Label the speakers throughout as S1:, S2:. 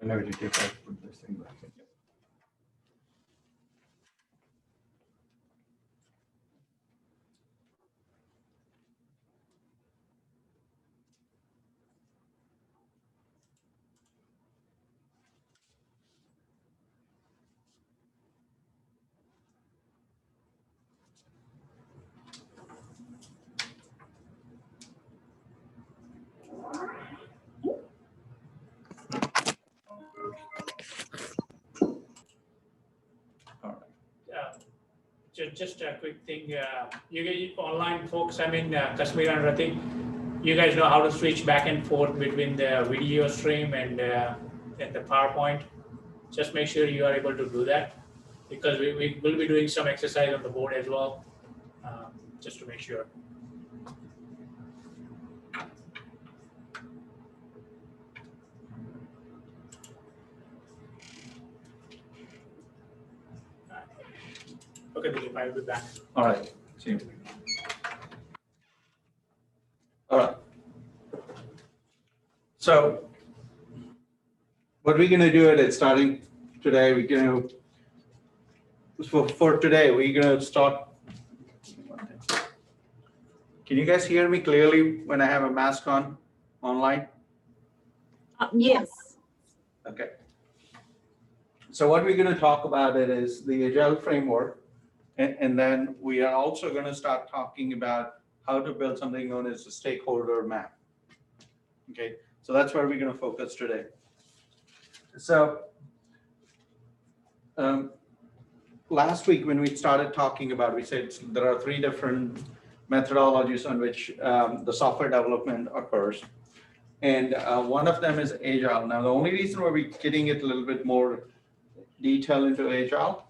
S1: whenever you take out, put this thing back in.
S2: Just a quick thing, you guys, online folks, I mean, Kashmir and Ratik, you guys know how to switch back and forth between the video stream and the PowerPoint. Just make sure you are able to do that, because we will be doing some exercise on the board as well, just to make sure. Okay, Dilip, I will be back.
S1: All right. See you. All right. So what we're going to do is starting today, we're going to, for today, we're going to start. Can you guys hear me clearly when I have a mask on online?
S3: Yes.
S1: Okay. So what we're going to talk about it is the Agile framework. And then we are also going to start talking about how to build something known as a stakeholder map. Okay, so that's where we're going to focus today. So last week when we started talking about, we said there are 3 different methodologies on which the software development occurs. And one of them is Agile. Now, the only reason why we're getting it a little bit more detail into Agile,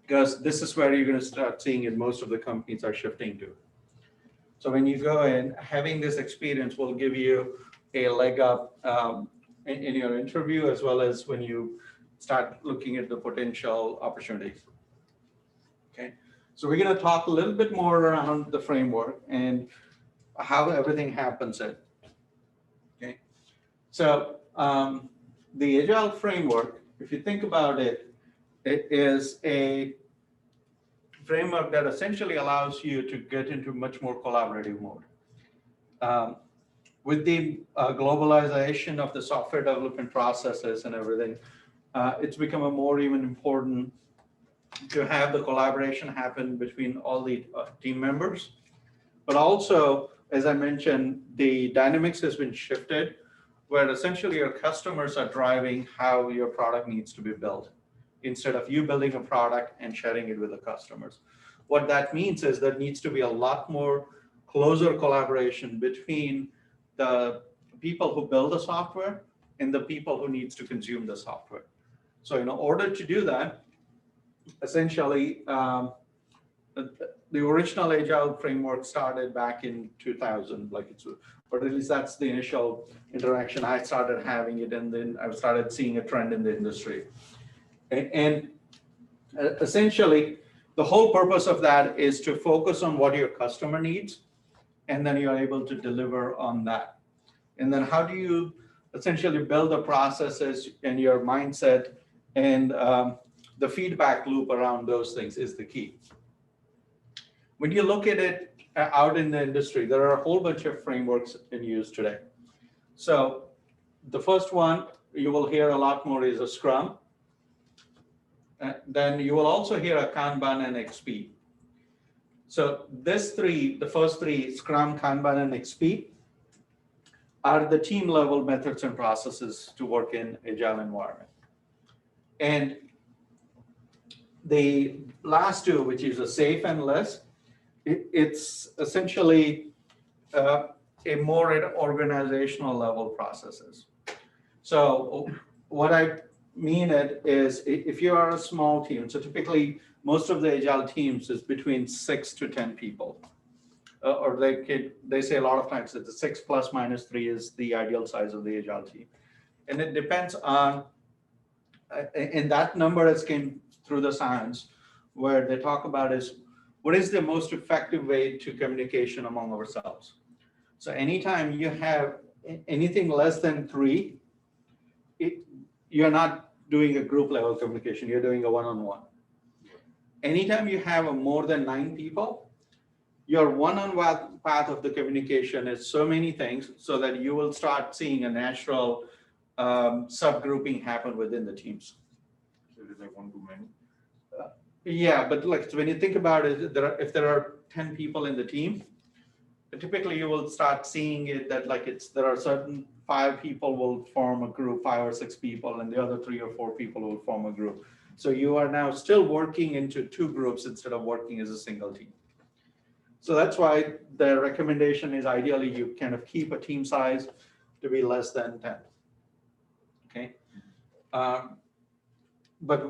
S1: because this is where you're going to start seeing it, most of the companies are shifting to. So when you go in, having this experience will give you a leg up in your interview, as well as when you start looking at the potential opportunities. Okay, so we're going to talk a little bit more around the framework and how everything happens. Okay, so the Agile framework, if you think about it, it is a framework that essentially allows you to get into much more collaborative mode. With the globalization of the software development processes and everything, it's become a more even important to have the collaboration happen between all the team members. But also, as I mentioned, the dynamics has been shifted, where essentially your customers are driving how your product needs to be built, instead of you building a product and sharing it with the customers. What that means is there needs to be a lot more closer collaboration between the people who build the software and the people who needs to consume the software. So in order to do that, essentially, the original Agile framework started back in 2000, or at least that's the initial interaction I started having it, and then I started seeing a trend in the industry. And essentially, the whole purpose of that is to focus on what your customer needs, and then you're able to deliver on that. And then how do you essentially build the processes and your mindset, and the feedback loop around those things is the key. When you look at it out in the industry, there are a whole bunch of frameworks in use today. So the first one you will hear a lot more is a Scrum. Then you will also hear a Kanban and XP. So the first three, Scrum, Kanban, and XP, are the team level methods and processes to work in Agile environment. And the last two, which is a SAFe and LESS, it's essentially a more at organizational level processes. So what I mean it is, if you are a small team, so typically most of the Agile teams is between 6 to 10 people, or they say a lot of times that the 6 plus minus 3 is the ideal size of the Agile team. And it depends on, and that number has came through the science, where they talk about is, what is the most effective way to communication among ourselves? So anytime you have anything less than 3, you're not doing a group level communication, you're doing a one-on-one. Anytime you have a more than 9 people, your one-on-one path of the communication is so many things so that you will start seeing a natural subgrouping happen within the teams.
S3: So it is like one too many.
S1: Yeah, but like when you think about it, if there are 10 people in the team, typically you will start seeing it that like there are certain 5 people will form a group, 5 or 6 people, and the other 3 or 4 people will form a group. So you are now still working into 2 groups instead of working as a single team. So that's why the recommendation is ideally you kind of keep a team size to be less than 10. Okay. But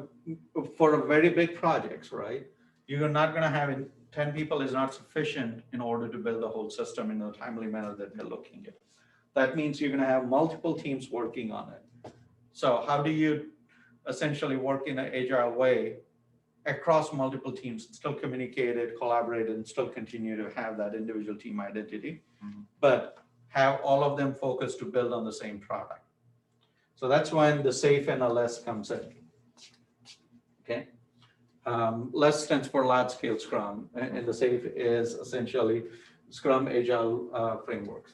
S1: for very big projects, right, you're not going to have 10 people is not sufficient in order to build the whole system in a timely manner that they're looking at. That means you're going to have multiple teams working on it. So how do you essentially work in an agile way across multiple teams, still communicate it, collaborate, and still continue to have that individual team identity, but have all of them focused to build on the same product. So that's when the SAFe and the LESS comes in. Okay. LESS stands for large scale Scrum, and the SAFe is essentially Scrum Agile frameworks.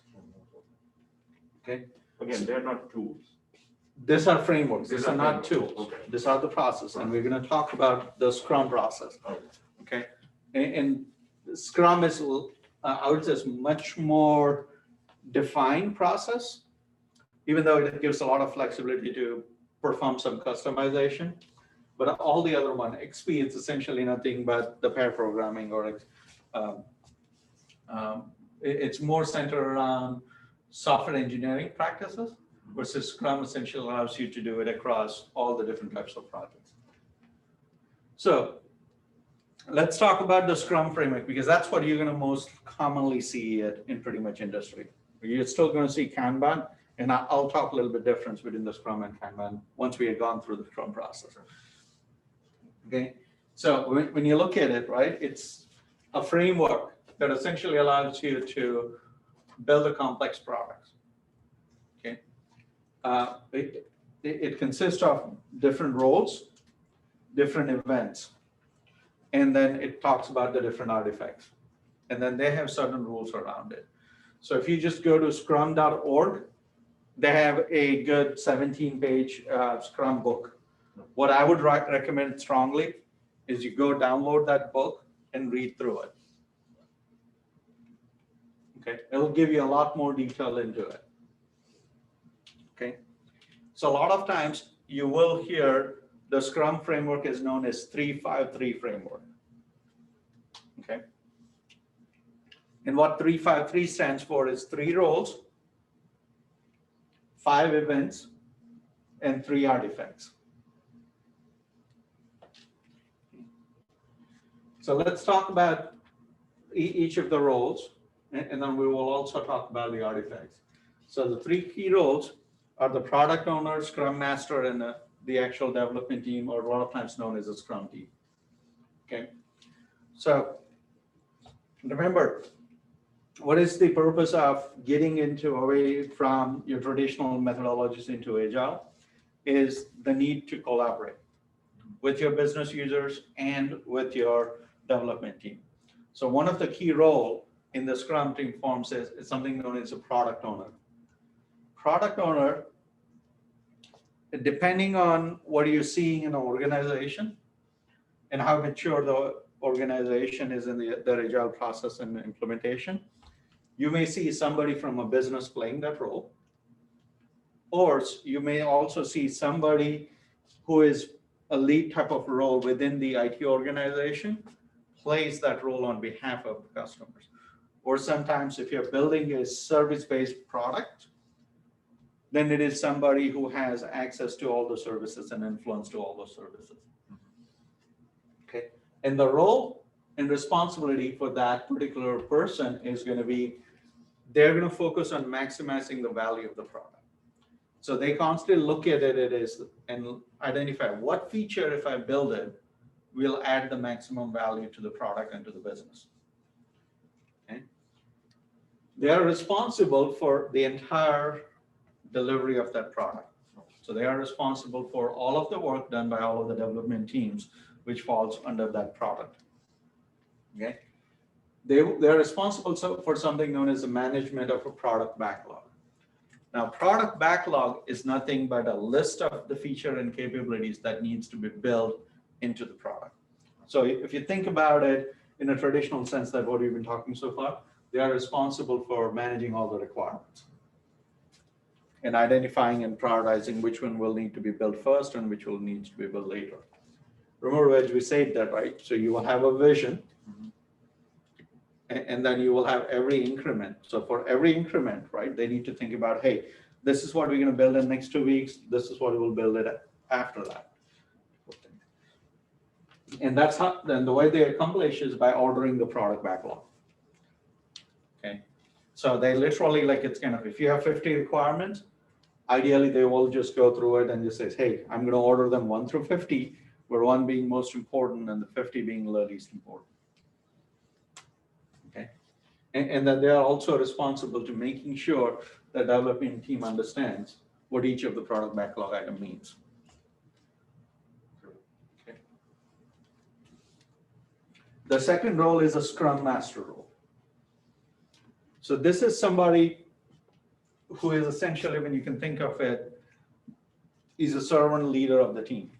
S1: Okay.
S3: Again, they're not tools.
S1: These are frameworks. These
S3: These
S1: are
S3: are
S1: not
S3: frameworks.
S1: tools.
S3: Okay.
S1: These are the process, and we're going to talk about the Scrum process.
S3: Okay.
S1: Okay. And Scrum is, I would say, is much more defined process, even though it gives a lot of flexibility to perform some customization. But all the other one, XP, it's essentially nothing but the pair programming, or it's more centered around software engineering practices, versus Scrum essentially allows you to do it across all the different types of projects. So let's talk about the Scrum framework, because that's what you're going to most commonly see it in pretty much industry. You're still going to see Kanban, and I'll talk a little bit difference between the Scrum and Kanban once we have gone through the Scrum process. Okay, so when you look at it, right, it's a framework that essentially allows you to build a complex product. Okay, it consists of different roles, different events, and then it talks about the different artifacts, and then they have certain rules around it. So if you just go to scrum.org, they have a good 17-page Scrum book. What I would recommend strongly is you go download that book and read through it. Okay, it'll give you a lot more detail into it. Okay, so a lot of times you will hear the Scrum framework is known as 3-5-3 framework. Okay, and what 3-5-3 stands for is 3 roles, 5 events, and 3 artifacts. So let's talk about each of the roles, and then we will also talk about the artifacts. So the 3 key roles are the product owner, Scrum Master, and the actual development team, or a lot of times known as a Scrum team. Okay, so remember, what is the purpose of getting away from your traditional methodologies into Agile? Is the need to collaborate with your business users and with your development team. So one of the key role in the Scrum team forms is something known as a product owner. Product owner, depending on what you're seeing in an organization and how mature the organization is in their Agile process and implementation, you may see somebody from a business playing that role, or you may also see somebody who is a lead type of role within the IT organization plays that role on behalf of the customers. Or sometimes if you're building a service-based product, then it is somebody who has access to all the services and influence to all those services. Okay, and the role and responsibility for that particular person is going to be, they're going to focus on maximizing the value of the product. So they constantly look at it and identify what feature, if I build it, will add the maximum value to the product and to the business. Okay, they are responsible for the entire delivery of that product. So they are responsible for all of the work done by all of the development teams, which falls under that product. Okay. They're responsible for something known as the management of a product backlog. Now, product backlog is nothing but a list of the feature and capabilities that needs to be built into the product. So if you think about it in a traditional sense that what we've been talking so far, they are responsible for managing all the requirements and identifying and prioritizing which one will need to be built first and which will need to be built later. Remember, Reg, we said that, right? So you will have a vision, and then you will have every increment. So for every increment, right, they need to think about, hey, this is what we're going to build in the next 2 weeks. This is what we'll build it after that. And that's how, then the way they accomplish is by ordering the product backlog. Okay. So they literally, like, it's kind of, if you have 50 requirements, ideally they will just go through it and just say, hey, I'm going to order them 1 through 50, where 1 being most important and the 50 being the least important. Okay. And then they are also responsible to making sure the development team understands what each of the product backlog item means. Okay. The second role is a Scrum Master role. So this is somebody who is essentially, when you can think of it, is a servant leader of the team.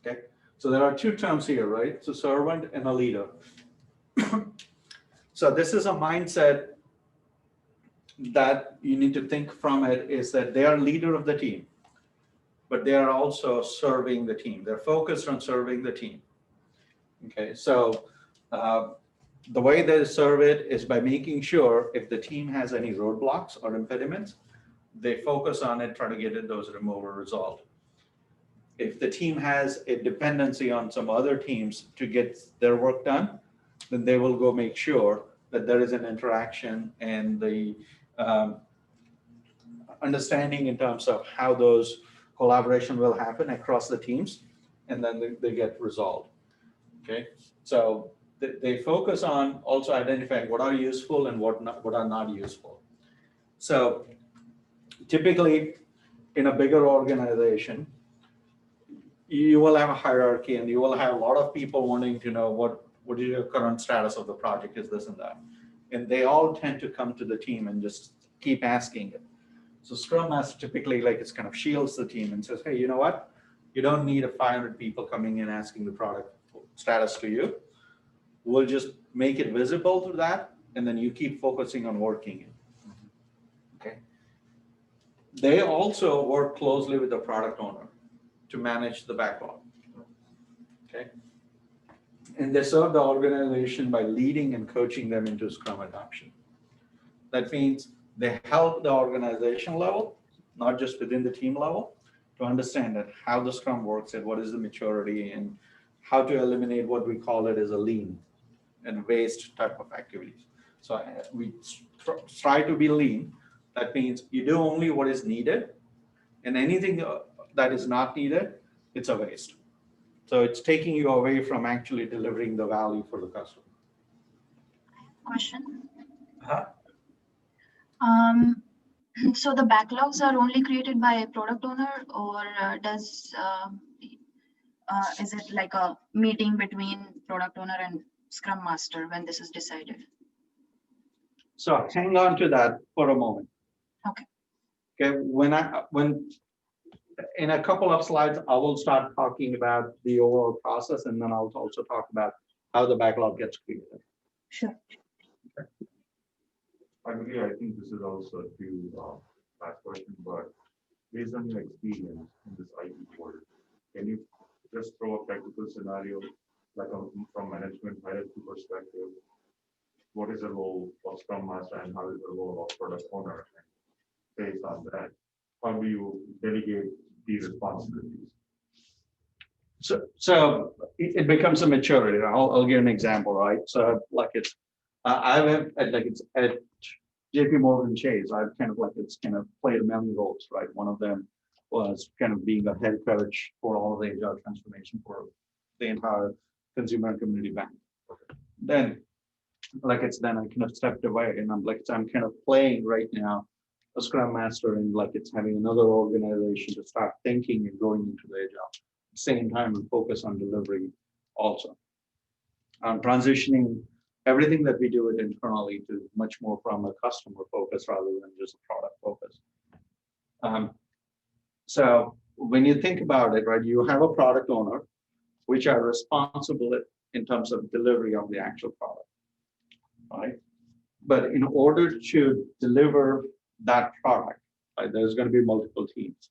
S1: Okay, so there are 2 terms here, right? So servant and a leader. So this is a mindset that you need to think from it, is that they are leader of the team, but they are also serving the team. They're focused on serving the team. Okay, so the way they serve it is by making sure if the team has any roadblocks or impediments, they focus on it, try to get those removed or resolved. If the team has a dependency on some other teams to get their work done, then they will go make sure that there is an interaction and the understanding in terms of how those collaboration will happen across the teams, and then they get resolved. Okay, so they focus on also identifying what are useful and what are not useful. So typically in a bigger organization, you will have a hierarchy and you will have a lot of people wanting to know what is your current status of the project, is this and that. And they all tend to come to the team and just keep asking it. So Scrum Master typically, like, it's kind of shields the team and says, hey, you know what? You don't need 500 people coming in asking the product status to you. We'll just make it visible to that, and then you keep focusing on working it. Okay. They also work closely with the product owner to manage the backlog. Okay. And they serve the organization by leading and coaching them into Scrum adoption. That means they help the organization level, not just within the team level, to understand that how the Scrum works and what is the maturity and how to eliminate what we call it as a lean and waste type of activities. So we try to be lean. That means you do only what is needed, and anything that is not needed, it's a waste. So it's taking you away from actually delivering the value for the customer.
S4: Question.
S1: Uh-huh.
S4: So the backlogs are only created by a product owner, or is it like a meeting between product owner and Scrum Master when this is decided?
S1: So hang on to that for a moment.
S4: Okay.
S1: Okay. When in a couple of slides, I will start talking about the overall process, and then I'll also talk about how the backlog gets created.
S4: Sure.
S3: Actually, I think this is also a few last question, but based on your experience in this IT world, can you just throw a practical scenario, like from management hierarchy perspective? What is the role of Scrum Master and how is the role of product owner? And based on that, how do you delegate these responsibilities?
S1: So it becomes a maturity. I'll give an example, right? So like it's, at JP Morgan Chase, I've kind of played many roles, right? One of them was kind of being a head coach for all of the Agile transformation for the entire consumer and community bank. Then I kind of stepped away, and I'm kind of playing right now a Scrum Master and like it's having another organization to start thinking and going into the Agile. Same time and focus on delivery also. Transitioning everything that we do it internally to much more from a customer focus rather than just a product focus. So when you think about it, right, you have a product owner, which are responsible in terms of delivery of the actual product, right? But in order to deliver that product, right, there's going to be multiple teams.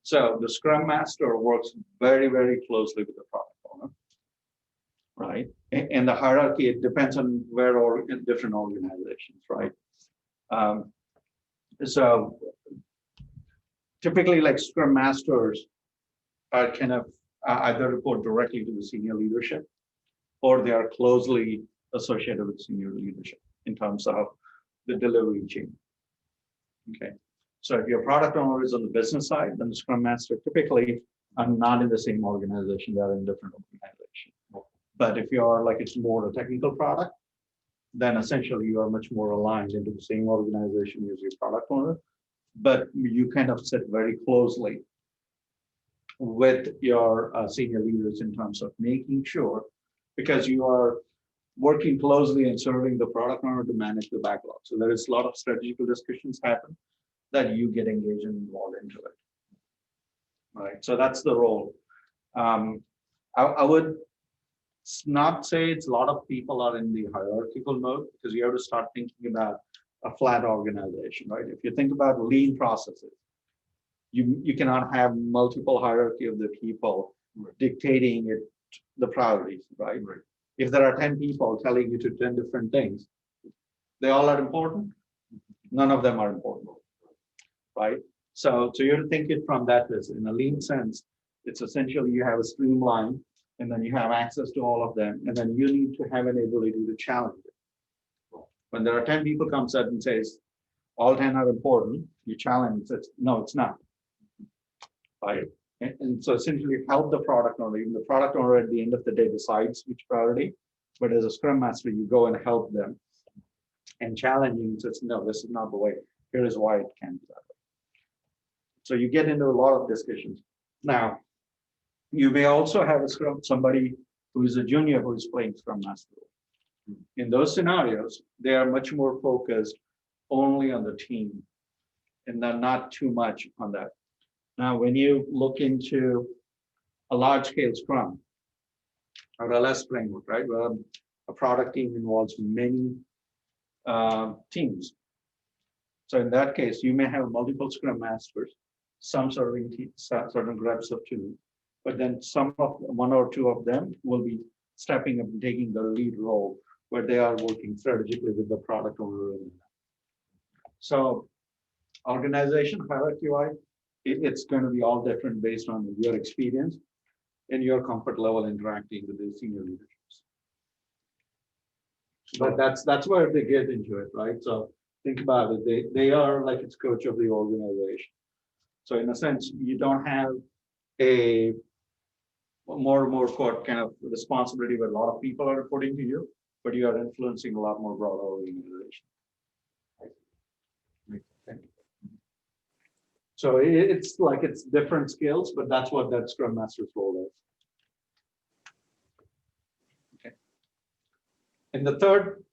S1: So the Scrum Master works very, very closely with the product owner, right? And the hierarchy, it depends on where or in different organizations, right? So typically like Scrum Masters are kind of either report directly to the senior leadership or they are closely associated with senior leadership in terms of the delivery chain. Okay. So if your product owner is on the business side, then the Scrum Master typically are not in the same organization, they're in different organizations. But if you're like it's more a technical product, then essentially you are much more aligned into the same organization as your product owner. But you kind of sit very closely with your senior leaders in terms of making sure, because you are working closely and serving the product owner to manage the backlog. So there is a lot of strategical discussions happen that you get engaged and involved into it. Right. So that's the role. I would not say it's a lot of people are in the hierarchical mode because you have to start thinking about a flat organization, right? If you think about lean processes, you cannot have multiple hierarchy of the people dictating it, the priorities, right? If there are 10 people telling you to 10 different things, they all are important. None of them are important, right? So you have to think it from that list. In a lean sense, it's essentially you have a streamline and then you have access to all of them. And then you need to have an ability to challenge it. When there are 10 people comes up and says, all 10 are important, you challenge, it, no, it's not. Right? And so essentially help the product owner. Even the product owner at the end of the day decides which priority, but as a Scrum Master, you go and help them and challenging says, no, this is not the way. Here is why it can't be that way. So you get into a lot of discussions. Now, you may also have somebody who is a junior who is playing Scrum Master. In those scenarios, they are much more focused only on the team and then not too much on that. Now, when you look into a large scale Scrum or a less framework, right, where a product team involves many teams. So in that case, you may have multiple Scrum Masters, some serving certain groups of two, but then one or two of them will be stepping up and taking the lead role where they are working strategically with the product owner. So organization hierarchy-wise, it's going to be all different based on your experience and your comfort level interacting with the senior leaderships. But that's where they get into it, right? So think about it. They are like it's coach of the organization. So in a sense, you don't have a more and more kind of responsibility where a lot of people are reporting to you, but you are influencing a lot more broader organization. So it's like it's different skills, but that's what that Scrum Master's role is. Okay. And the third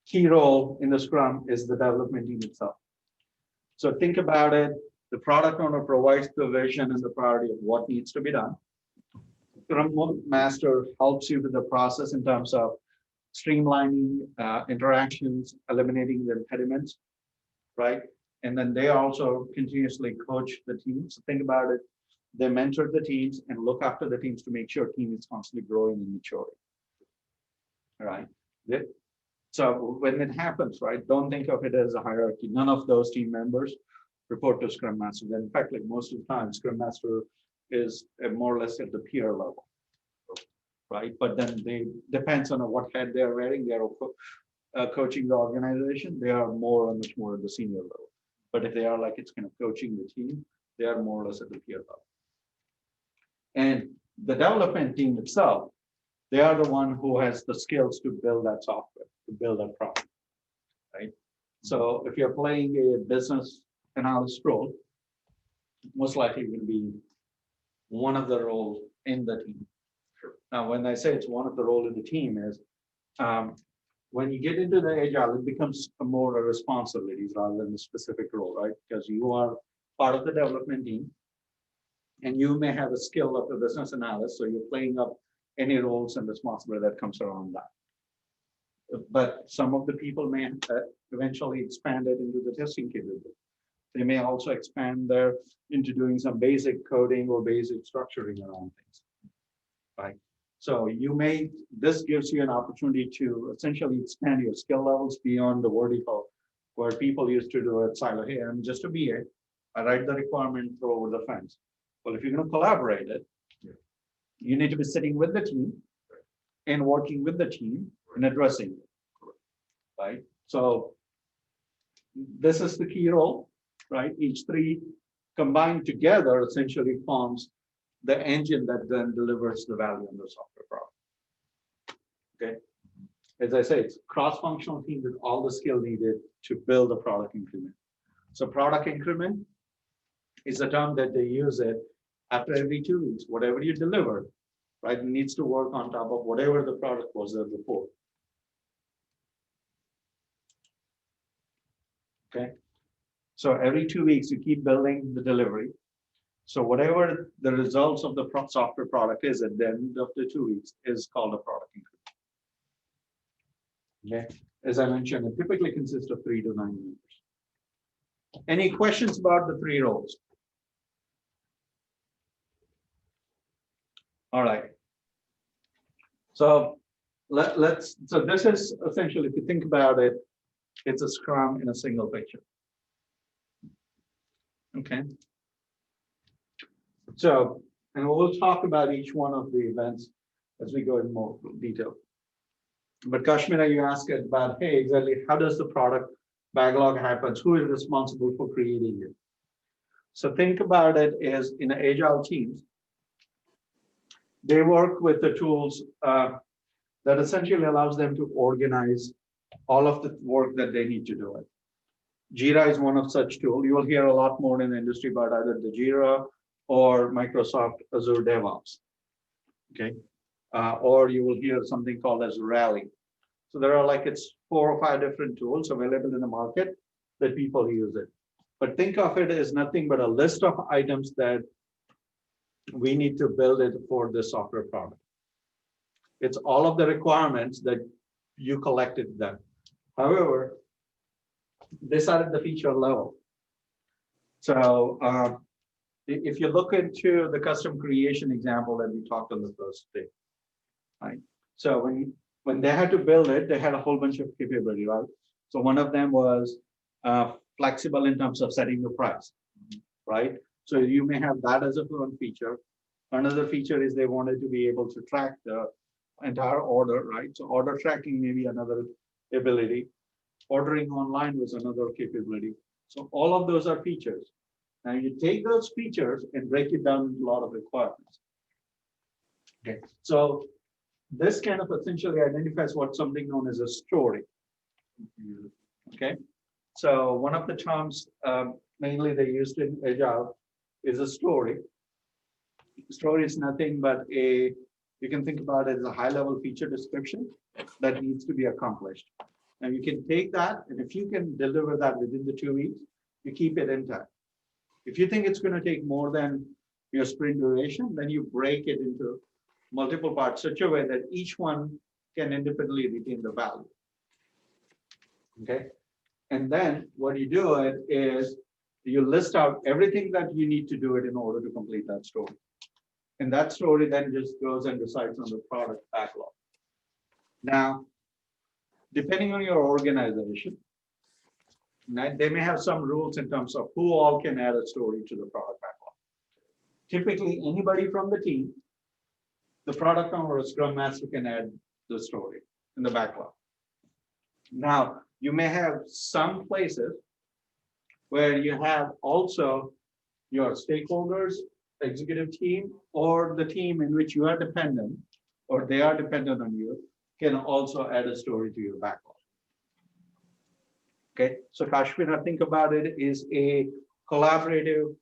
S1: key role in the Scrum is the development team itself. So think about it. The product owner provides the vision and the priority of what needs to be done. Scrum Master helps you with the process in terms of streamlining interactions, eliminating the impediments, right? And then they also continuously coach the teams. So think about it. They mentor the teams and look after the teams to make sure team is constantly growing and maturing. All right. So when it happens, right, don't think of it as a hierarchy. None of those team members report to Scrum Master. In fact, like most of the time, Scrum Master is more or less at the peer level, right? But then they depends on what hat they're wearing. They're coaching the organization. They are much more at the senior level. But if they are like it's kind of coaching the team, they are more or less at the peer level. And the development team itself, they are the one who has the skills to build that software, to build that product, right? So if you're playing a business analyst role, most likely it will be one of the roles in the team. Now, when I say it's one of the role in the team is, when you get into the Agile, it becomes more a responsibilities rather than a specific role, right? Because you are part of the development team and you may have a skill of a business analyst, so you're playing up any roles and responsibility that comes around that. But some of the people may eventually expand it into the testing capability. They may also expand there into doing some basic coding or basic structuring around things, right? So this gives you an opportunity to essentially expand your skill levels beyond the vertical, where people used to do it silo. Hey, I'm just a BA. I write the requirement, throw over the fence. Well, if you're going to collaborate it, you need to be sitting with the team and working with the team and addressing it, right? So this is the key role, right? Each three combined together essentially forms the engine that then delivers the value in the software product. Okay. As I say, it's a cross-functional team with all the skill needed to build a product increment. So product increment is a term that they use it after every 2 weeks. Whatever you deliver, right, needs to work on top of whatever the product was there before. Okay. So every 2 weeks, you keep building the delivery. So whatever the results of the software product is at the end of the 2 weeks is called a product increment. Okay. As I mentioned, it typically consists of 3 to 9 members. Any questions about the 3 roles? All right. So so this is essentially, if you think about it, it's a Scrum in a single picture. Okay. So, and we'll talk about each one of the events as we go in more detail. But Kashmira, you asked about, hey, exactly, how does the product backlog happen? Who is responsible for creating it? So think about it as in Agile teams, they work with the tools that essentially allows them to organize all of the work that they need to do it. Jira is one of such tools. You will hear a lot more in the industry about either the Jira or Microsoft Azure DevOps, okay? Or you will hear something called as Rally. So there are it's 4 or 5 different tools available in the market that people use it. But think of it as nothing but a list of items that we need to build it for the software product. It's all of the requirements that you collected them. However, these are at the feature level. So if you look into the custom creation example that we talked on the first day, right? So when they had to build it, they had a whole bunch of capability, right? So one of them was flexible in terms of setting the price, right? So you may have that as a one feature. Another feature is they wanted to be able to track the entire order, right? So order tracking may be another ability. Ordering online was another capability. So all of those are features. Now you take those features and break it down into a lot of requirements. Okay, so this kind of essentially identifies what something known as a story. Okay, so one of the terms mainly they used in Agile is a story. Story is nothing but you can think about it as a high-level feature description that needs to be accomplished. And you can take that, and if you can deliver that within the 2 weeks, you keep it intact. If you think it's going to take more than your sprint duration, then you break it into multiple parts such a way that each one can independently retain the value. Okay, and then what you do it is you list out everything that you need to do it in order to complete that story. And that story then just goes and decides on the product backlog. Now, depending on your organization, they may have some rules in terms of who all can add a story to the product backlog. Typically, anybody from the team, the product owner or Scrum Master can add the story in the backlog. Now, you may have some places where you have also your stakeholders, executive team, or the team in which you are dependent, or they are dependent on you, can also add a story to your backlog. Okay, so Kashmir, think about it, is a collaborative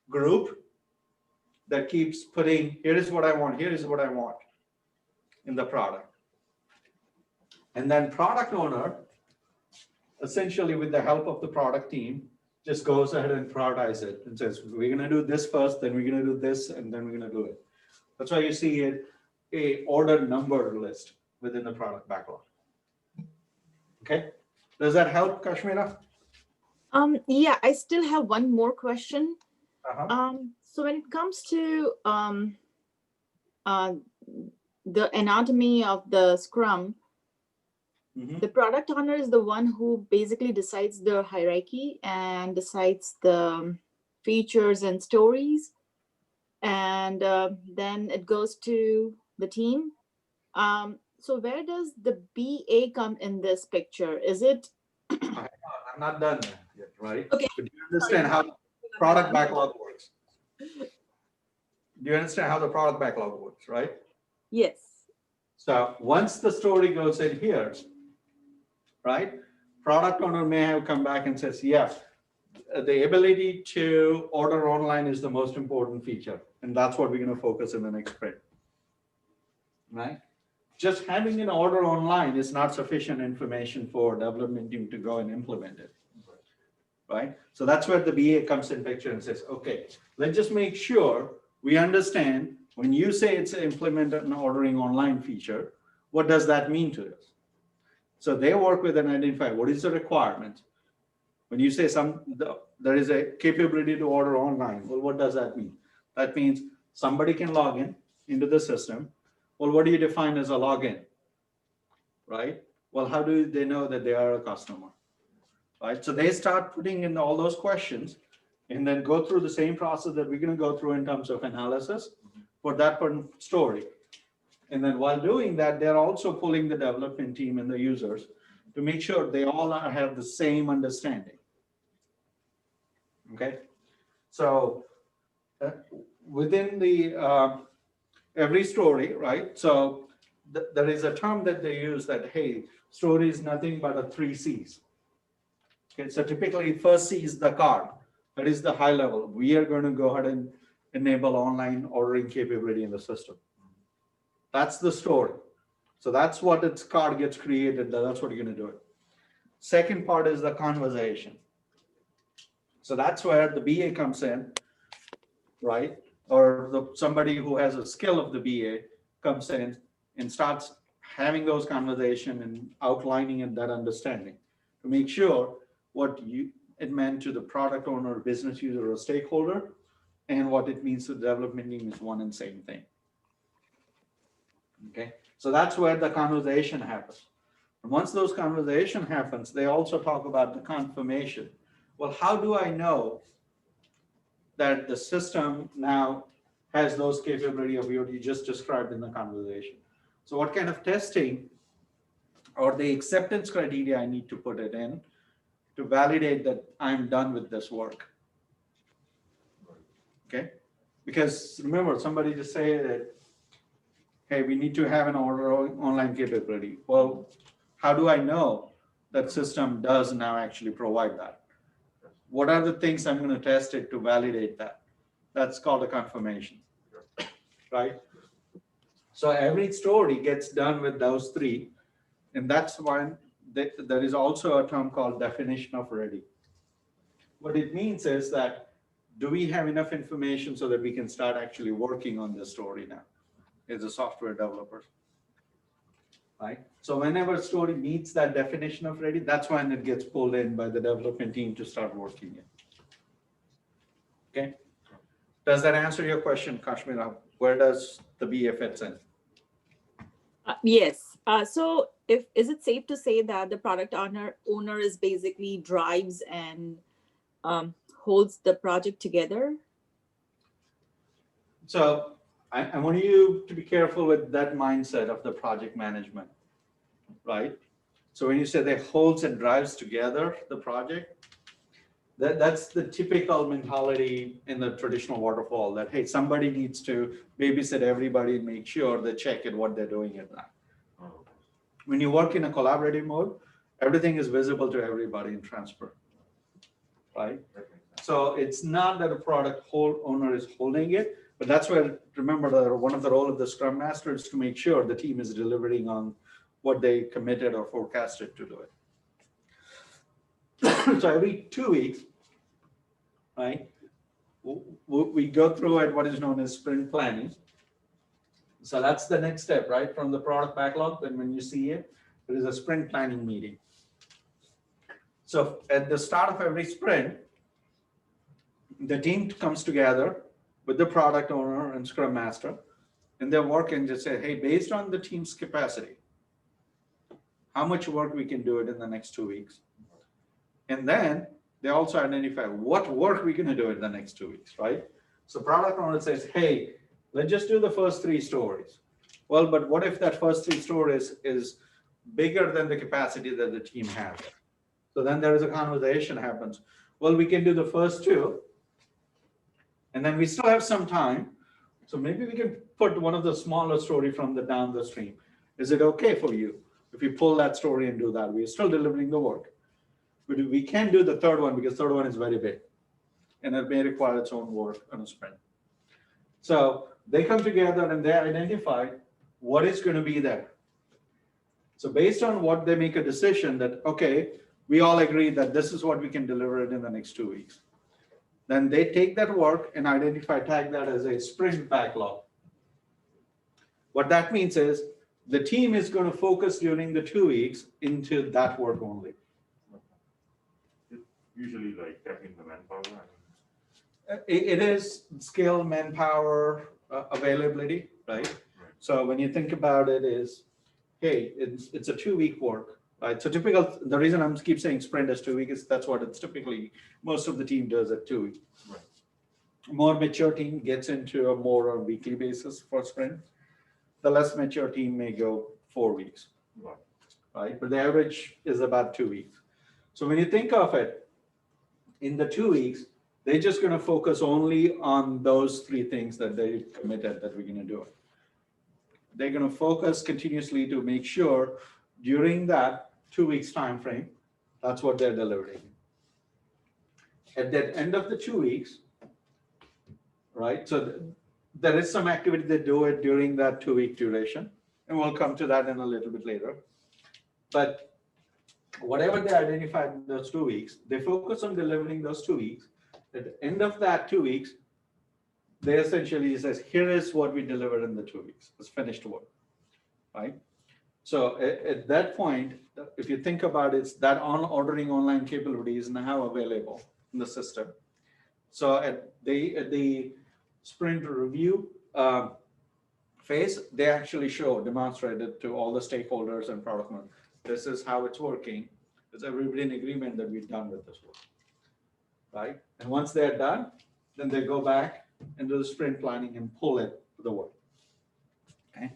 S1: group that keeps putting, here is what I want, here is what I want in the product. And then product owner, essentially with the help of the product team, just goes ahead and prioritize it and says, we're gonna do this first, then we're gonna do this, and then we're gonna do it. That's why you see a order number list within the product backlog. Okay, does that help, Kashmira?
S5: Yeah, I still have one more question.
S1: Uh-huh.
S5: So when it comes to the anatomy of the Scrum,
S1: Mhm.
S5: the product owner is the one who basically decides the hierarchy and decides the features and stories, and then it goes to the team. So where does the BA come in this picture? Is it
S1: I'm not done yet, right?
S5: okay?
S1: But do you understand how product backlog works? Do you understand how the product backlog works, right?
S5: Yes.
S1: So once the story goes in here, right? Product owner may have come back and says, yeah, the ability to order online is the most important feature. And that's what we're going to focus in the next sprint, right? Just having an order online is not sufficient information for development team to go and implement it, right? So that's where the BA comes in picture and says, okay, let's just make sure we understand when you say it's implement an ordering online feature, what does that mean to us? So they work with and identify what is the requirement. When you say there is a capability to order online, well, what does that mean? That means somebody can log in into the system. Well, what do you define as a login, right? Well, how do they know that they are a customer, right? So they start putting in all those questions and then go through the same process that we're going to go through in terms of analysis for that one story. And then while doing that, they're also pulling the development team and the users to make sure they all have the same understanding. Okay, so within the every story, right? So there is a term that they use that, hey, story is nothing but a 3 C's. Okay, so typically first C is the card. That is the high level. We are going to go ahead and enable online ordering capability in the system. That's the story. So that's what its card gets created. That's what you're going to do it. Second part is the conversation. So that's where the BA comes in, right? Or somebody who has a skill of the BA comes in and starts having those conversations and outlining and that understanding to make sure what it meant to the product owner, business user, or stakeholder, and what it means to the development team is one and same thing. Okay, so that's where the conversation happens. And once those conversation happens, they also talk about the confirmation. Well, how do I know that the system now has those capability of what you just described in the conversation? So what kind of testing or the acceptance criteria I need to put it in to validate that I'm done with this work? Okay, because remember, somebody just say that, hey, we need to have an order online capability. Well, how do I know that system does now actually provide that? What are the things I'm going to test it to validate that? That's called a confirmation, right? So every story gets done with those 3. And that's why there is also a term called definition of ready. What it means is that, do we have enough information so that we can start actually working on this story now as a software developer? Right? So whenever a story meets that definition of ready, that's when it gets pulled in by the development team to start working it. Okay. Does that answer your question, Kashmira? Where does the BA fits in?
S5: Yes. So is it safe to say that the product owner is basically drives and holds the project together?
S1: So I want you to be careful with that mindset of the project management, right? So when you say that holds and drives together the project, that's the typical mentality in the traditional waterfall that, hey, somebody needs to babysit everybody and make sure they check it what they're doing at that. When you work in a collaborative mode, everything is visible to everybody in transfer, right?
S3: That makes sense.
S1: So it's not that a product owner is holding it, but that's where, remember, one of the role of the Scrum Master is to make sure the team is delivering on what they committed or forecasted to do it. So every 2 weeks, right, we go through at what is known as sprint planning. So that's the next step, right? From the product backlog, then when you see it, there is a sprint planning meeting. So at the start of every sprint, the team comes together with the product owner and Scrum Master, and they're working to say, hey, based on the team's capacity, how much work we can do it in the next 2 weeks. And then they also identify what work we're going to do in the next 2 weeks, right? So product owner says, hey, let's just do the first 3 stories. Well, but what if that first 3 stories is bigger than the capacity that the team has? So then there is a conversation happens. Well, we can do the first 2, and then we still have some time. So maybe we can put one of the smaller story from the down the stream. Is it okay for you if we pull that story and do that? We're still delivering the work. But we can't do the third one because third one is very big, and it may require its own work on a sprint. So they come together and they identify what is going to be there. So based on what they make a decision that, okay, we all agree that this is what we can deliver it in the next 2 weeks. Then they take that work and tag that as a sprint backlog. What that means is the team is going to focus during the 2 weeks into that work only.
S3: Usually like checking the manpower.
S1: It is skill, manpower, availability, right? So when you think about it is, hey, it's a 2 week work, right? So typical, the reason I'm keep saying sprint is 2 weeks is that's what it's typically, most of the team does at 2 weeks.
S3: Right.
S1: More mature team gets into a more on weekly basis for sprint. The less mature team may go 4 weeks,
S3: Right.
S1: right? But the average is about 2 weeks. So when you think of it, in the 2 weeks, they're just going to focus only on those 3 things that they committed that we're going to do it. They're going to focus continuously to make sure during that 2 weeks time frame, that's what they're delivering. At the end of the 2 weeks, right? So there is some activity they do it during that 2 week duration, and we'll come to that in a little bit later. But whatever they identified in those 2 weeks, they focus on delivering those 2 weeks. At the end of that 2 weeks, they essentially says, here is what we delivered in the 2 weeks. It's finished work, right? So at that point, if you think about it, that ordering online capability is now available in the system. So at the sprint review phase, they actually demonstrated to all the stakeholders and product owners, this is how it's working. It's everybody in agreement that we've done with this work, right? And once they're done, then they go back and do the sprint planning and pull it to the work. Okay.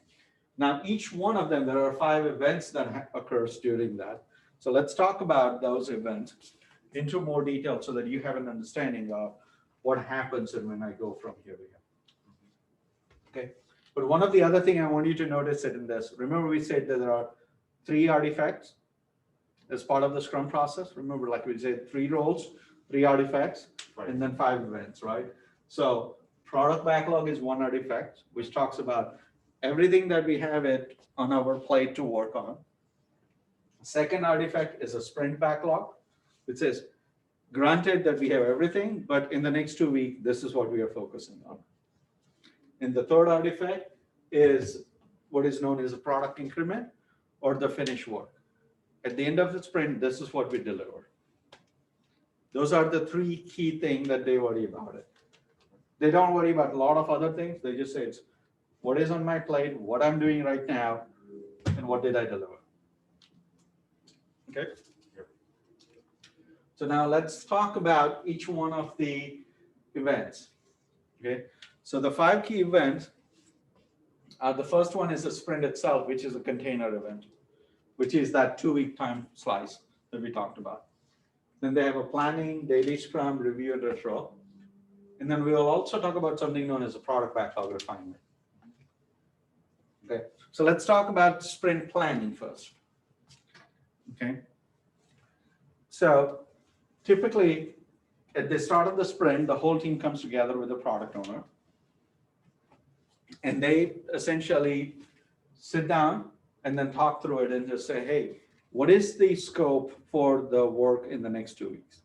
S1: Now, each one of them, there are 5 events that occurs during that. So let's talk about those events into more detail so that you have an understanding of what happens and when I go from here to here. Okay. But one of the other thing I want you to notice it in this, remember we said that there are 3 artifacts as part of the Scrum process. Remember, like we said, 3 roles, 3 artifacts,
S3: Right.
S1: and then 5 events, right? So product backlog is 1 artifact, which talks about everything that we have it on our plate to work on. Second artifact is a sprint backlog. It says, granted that we have everything, but in the next 2 weeks, this is what we are focusing on. And the third artifact is what is known as a product increment or the finished work. At the end of the sprint, this is what we deliver. Those are the 3 key things that they worry about it. They don't worry about a lot of other things. They just say it's what is on my plate, what I'm doing right now, and what did I deliver. Okay.
S3: Yep.
S1: So now let's talk about each one of the events. Okay. So the 5 key events, the first one is the sprint itself, which is a container event, which is that 2 week time slice that we talked about. Then they have a planning, daily scrum, review, and retro. And then we will also talk about something known as a product backlog refinement. Okay, so let's talk about sprint planning first. Okay, So typically, at the start of the sprint, the whole team comes together with the product owner. And they essentially sit down and then talk through it and just say, hey, what is the scope for the work in the next 2 weeks?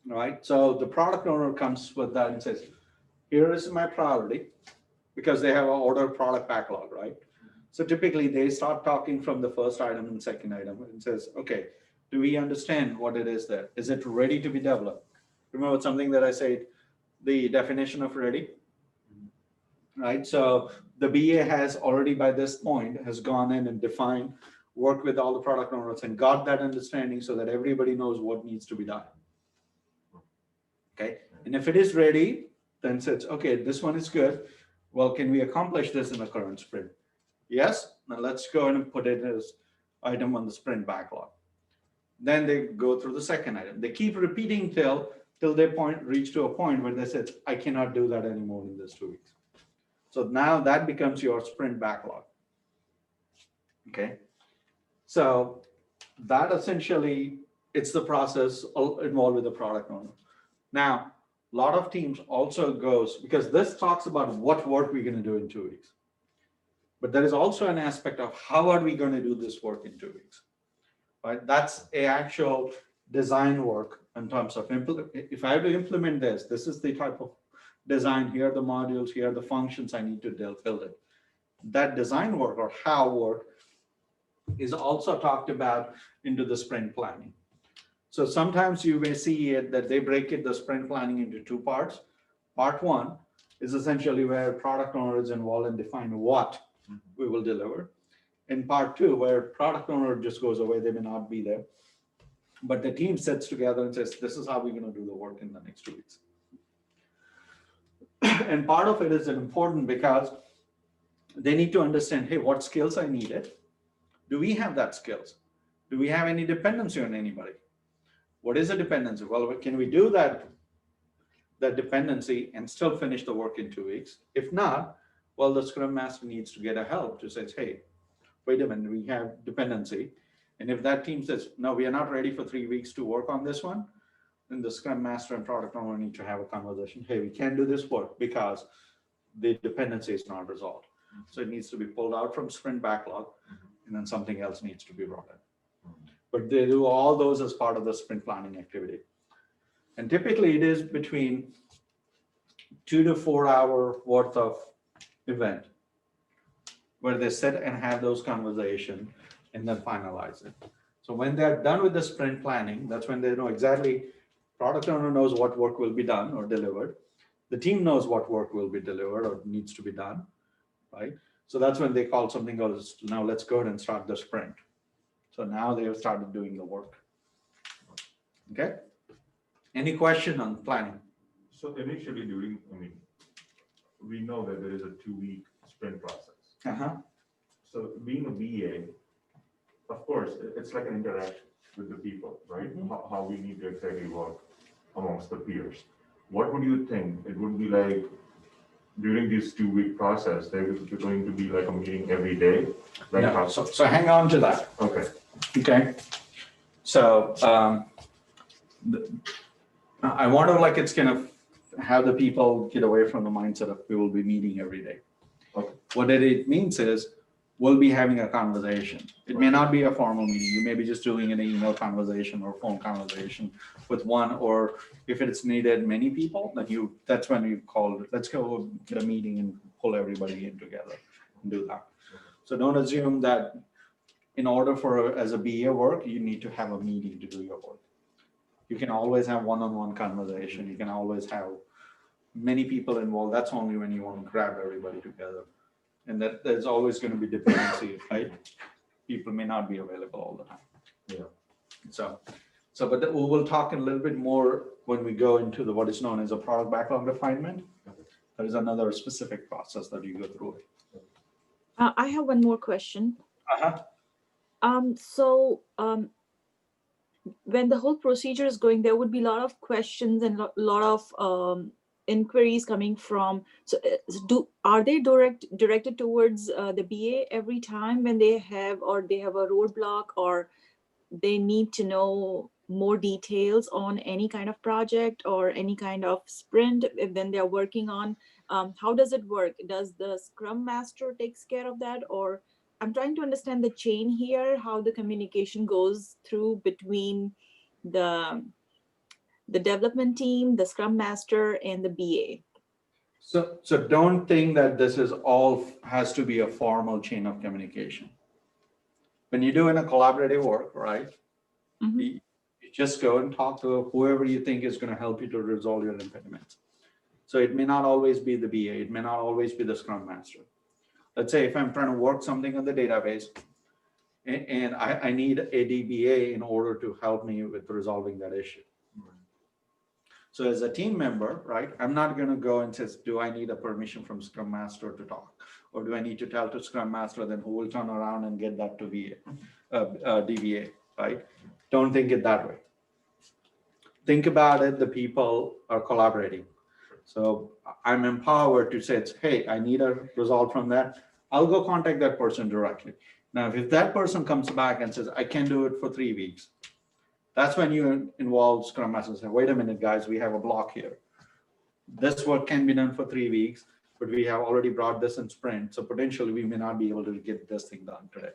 S1: Right? So the product owner comes with that and says, here is my priority, because they have an order product backlog, right? So typically they start talking from the first item and second item and says, okay, do we understand what it is there? Is it ready to be developed? Remember something that I said, the definition of ready, right? So the BA has already by this point has gone in and defined, worked with all the product owners and got that understanding so that everybody knows what needs to be done. Okay, and if it is ready, then says, okay, this one is good. Well, can we accomplish this in the current sprint? Yes, now let's go and put it as item on the sprint backlog. Then they go through the second item. They keep repeating till they reach to a point where they said, I cannot do that anymore in this 2 weeks. So now that becomes your sprint backlog. Okay, so that essentially, it's the process involved with the product owner. Now, a lot of teams also goes, because this talks about what work we're going to do in 2 weeks. But there is also an aspect of how are we going to do this work in 2 weeks, right? That's a actual design work in terms of, if I have to implement this, this is the type of design, here are the modules, here are the functions I need to build it. That design work or how work is also talked about into the sprint planning. So sometimes you may see it that they break the sprint planning into 2 parts. Part 1 is essentially where product owner is involved and define what we will deliver. In part 2, where product owner just goes away, they may not be there. But the team sits together and says, this is how we're going to do the work in the next 2 weeks. And part of it is important because they need to understand, hey, what skills I needed? Do we have that skills? Do we have any dependency on anybody? What is a dependency? Well, can we do that dependency and still finish the work in 2 weeks? If not, well, the Scrum Master needs to get a help to say, hey, wait a minute, we have dependency. And if that team says, no, we are not ready for 3 weeks to work on this one, then the Scrum Master and product owner need to have a conversation. Hey, we can't do this work because the dependency is not resolved. So it needs to be pulled out from sprint backlog, and then something else needs to be brought in. But they do all those as part of the sprint planning activity. And typically it is between 2 to 4 hour worth of event where they sit and have those conversations and then finalize it. So when they're done with the sprint planning, that's when they know exactly, product owner knows what work will be done or delivered. The team knows what work will be delivered or needs to be done, right? So that's when they call something goes, now let's go ahead and start the sprint. So now they have started doing the work. Okay. Any question on planning?
S3: So initially we know that there is a 2-week sprint process. So being a BA, of course, it's like an interaction with the people, right? How we need to exactly work amongst the peers. What would you think it would be like during this 2-week process? There is going to be like a meeting every day? Like
S1: no, so hang on to that.
S3: Okay.
S1: Okay. So I wonder, like, it's going to have the people get away from the mindset of we will be meeting every day.
S3: Okay.
S1: What it means is we'll be having a conversation. It may not be a formal meeting. You may be just doing an email conversation or phone conversation with one, or if it's needed many people, then that's when you call it, let's go get a meeting and pull everybody in together and do that. So don't assume that in order for as a BA work, you need to have a meeting to do your work. You can always have one-on-one conversation. You can always have many people involved. That's only when you want to grab everybody together. And that there's always going to be dependency, right? People may not be available all the time.
S3: Yeah.
S1: But we will talk a little bit more when we go into what is known as a product backlog refinement. There is another specific process that you go through.
S5: I have one more question. When the whole procedure is going, there would be a lot of questions and a lot of inquiries coming from. So are they directed towards the BA every time when they have a roadblock, or they need to know more details on any kind of project or any kind of sprint when they're working on, how does it work? Does the Scrum Master takes care of that? Or I'm trying to understand the chain here, how the communication goes through between the development team, the Scrum Master, and the BA.
S1: So don't think that this is all has to be a formal chain of communication. When you're doing a collaborative work, right?
S5: Mhm.
S1: You just go and talk to whoever you think is going to help you to resolve your impediments. So it may not always be the BA, it may not always be the Scrum Master. Let's say if I'm trying to work something on the database and I need a DBA in order to help me with resolving that issue. So as a team member, right, I'm not going to go and say, do I need a permission from Scrum Master to talk? Or do I need to tell to Scrum Master, then who will turn around and get that to DBA, right? Don't think it that way. Think about it, the people are collaborating. So I'm empowered to say, hey, I need a result from that. I'll go contact that person directly. Now, if that person comes back and says, I can do it for 3 weeks, that's when you involve Scrum Master and say, wait a minute, guys, we have a block here. This work can be done for 3 weeks, but we have already brought this in sprint. So potentially we may not be able to get this thing done today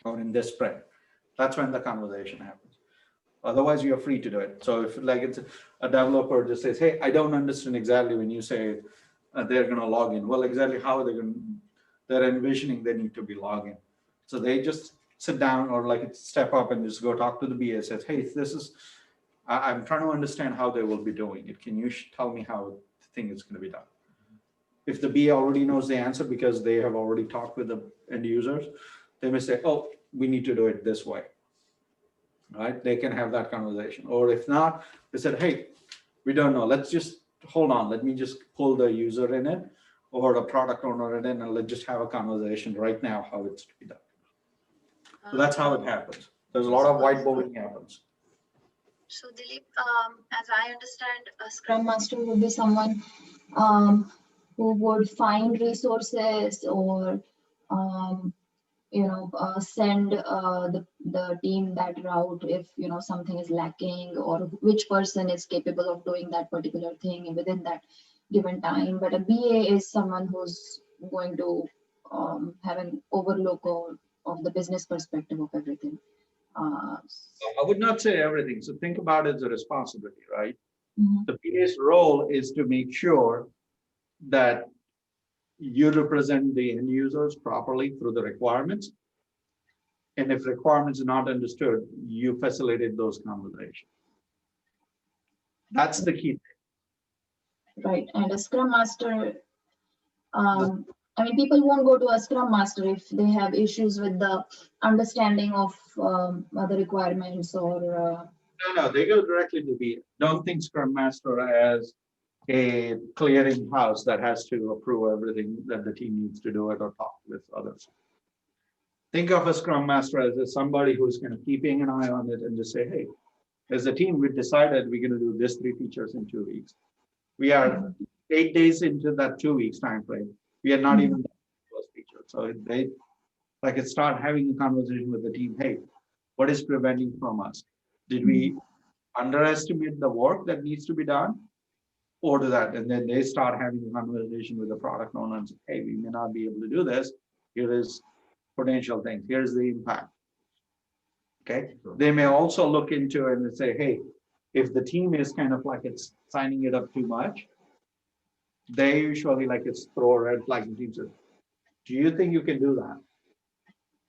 S1: or in this sprint. That's when the conversation happens. Otherwise, you're free to do it. So if like it's a developer just says, hey, I don't understand exactly when you say they're going to log in. Well, exactly how they're going to, they're envisioning they need to be logged in. So they just sit down or like step up and just go talk to the BA, says, hey, this is, I'm trying to understand how they will be doing it. Can you tell me how the thing is going to be done? If the BA already knows the answer because they have already talked with the end users, they may say, oh, we need to do it this way. Right? They can have that conversation. Or if not, they said, hey, we don't know. Let's just hold on. Let me just pull the user in it or the product owner in it, and let's just have a conversation right now how it's to be done. So that's how it happens. There's a lot of whiteboarding happens.
S4: So Dilip, as I understand, a Scrum Master would be someone who would find resources or send the team that route if something is lacking or which person is capable of doing that particular thing within that given time. But a BA is someone who's going to have an overlook of the business perspective of everything.
S1: I would not say everything. So think about it as a responsibility, right?
S4: Mhm.
S1: The PA's role is to make sure that you represent the end users properly through the requirements. And if requirements are not understood, you facilitate those conversations. That's the key.
S4: Right. And a Scrum Master, people won't go to a Scrum Master if they have issues with the understanding of other requirements or.
S1: No, they go directly to the. Don't think Scrum Master as a clearing house that has to approve everything that the team needs to do it or talk with others. Think of a Scrum Master as somebody who's kind of keeping an eye on it and just say, hey, as a team, we decided we're going to do this 3 features in 2 weeks. We are 8 days into that 2 weeks time frame. We are not even those features. So they like start having a conversation with the team. Hey, what is preventing from us? Did we underestimate the work that needs to be done? Or do that? And then they start having a conversation with the product owner and say, hey, we may not be able to do this. Here is potential things. Here's the impact. Okay. They may also look into it and say, hey, if the team is kind of like it's signing it up too much, they usually like it's throw a red flag and team says, do you think you can do that?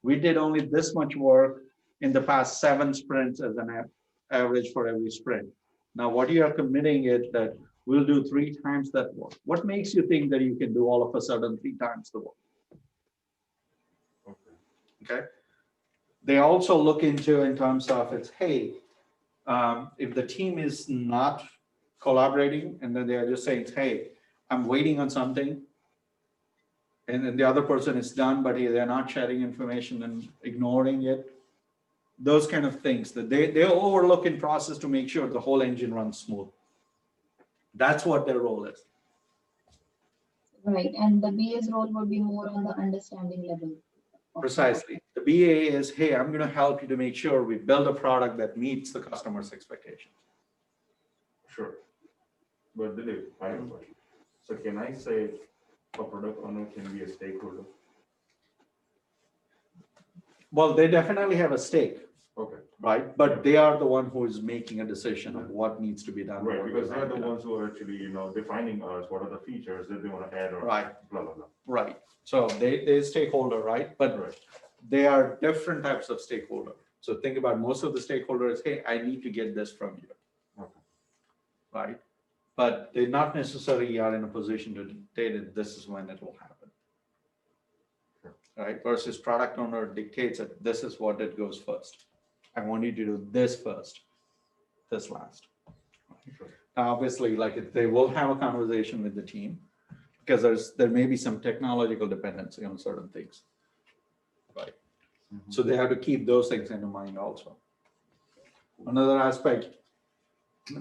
S1: We did only this much work in the past 7 sprints as an average for every sprint. Now, what you are committing is that we'll do 3 times that work. What makes you think that you can do all of a sudden 3 times the work? Okay. They also look into in terms of it's, hey, if the team is not collaborating and then they are just saying, hey, I'm waiting on something, and then the other person is done, but they're not sharing information and ignoring it. Those kind of things that they overlook in process to make sure the whole engine runs smooth. That's what their role is.
S4: Right, and the BA's role would be more on the understanding level.
S1: Precisely. The BA is, hey, I'm going to help you to make sure we build a product that meets the customer's expectations.
S3: Sure. But Dilip, I have a question. So can I say a product owner can be a stakeholder?
S1: Well, they definitely have a stake,
S3: Okay.
S1: right? But they are the one who is making a decision of what needs to be done.
S3: Right,
S1: what
S3: because
S1: is
S3: they're
S1: not
S3: the
S1: done.
S3: ones who are actually, defining us, what are the features that they want to add or
S1: Right.
S3: blah, blah, blah.
S1: Right. So they stakeholder, right? But
S3: Right.
S1: they are different types of stakeholder. So think about most of the stakeholders, hey, I need to get this from you.
S3: Okay.
S1: Right? But they not necessarily are in a position to dictate it, this is when it will happen.
S3: Sure.
S1: Right? Versus product owner dictates that this is what it goes first. I want you to do this first, this last.
S3: Sure.
S1: Now, obviously, they will have a conversation with the team because there may be some technological dependency on certain things. Right.
S3: Mhm.
S1: So they have to keep those things in mind also. Another aspect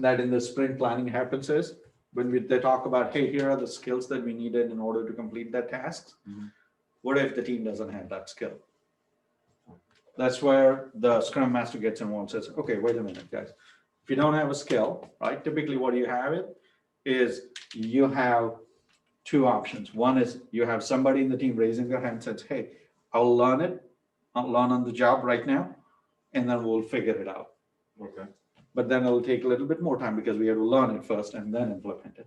S1: that in the sprint planning happens is when they talk about, hey, here are the skills that we needed in order to complete that task.
S3: Mhm.
S1: What if the team doesn't have that skill? That's where the Scrum Master gets involved and says, okay, wait a minute, guys. If you don't have a skill, right, typically what you have is you have two options. One is you have somebody in the team raising their hand and says, hey, I'll learn it. I'll learn on the job right now, and then we'll figure it out.
S3: Okay.
S1: But then it'll take a little bit more time because we have to learn it first and then implement it,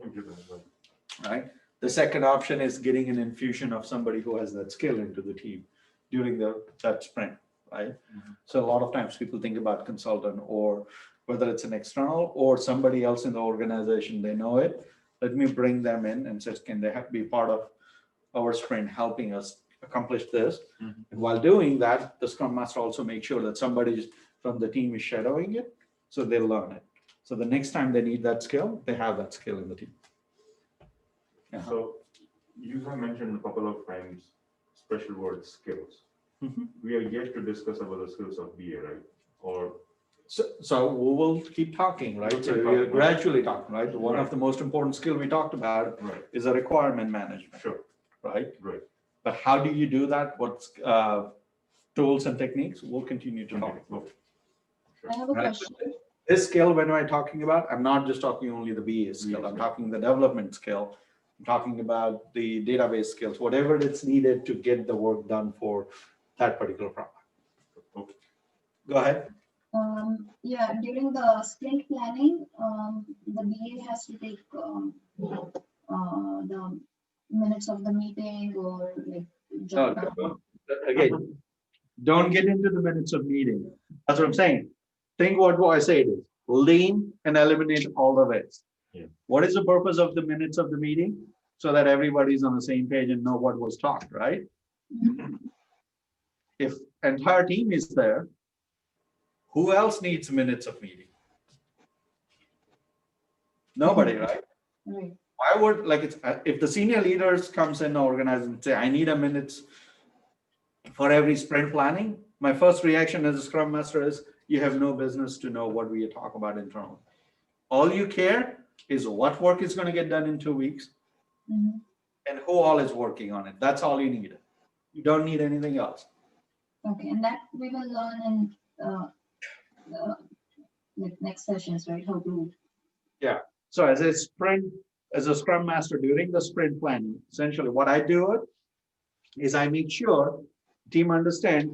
S1: right? The second option is getting an infusion of somebody who has that skill into the team during that sprint, right?
S3: Mhm.
S1: So a lot of times people think about consultant or whether it's an external or somebody else in the organization, they know it. Let me bring them in and says, can they be part of our sprint helping us accomplish this?
S3: Mhm.
S1: And while doing that, the Scrum Master also makes sure that somebody from the team is shadowing it, so they learn it. So the next time they need that skill, they have that skill in the team.
S3: So you have mentioned a couple of times special word skills.
S1: Mhm.
S3: We are yet to discuss about the skills of BA, right? Or
S1: So we will keep talking, right?
S3: We'll
S1: So
S3: keep
S1: we're
S3: talking.
S1: gradually talking, right? One of
S3: Right.
S1: the most important skill we talked about
S3: right,
S1: is a requirement management,
S3: sure,
S1: right?
S3: right.
S1: But how do you do that? What tools and techniques? We'll continue to talk.
S3: Okay.
S4: I have a
S1: Right.
S4: question.
S1: This skill, when I'm talking about, I'm not just talking only the BA skill. I'm talking the development skill. I'm talking about the database skills, whatever it's needed to get the work done for that particular product.
S3: Okay.
S1: Go ahead.
S4: Yeah, during the sprint planning, the BA has to take the minutes of the meeting or like jot down.
S1: Again, don't get into the minutes of meeting. That's what I'm saying. Think what I say is lean and eliminate all the waste.
S3: Yeah.
S1: What is the purpose of the minutes of the meeting? So that everybody's on the same page and know what was talked, right? If entire team is there, who else needs minutes of meeting? Nobody, right?
S4: Right.
S1: Why would if the senior leaders comes in the organization and say, I need a minutes for every sprint planning, my first reaction as a Scrum Master is you have no business to know what we talk about internally. All you care is what work is going to get done in 2 weeks
S4: Mhm.
S1: and who all is working on it. That's all you need. You don't need anything else.
S4: Okay, and that we will learn in like next sessions, right? How to.
S1: So as a Scrum Master during the sprint planning, essentially what I do is I make sure team understand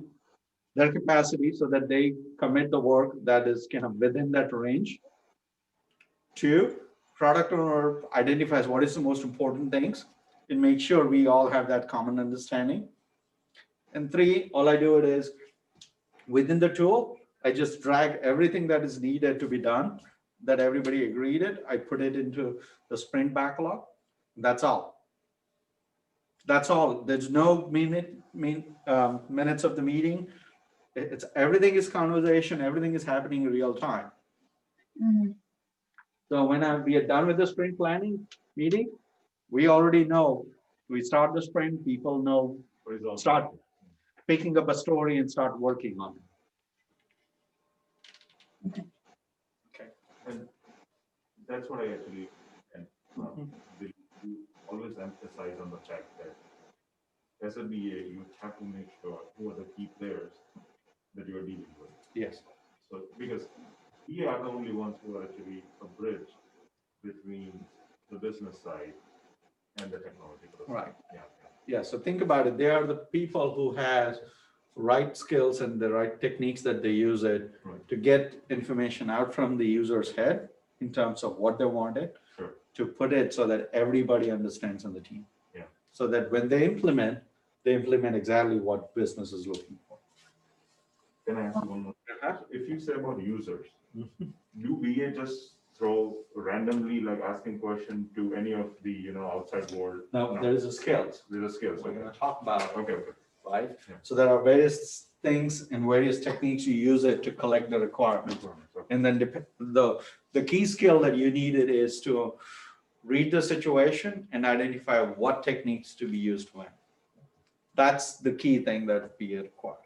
S1: their capacity so that they commit the work that is kind of within that range. 2, product owner identifies what is the most important things and make sure we all have that common understanding. And 3, all I do it is within the tool, I just drag everything that is needed to be done, that everybody agreed it. I put it into the sprint backlog. That's all. That's all. There's no minutes of the meeting. It's everything is conversation. Everything is happening in real time.
S4: Mhm.
S1: So when we are done with the sprint planning meeting, we already know. We start the sprint. People know. Start picking up a story and start working on it. Okay.
S3: And that's what I actually, and you always emphasize on the fact that as a BA, you have to make sure who are the key players that you're dealing with.
S1: Yes.
S3: So, because we are the only ones who are actually a bridge between the business side and the technological side.
S1: Right.
S3: Yeah.
S1: Yeah, so think about it. They are the people who has right skills and the right techniques that they use it
S3: Right.
S1: to get information out from the user's head in terms of what they wanted,
S3: Sure.
S1: to put it so that everybody understands on the team.
S3: Yeah.
S1: So that when they implement exactly what business is looking for.
S3: Can I ask you one more?
S1: Uh-huh.
S3: If you say about users,
S1: Mhm.
S3: do BA just throw randomly, like asking question to any of the outside world?
S1: Now, there is a skills
S3: There's a skills.
S1: we're
S3: Okay.
S1: going to talk about,
S3: Okay. Okay.
S1: right?
S3: Yeah.
S1: So there are various things and various techniques you use it to collect the requirements.
S3: Okay.
S1: And then the key skill that you needed is to read the situation and identify what techniques to be used when. That's the key thing that BA requires.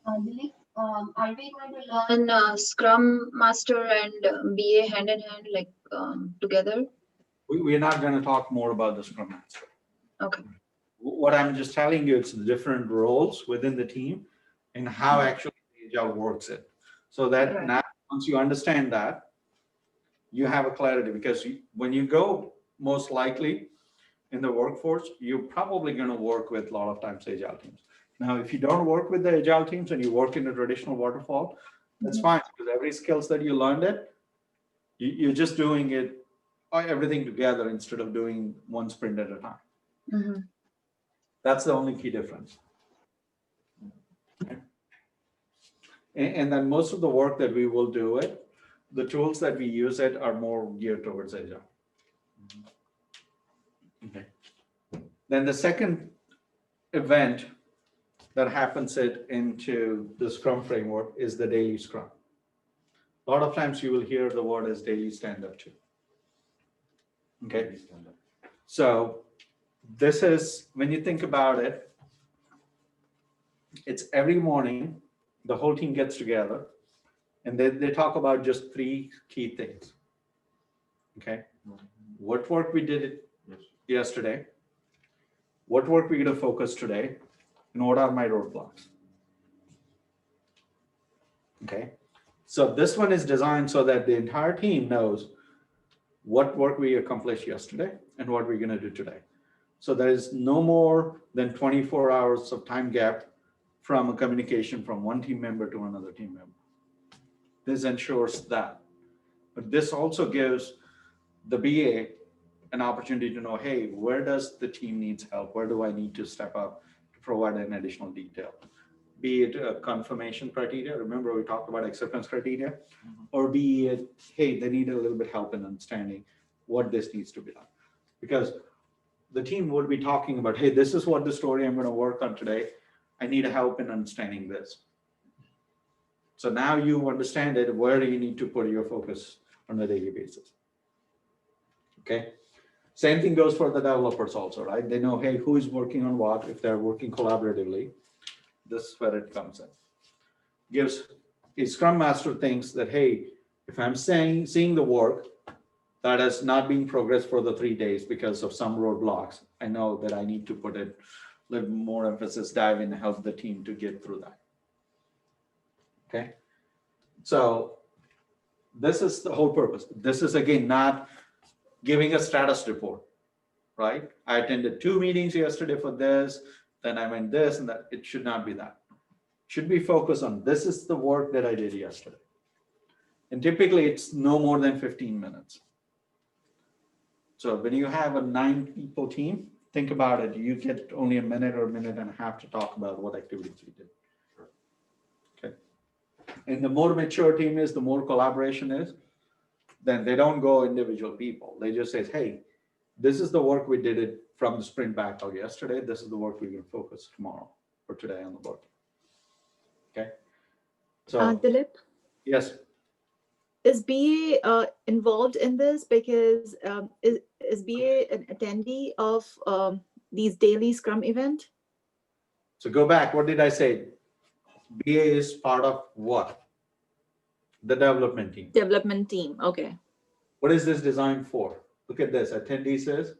S4: Dilip, are we going to learn Scrum Master and BA hand in hand, like together?
S1: We're not going to talk more about the Scrum Master.
S4: Okay.
S1: What I'm just telling you, it's the different roles within the team and how actually Agile works it. So that
S4: Right.
S1: now, once you understand that, you have a clarity, because when you go, most likely in the workforce, you're probably going to work with a lot of times Agile teams. Now, if you don't work with the Agile teams and you work in a traditional waterfall, that's fine, because every skills that you learned it, you're just doing it, everything together instead of doing one sprint at a time.
S4: Mm-hmm.
S1: That's the only key difference. And then most of the work that we will do it, the tools that we use it are more geared towards Agile. Okay. Then the second event that happens it into the Scrum framework is the daily Scrum. A lot of times you will hear the word as daily stand-up too. Okay. So this is, when you think about it, it's every morning, the whole team gets together and they talk about just three key things. Okay. What work we did yesterday, what work we're going to focus today, and what are my roadblocks. Okay. So this one is designed so that the entire team knows what work we accomplished yesterday and what we're going to do today. So there is no more than 24 hours of time gap from a communication from one team member to another team member. This ensures that. But this also gives the BA an opportunity to know, hey, where does the team needs help? Where do I need to step up to provide an additional detail? Be it a confirmation criteria. Remember, we talked about acceptance criteria, or be it, hey, they need a little bit help in understanding what this needs to be done. Because the team would be talking about, hey, this is what the story I'm going to work on today. I need help in understanding this. So now you understand it, where do you need to put your focus on a daily basis? Okay. Same thing goes for the developers also, right? They know, hey, who is working on what, if they're working collaboratively. This is where it comes in. Gives a Scrum Master thinks that, hey, if I'm seeing the work that has not been progressed for the 3 days because of some roadblocks, I know that I need to put a little more emphasis, dive in, and help the team to get through that. Okay. So this is the whole purpose. This is again not giving a status report, right? I attended 2 meetings yesterday for this, then I went this and that. It should not be that. It should be focused on, this is the work that I did yesterday. And typically it's no more than 15 minutes. So when you have a 9-people team, think about it. You get only a minute or a minute and a half to talk about what activities we did. Okay. And the more mature team is, the more collaboration is, then they don't go individual people. They just say, hey, this is the work we did it from the sprint backlog yesterday. This is the work we're going to focus tomorrow or today on the work. Okay. So
S5: Dilip,
S1: yes.
S5: is BA involved in this? Because is BA an attendee of these daily Scrum event?
S1: So go back. What did I say? BA is part of what? The development team.
S5: Development team. Okay.
S1: What is this designed for? Look at this. Attendee says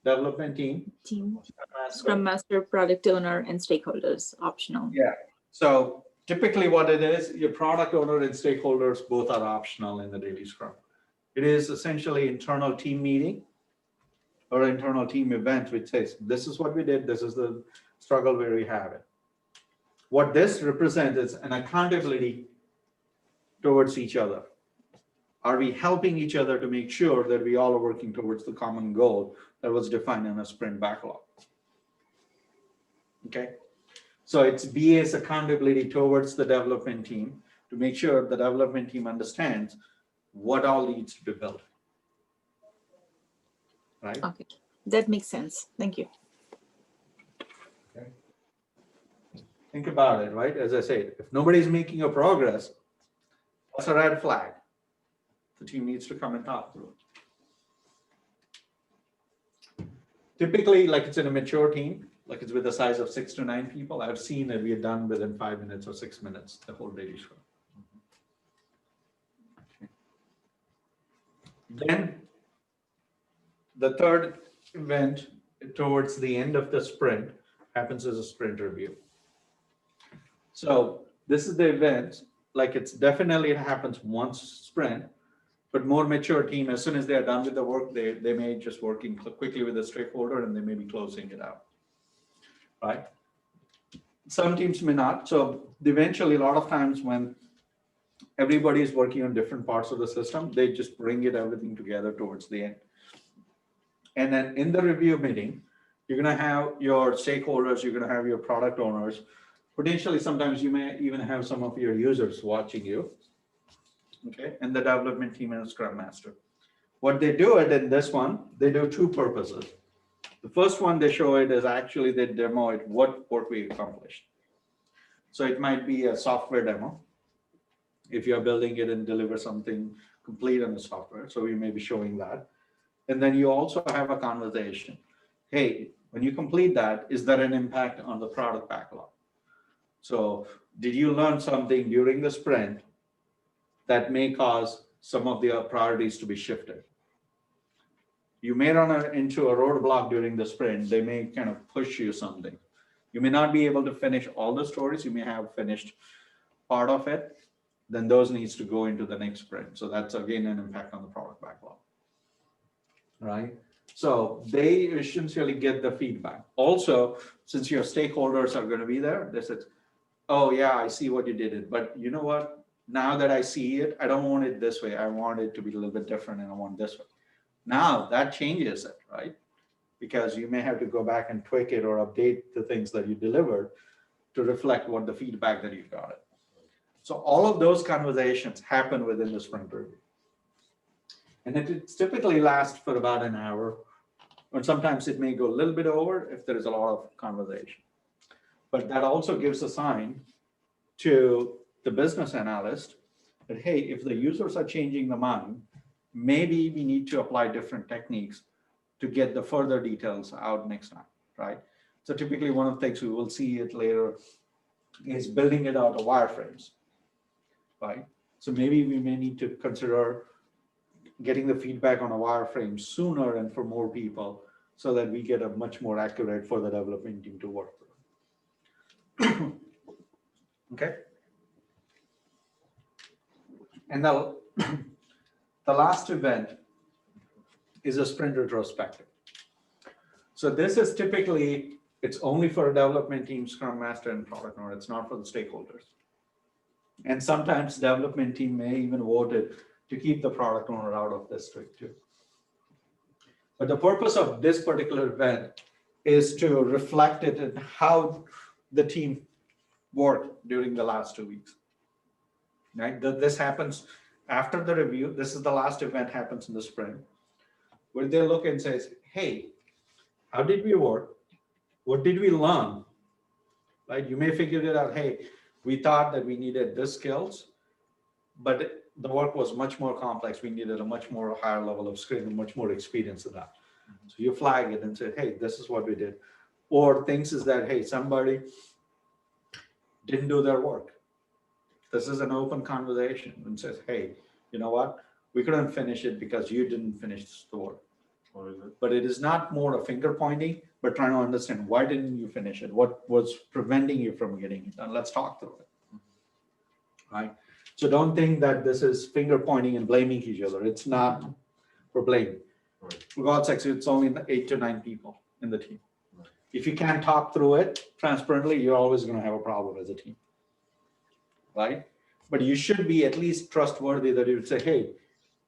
S1: development team,
S5: Team,
S1: Master.
S5: Scrum Master, product owner, and stakeholders, optional.
S1: Yeah. So typically what it is, your product owner and stakeholders both are optional in the daily Scrum. It is essentially internal team meeting or internal team event, which says, this is what we did, this is the struggle where we have it. What this represents is an accountability towards each other. Are we helping each other to make sure that we all are working towards the common goal that was defined in a sprint backlog? Okay, so it's BA's accountability towards the development team to make sure the development team understands what all needs to be built. Right?
S5: Okay, that makes sense. Thank you.
S1: Think about it, right? As I said, if nobody's making a progress, that's a red flag. The team needs to come and talk through it. Typically, like it's in a mature team, like it's with a size of 6 to 9 people, I've seen that we are done within 5 minutes or 6 minutes, the whole daily Scrum. Okay. Then the third event towards the end of the sprint happens as a sprint review. So this is the event, like it's definitely, it happens once sprint, but more mature team, as soon as they are done with the work, they may just working quickly with the stakeholder and they may be closing it out, right? Some teams may not. So eventually, a lot of times when everybody is working on different parts of the system, they just bring it everything together towards the end. And then in the review meeting, you're going to have your stakeholders, you're going to have your product owners. Potentially, sometimes you may even have some of your users watching you, okay, and the development team and Scrum Master. What they do it in this one, they do two purposes. The first one they show it is actually they demo it, what work we accomplished. So it might be a software demo, if you're building it and deliver something complete on the software. So we may be showing that. And then you also have a conversation. Hey, when you complete that, is there an impact on the product backlog? So did you learn something during the sprint that may cause some of the priorities to be shifted? You may run into a roadblock during the sprint. They may kind of push you something. You may not be able to finish all the stories. You may have finished part of it. Then those needs to go into the next sprint. So that's again an impact on the product backlog, right? So they essentially get the feedback. Also, since your stakeholders are going to be there, they said, oh yeah, I see what you did it. But you know what? Now that I see it, I don't want it this way. I want it to be a little bit different and I want this way. Now that changes it, right? Because you may have to go back and tweak it or update the things that you delivered to reflect what the feedback that you got it. So all of those conversations happen within the sprint review. And it typically lasts for about an hour, or sometimes it may go a little bit over if there is a lot of conversation. But that also gives a sign to the business analyst that, hey, if the users are changing the mind, maybe we need to apply different techniques to get the further details out next time, right? So typically one of the things we will see it later is building it out of wireframes, right? So maybe we may need to consider getting the feedback on a wireframe sooner and for more people so that we get a much more accurate for the development team to work with. Okay. And now the last event is a sprint retrospective. So this is typically, it's only for a development team, Scrum Master, and product owner. It's not for the stakeholders. And sometimes development team may even vote it to keep the product owner out of this too. But the purpose of this particular event is to reflect it and how the team worked during the last 2 weeks. Right? This happens after the review. This is the last event happens in the sprint, where they look and says, hey, how did we work? What did we learn? Right? You may figure it out, hey, we thought that we needed this skills, but the work was much more complex. We needed a much more higher level of skill and much more experience in that. So you flag it and say, hey, this is what we did. Or things is that, hey, somebody didn't do their work. This is an open conversation and says, hey, you know what? We couldn't finish it because you didn't finish the work.
S3: Or is it?
S1: But it is not more a finger pointing, but trying to understand why didn't you finish it? What was preventing you from getting it done? Let's talk through it. Right? So don't think that this is finger pointing and blaming each other. It's not for blaming.
S3: Right.
S1: For God's sake, it's only 8 to 9 people in the team.
S3: Right.
S1: If you can't talk through it transparently, you're always going to have a problem as a team. Right? But you should be at least trustworthy that you would say, hey,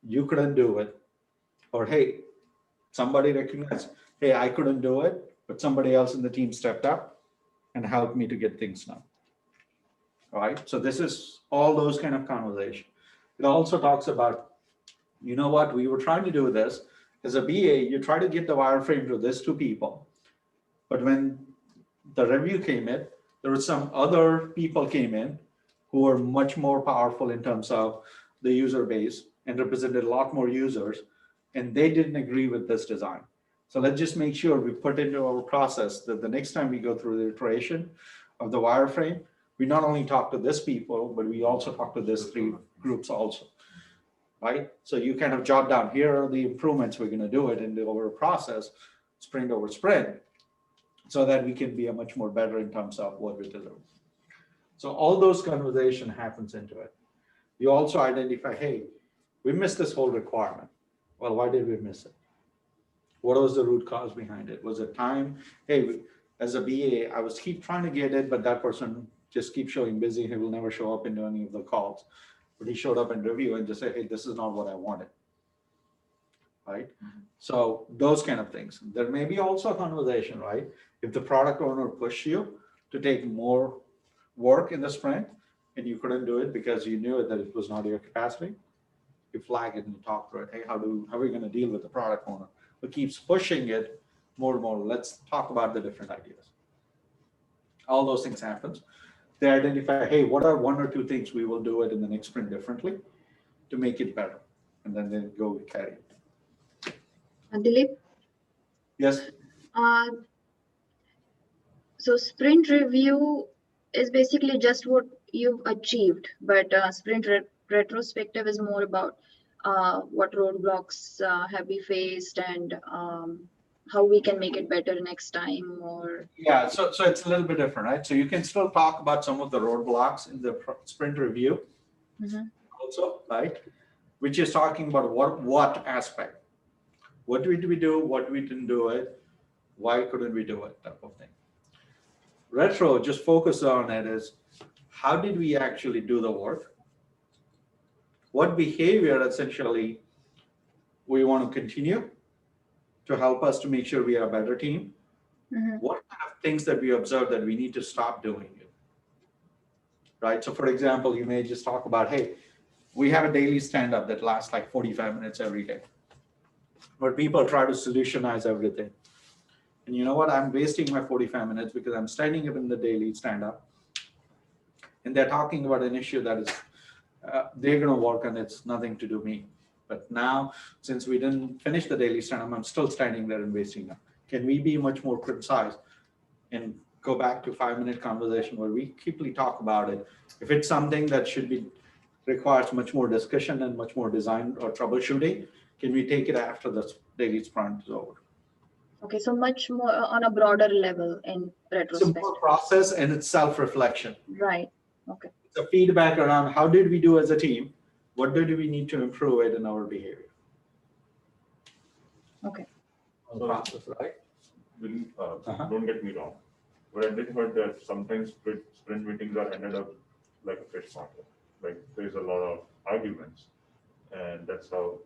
S1: you couldn't do it. Or hey, somebody recognized, hey, I couldn't do it, but somebody else in the team stepped up and helped me to get things done. All right. So this is all those kind of conversation. It also talks about, you know what, we were trying to do this. As a BA, you try to get the wireframe to this 2 people. But when the review came in, there were some other people came in who were much more powerful in terms of the user base and represented a lot more users, and they didn't agree with this design. So let's just make sure we put into our process that the next time we go through the iteration of the wireframe, we not only talk to this people, but we also talk to this 3 groups also, right? So you kind of jot down, here are the improvements we're going to do it in the over process, sprint over sprint, so that we can be a much more better in terms of what we deliver. So all those conversation happens into it. You also identify, hey, we missed this whole requirement. Well, why did we miss it? What was the root cause behind it? Was it time? Hey, as a BA, I was keep trying to get it, but that person just keeps showing busy. He will never show up into any of the calls. But he showed up in review and just said, hey, this is not what I wanted. Right? So those kind of things. There may be also a conversation, right? If the product owner pushed you to take more work in the sprint and you couldn't do it because you knew that it was not your capacity, you flag it and you talk through it. Hey, how are we going to deal with the product owner who keeps pushing it more and more? Let's talk about the different ideas. All those things happen. They identify, hey, what are 1 or 2 things we will do it in the next sprint differently to make it better? And then they go carry it.
S4: Dilip,
S1: Yes.
S4: so sprint review is basically just what you've achieved, but sprint retrospective is more about what roadblocks have we faced and how we can make it better next time, or
S1: Yeah, so it's a little bit different, right? So you can still talk about some of the roadblocks in the sprint review also, right? Which is talking about what aspect. What did we do? What we didn't do it? Why couldn't we do it? Type of thing. Retro just focus on it is how did we actually do the work? What behavior essentially we want to continue to help us to make sure we are a better team? What kind of things that we observe that we need to stop doing it? Right? So for example, you may just talk about, hey, we have a daily stand-up that lasts like 45 minutes every day, where people try to solutionize everything. And you know what? I'm wasting my 45 minutes because I'm standing up in the daily stand-up and they're talking about an issue that is, they're going to work on, it's nothing to do with me. But now, since we didn't finish the daily stand-up, I'm still standing there and wasting time. Can we be much more concise and go back to 5-minute conversation where we quickly talk about it? If it's something that requires much more discussion and much more design or troubleshooting, can we take it after the daily sprint is over?
S4: okay, so much more on a broader level in retrospect.
S1: Simple process and it's self-reflection.
S4: Right. Okay.
S1: It's a feedback around how did we do as a team? What did we need to improve it in our behavior?
S4: Okay.
S3: So,
S1: Process, right?
S3: Don't get me wrong, but I did heard that sometimes sprint meetings are ended up like a fish market. Like there's a lot of arguments, and that's how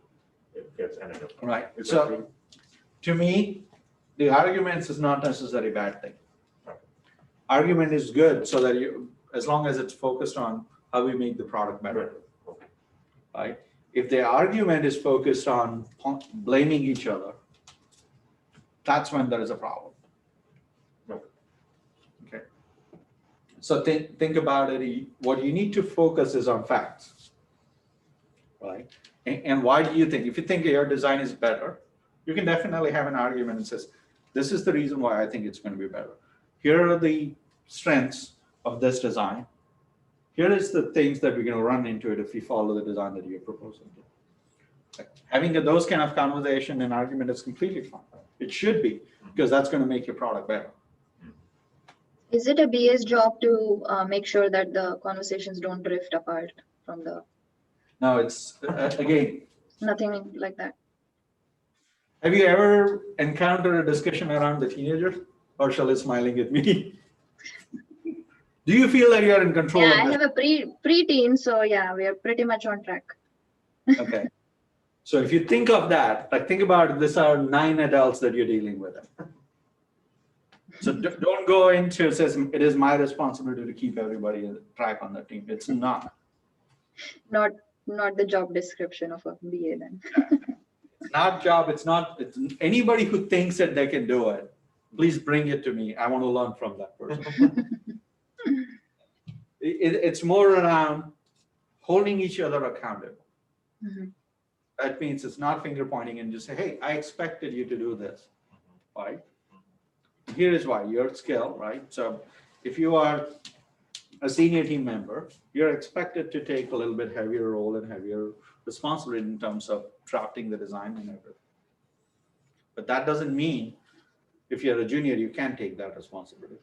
S3: it gets ended up.
S1: Right.
S3: Is that
S1: So
S3: true?
S1: to me, the arguments is not necessarily a bad thing. Argument is good so that as long as it's focused on how we make the product better.
S3: Okay.
S1: Right? If the argument is focused on blaming each other, that's when there is a problem. Okay. So think about it. What you need to focus is on facts, right? And why do you think? If you think your design is better, you can definitely have an argument that says, this is the reason why I think it's going to be better. Here are the strengths of this design. Here is the things that we're going to run into it if we follow the design that you're proposing. Having those kind of conversation and argument is completely fine. It should be, because that's going to make your product better.
S4: Is it a BA's job to make sure that the conversations don't drift apart from the,
S1: Now, it's, again,
S4: nothing like that?
S1: have you ever encountered a discussion around the teenagers? Arshal is smiling at me. Do you feel that you're in control
S4: Yeah,
S1: of
S4: I
S1: this?
S4: have a preteen, so yeah, we are pretty much on track.
S1: Okay. So if you think of that, like think about it, these are 9 adults that you're dealing with. So don't go into it says it is my responsibility to keep everybody on track on the team. It's not.
S4: Not the job description of a BA then.
S1: It's not job. It's not. It's anybody who thinks that they can do it. Please bring it to me. I want to learn from that person. It's more around holding each other accountable.
S4: Mhm.
S1: That means it's not finger pointing and just say, hey, I expected you to do this, right? Here is why, your skill, right? So if you are a senior team member, you're expected to take a little bit heavier role and heavier responsibility in terms of drafting the design and everything. But that doesn't mean if you're a junior, you can't take that responsibility.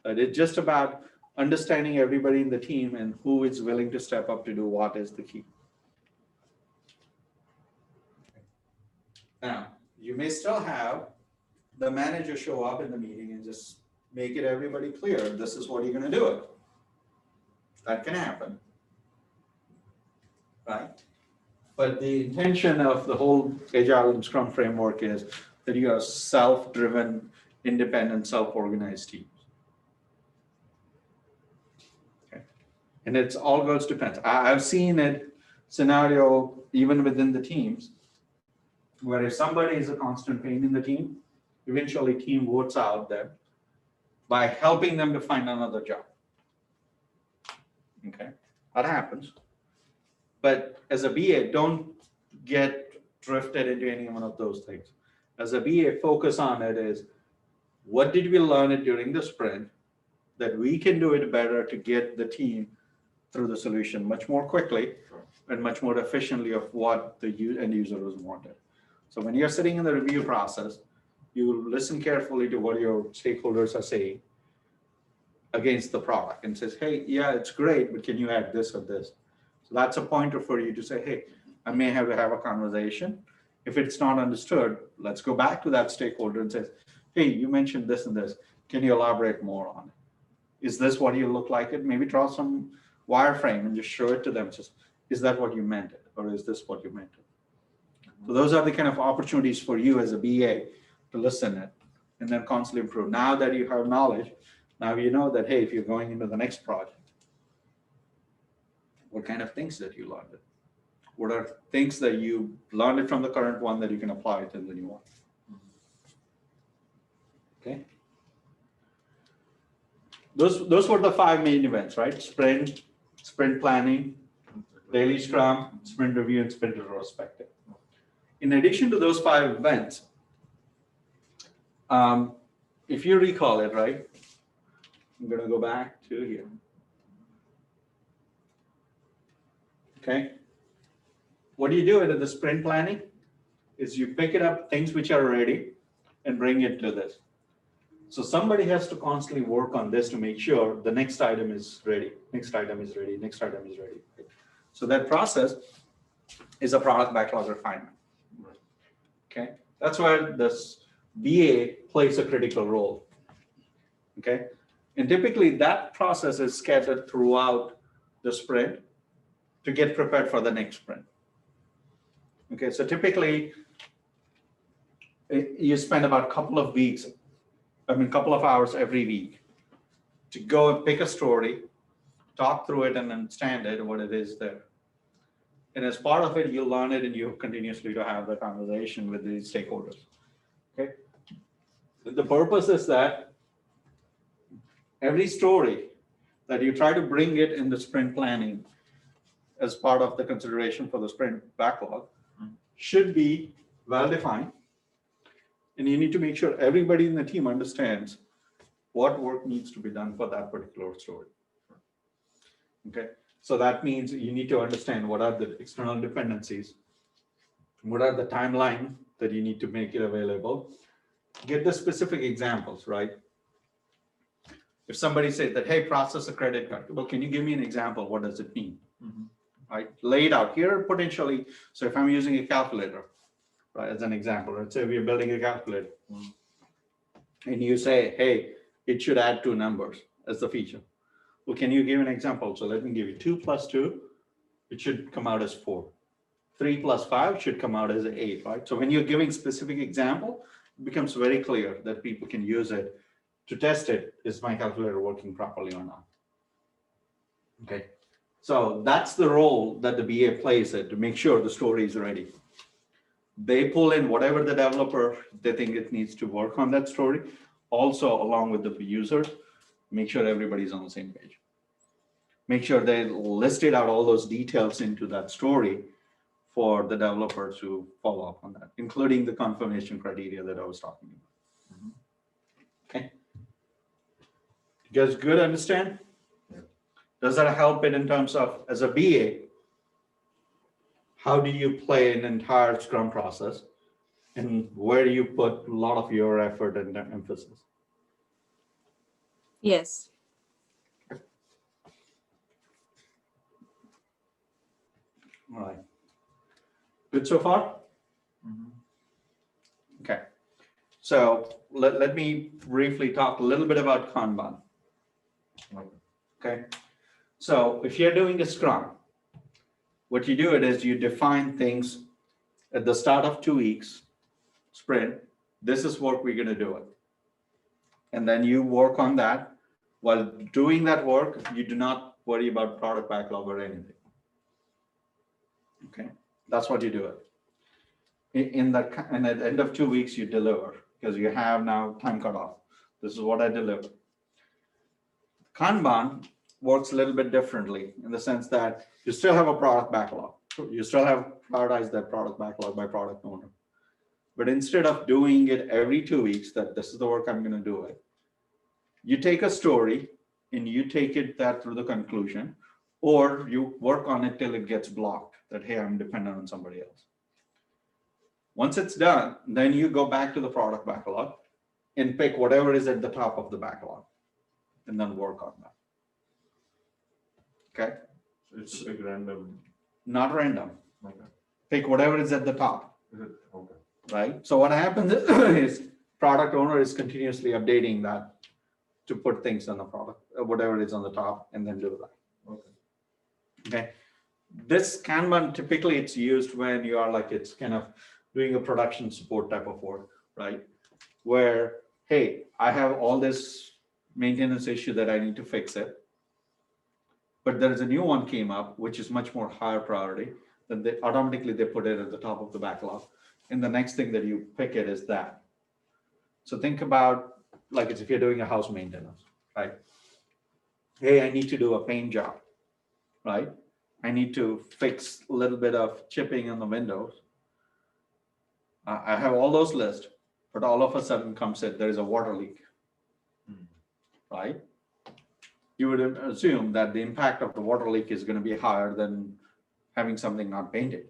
S1: But it's just about understanding everybody in the team and who is willing to step up to do what is the key. Now, you may still have the manager show up in the meeting and just make it everybody clear, this is what you're going to do it. That can happen, right? But the intention of the whole Agile and Scrum framework is that you are self-driven, independent, self-organized teams. Okay. And it's all goes depends. I've seen it scenario even within the teams where if somebody is a constant pain in the team, eventually team votes out them by helping them to find another job. Okay, that happens. But as a BA, don't get drifted into any one of those things. As a BA, focus on it is, what did we learn it during the sprint that we can do it better to get the team through the solution much more quickly and much more efficiently of what the end user was wanted. So when you're sitting in the review process, you listen carefully to what your stakeholders are saying against the product and says, hey, yeah, it's great, but can you add this or this? So that's a pointer for you to say, hey, I may have to have a conversation. If it's not understood, let's go back to that stakeholder and say, hey, you mentioned this and this. Can you elaborate more on it? Is this what you look like it? Maybe draw some wireframe and just show it to them. Just, is that what you meant it? Or is this what you meant it? So those are the kind of opportunities for you as a BA to listen it and then constantly improve. Now that you have knowledge, now you know that, hey, if you're going into the next project, what kind of things that you learned? What are things that you learned it from the current one that you can apply it in the new one? Okay. Those were the 5 main events, right? Sprint planning, daily scrum, sprint review, and sprint retrospective. In addition to those 5 events, if you recall it, right? I'm going to go back to here. Okay. What do you do in the sprint planning? Is you pick it up things which are ready and bring it to this. So somebody has to constantly work on this to make sure the next item is ready, next item is ready, next item is ready. So that process is a product backlog refinement. Okay, that's where this BA plays a critical role. Okay, and typically that process is scattered throughout the sprint to get prepared for the next sprint. Okay, so typically you spend about a couple of weeks, couple of hours every week to go and pick a story, talk through it and understand it, what it is there. And as part of it, you learn it and you continuously to have the conversation with the stakeholders. Okay. The purpose is that every story that you try to bring it in the sprint planning as part of the consideration for the sprint backlog should be well-defined. And you need to make sure everybody in the team understands what work needs to be done for that particular story. Okay, so that means you need to understand what are the external dependencies What are the timeline that you need to make it available? Get the specific examples, right? If somebody said that, hey, process a credit card, well, can you give me an example? What does it mean? Right? Lay it out here potentially. So if I'm using a calculator, right, as an example, let's say we're building a calculator and you say, hey, it should add 2 numbers as the feature. Well, can you give an example? So let me give you 2 plus 2, it should come out as 4. 3 plus 5 should come out as 8, right? So when you're giving specific example, it becomes very clear that people can use it to test it. Is my calculator working properly or not? Okay. So that's the role that the BA plays it to make sure the story is ready. They pull in whatever the developer, they think it needs to work on that story. Also, along with the user, make sure everybody's on the same page. Make sure they listed out all those details into that story for the developer to follow up on that, including the confirmation criteria that I was talking about. Okay. You guys good, understand?
S3: Yeah.
S1: Does that help it in terms of, as a BA, how do you play an entire Scrum process and where do you put a lot of your effort and emphasis?
S5: Yes.
S1: All right. Good so far? Okay. So let me briefly talk a little bit about Kanban. Okay. So if you're doing a Scrum, what you do it is you define things at the start of 2 weeks, sprint. This is what we're going to do it. And then you work on that. While doing that work, you do not worry about product backlog or anything. Okay. That's what you do it. And at the end of 2 weeks, you deliver because you have now time cutoff. This is what I deliver. Kanban works a little bit differently in the sense that you still have a product backlog. You still have prioritized that product backlog by product owner. But instead of doing it every 2 weeks, that this is the work I'm going to do it, you take a story and you take it that through the conclusion, or you work on it till it gets blocked that, hey, I'm dependent on somebody else. Once it's done, then you go back to the product backlog and pick whatever is at the top of the backlog and then work on that. Okay?
S3: So it's a big random.
S1: Not random.
S3: Okay.
S1: Pick whatever is at the top,
S3: Is it? Okay.
S1: right? So what happens is product owner is continuously updating that to put things on the product, whatever is on the top, and then do that.
S3: Okay.
S1: Okay. This Kanban, typically it's used when you are like, it's kind of doing a production support type of work, right? Where, hey, I have all this maintenance issue that I need to fix it. But there is a new one came up, which is much more higher priority, then they automatically put it at the top of the backlog. And the next thing that you pick it is that. So think about like if you're doing a house maintenance, right? Hey, I need to do a paint job, right? I need to fix a little bit of chipping in the windows. I have all those lists, but all of a sudden comes in, there is a water leak, right? You would assume that the impact of the water leak is going to be higher than having something not painted,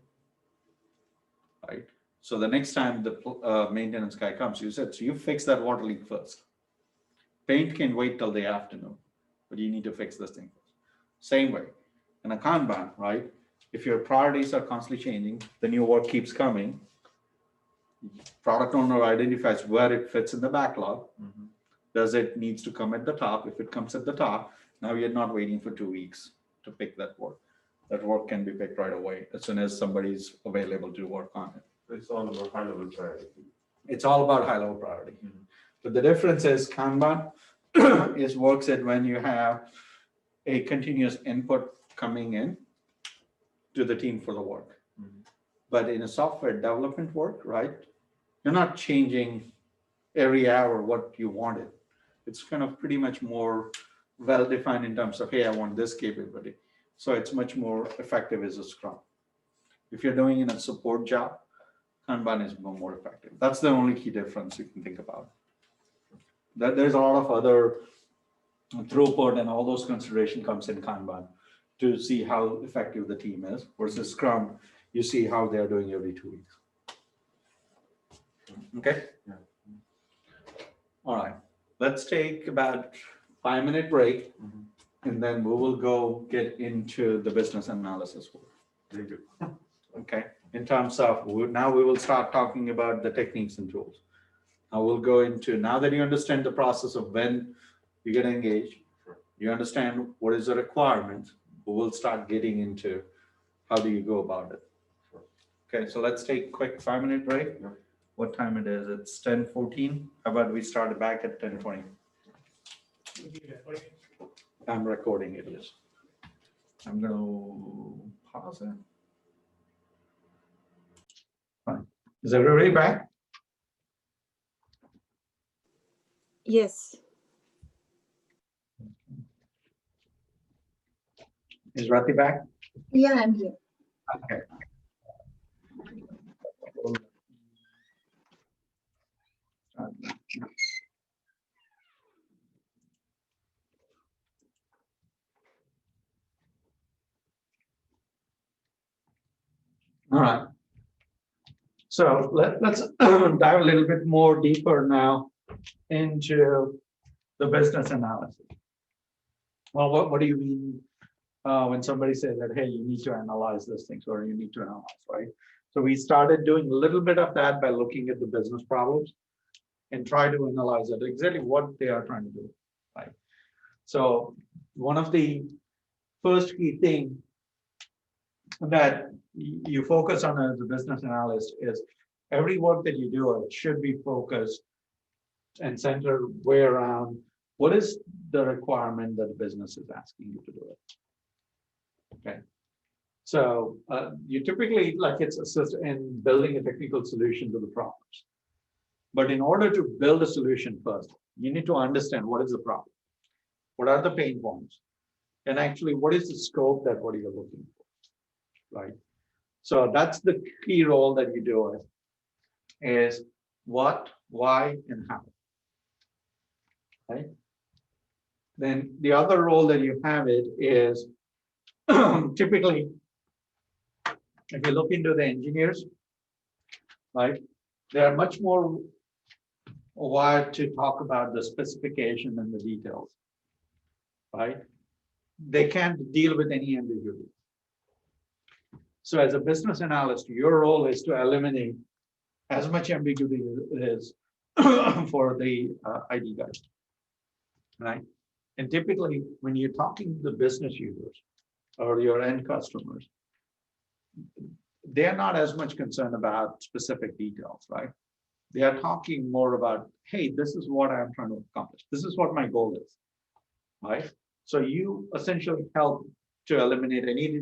S1: right? So the next time the maintenance guy comes, you said, so you fix that water leak first. Paint can wait till the afternoon, but you need to fix this thing first. Same way, in a Kanban, right? If your priorities are constantly changing, then your work keeps coming. Product owner identifies where it fits in the backlog. Does it needs to come at the top? If it comes at the top, now you're not waiting for 2 weeks to pick that work. That work can be picked right away as soon as somebody's available to work on it.
S3: It's all about high level priority.
S1: It's all about high level priority. But the difference is Kanban is works it when you have a continuous input coming in to the team for the work. But in a software development work, right? You're not changing every hour what you wanted. It's kind of pretty much more well-defined in terms of, hey, I want this capability. So it's much more effective as a Scrum. If you're doing in a support job, Kanban is more effective. That's the only key difference you can think about. There's a lot of other throughput and all those consideration comes in Kanban to see how effective the team is versus Scrum. You see how they're doing every 2 weeks. Okay?
S3: Yeah.
S1: All right, let's take about 5-minute break,
S3: Mhm.
S1: and then we will go get into the business analysis work.
S3: Very good.
S1: Okay, in terms of, now we will start talking about the techniques and tools. Now we'll go into, now that you understand the process of when you get engaged,
S3: Sure.
S1: you understand what is the requirement, we will start getting into how do you go about it.
S3: Sure.
S1: Okay, so let's take a quick 5-minute break.
S3: Yeah.
S1: What time it is? It's 10:14. How about we start back at 10:20? I'm recording it, yes. I'm gonna pause it. Fine. Is everybody back?
S5: Yes.
S1: Is Rati back?
S4: Yeah, I'm here.
S1: Okay. All right. So let's dive a little bit more deeper now into the business analysis. Well, what do you mean when somebody says that, hey, you need to analyze these things or you need to analyze, right? So we started doing a little bit of that by looking at the business problems and try to analyze it, exactly what they are trying to do, right? So one of the first key thing that you focus on as a business analyst is every work that you do, it should be focused and centered way around what is the requirement that the business is asking you to do it. Okay. So you typically, like, it's assist in building a technical solution to the problems. But in order to build a solution first, you need to understand what is the problem, what are the pain points, and actually what is the scope that what you're looking for, right? So that's the key role that you do is what, why, and how, right? Then the other role that you have it is typically, if you look into the engineers, right, they are much more wired to talk about the specification and the details, right? They can't deal with any ambiguity. So as a business analyst, your role is to eliminate as much ambiguity as it is for the ID guys, right? And typically, when you're talking to the business users or your end customers, they're not as much concerned about specific details, right? They are talking more about, hey, this is what I'm trying to accomplish. This is what my goal is, right? So you essentially help to eliminate any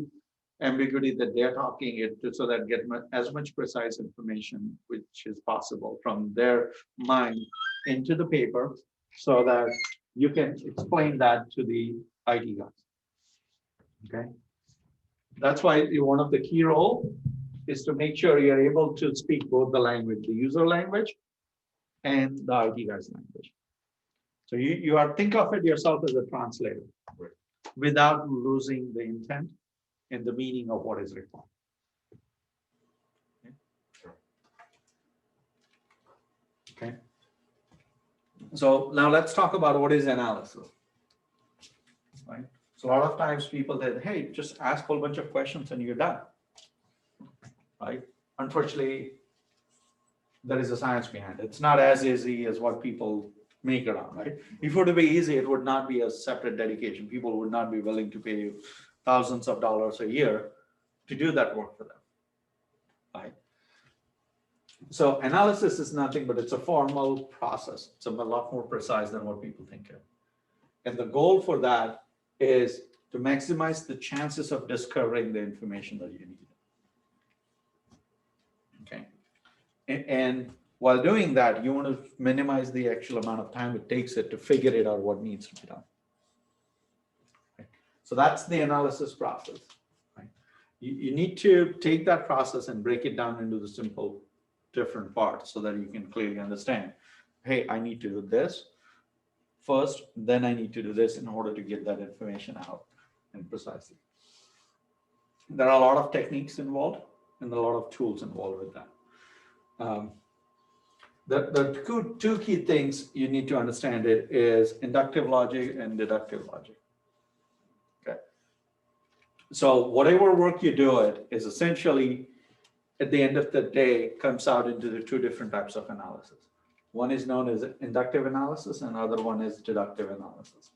S1: ambiguity that they're talking it to, so that get as much precise information which is possible from their mind into the paper, so that you can explain that to the IT guys. Okay, that's why one of the key role is to make sure you're able to speak both the language, the user language, and the IT guys language. So you are, think of it yourself as a translator, without losing the intent and the meaning of what is required. Okay. So now let's talk about what is analysis, right? So a lot of times people say, hey, just ask a whole bunch of questions and you're done, right? Unfortunately, there is a science behind it. It's not as easy as what people make it on, right? If it were to be easy, it would not be a separate dedication. People would not be willing to pay you thousands of dollars a year to do that work for them, right? So analysis is nothing but it's a formal process. It's a lot more precise than what people think of. And the goal for that is to maximize the chances of discovering the information that you need. Okay. And while doing that, you want to minimize the actual amount of time it takes it to figure it out what needs to be done. Okay. So that's the analysis process. Right? You need to take that process and break it down into the simple different parts so that you can clearly understand, hey, I need to do this first, then I need to do this in order to get that information out and precisely. There are a lot of techniques involved and a lot of tools involved with that. The two key things you need to understand it is inductive logic and deductive logic. Okay. So whatever work you do it is essentially at the end of the day comes out into the two different types of analysis. One is known as inductive analysis and other one is deductive analysis.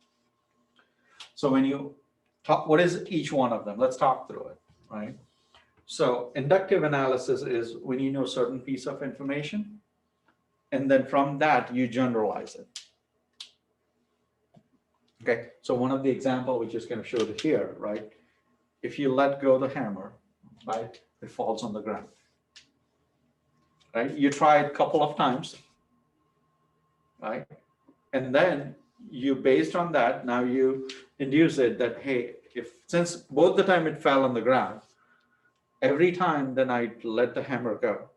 S1: So when you talk, what is each one of them? Let's talk through it, right? So inductive analysis is when you know a certain piece of information, and then from that you generalize it. Okay, so one of the example which is going to show it here, right? If you let go the hammer, right, it falls on the ground. Right? You try it a couple of times, right? And then you, based on that, now you induce it that, hey, if since both the time it fell on the ground, every time then I let the hammer go,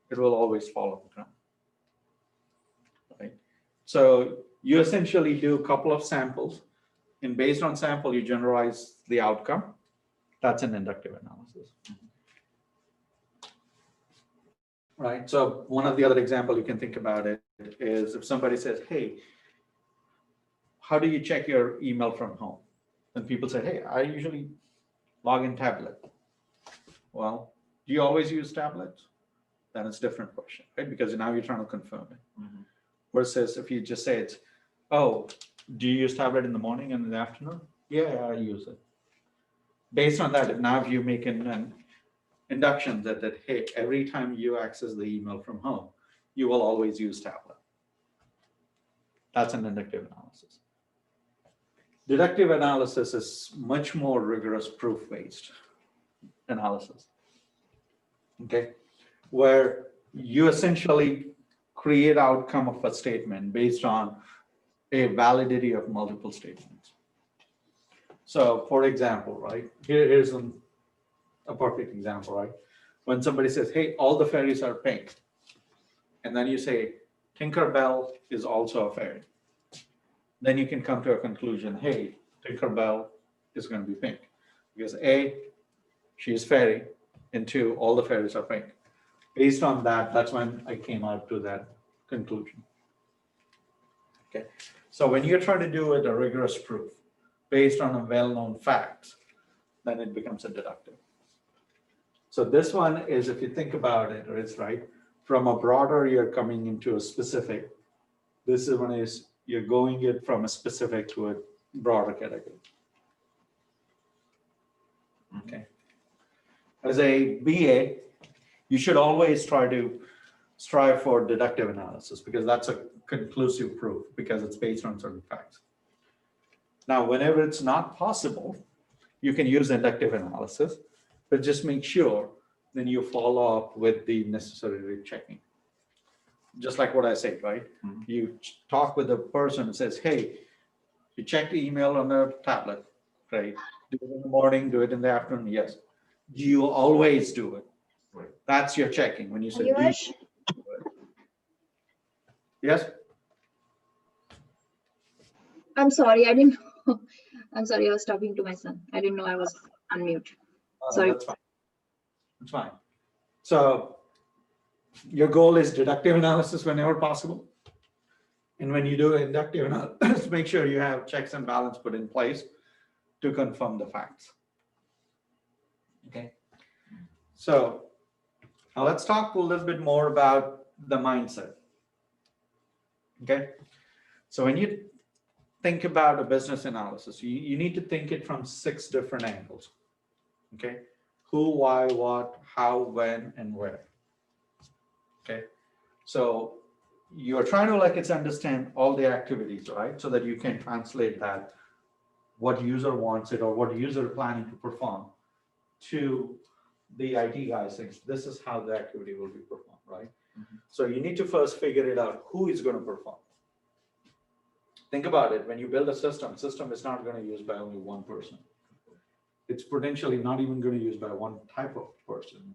S1: it will always fall on the ground. Right? So you essentially do a couple of samples, and based on sample, you generalize the outcome. That's an inductive analysis. Right. So one of the other example you can think about it is if somebody says, hey, how do you check your email from home? And people say, hey, I usually log in tablet. Well, do you always use tablets? Then it's a different question, right? Because now you're trying to confirm it. Mm-hmm. Versus if you just say it's, oh, do you use tablet in the morning and in the afternoon? Yeah, I use it. Based on that, now if you make an induction that, hey, every time you access the email from home, you will always use tablet. That's an inductive analysis. Deductive analysis is much more rigorous proof-based analysis. Okay, where you essentially create outcome of a statement based on a validity of multiple statements. So for example, right, here's a perfect example, right? When somebody says, hey, all the fairies are pink, and then you say, Tinkerbell is also a fairy, then you can come to a conclusion, hey, Tinkerbell is going to be pink. Because A, she is fairy, and 2, all the fairies are pink. Based on that, that's when I came out to that conclusion. Okay, so when you're trying to do it a rigorous proof based on a well-known facts, then it becomes a deductive. So this one is, if you think about it, it's right, from a broader, you're coming into a specific. This is one is, you're going it from a specific to a broader category. Okay. As a BA, you should always try to strive for deductive analysis because that's a conclusive proof because it's based on certain facts. Now, whenever it's not possible, you can use inductive analysis, but just make sure then you follow up with the necessary checking. Just like what I said, right? Mm-hmm. You talk with the person and says, hey, you check the email on the tablet, right? Do it in the morning, do it in the afternoon, yes. Do you always do it? Right. That's your checking. When you say, do you yes?
S4: I'm sorry, I didn't know. I'm sorry, I was talking to my son. I didn't know I was on mute. Sorry.
S1: That's fine. That's fine. So your goal is deductive analysis whenever possible. And when you do inductive analysis, make sure you have checks and balance put in place to confirm the facts. Okay. So now let's talk a little bit more about the mindset. Okay. So when you think about a business analysis, you need to think it from 6 different angles. Okay. Who, why, what, how, when, and where. Okay. So you're trying to understand all the activities, right? So that you can translate that, what user wants it or what user planning to perform to the IT guys thinks this is how the activity will be performed, right? Mm-hmm. So you need to first figure it out, who is going to perform. Think about it, when you build a system is not going to use by only one person. It's potentially not even going to use by one type of person.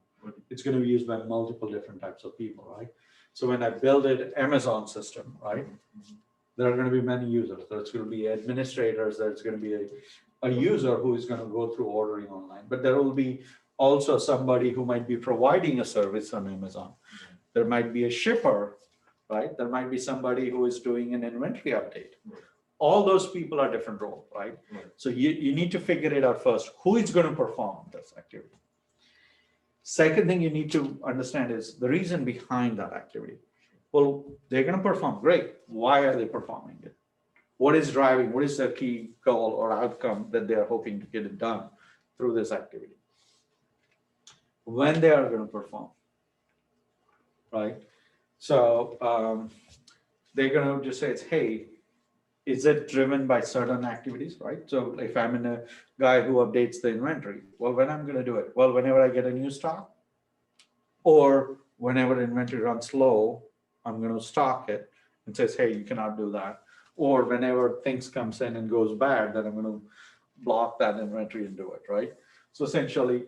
S1: It's going to be used by multiple different types of people, right? So when I build an Amazon system, right, there are going to be many users. There's going to be administrators. There's going to be a user who is going to go through ordering online. But there will be also somebody who might be providing a service on Amazon. There might be a shipper right? There might be somebody who is doing an inventory update.
S3: Right.
S1: All those people are different roles, right?
S3: Right.
S1: So you need to figure it out first. Who is going to perform this activity? Second thing you need to understand is the reason behind that activity. Well, they're going to perform. Great. Why are they performing it? What is driving? What is their key goal or outcome that they're hoping to get it done through this activity? When they are going to perform, right? So they're going to just say, hey, is it driven by certain activities, right? So if I'm in a guy who updates the inventory, well, when I'm going to do it? Well, whenever I get a new stock, or whenever inventory runs low, I'm going to stock it and says, hey, you cannot do that. Or whenever things comes in and goes bad, then I'm going to block that inventory and do it, right? So essentially,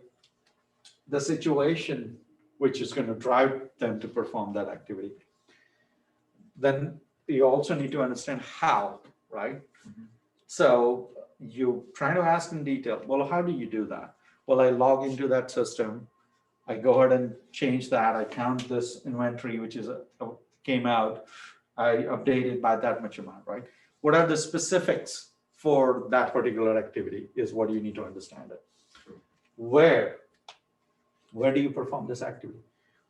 S1: the situation which is going to drive them to perform that activity. Then you also need to understand how, right? So you try to ask in detail, well, how do you do that? Well, I log into that system. I go ahead and change that. I count this inventory, which is came out. I update it by that much amount, right? What are the specifics for that particular activity is what you need to understand it. Where do you perform this activity?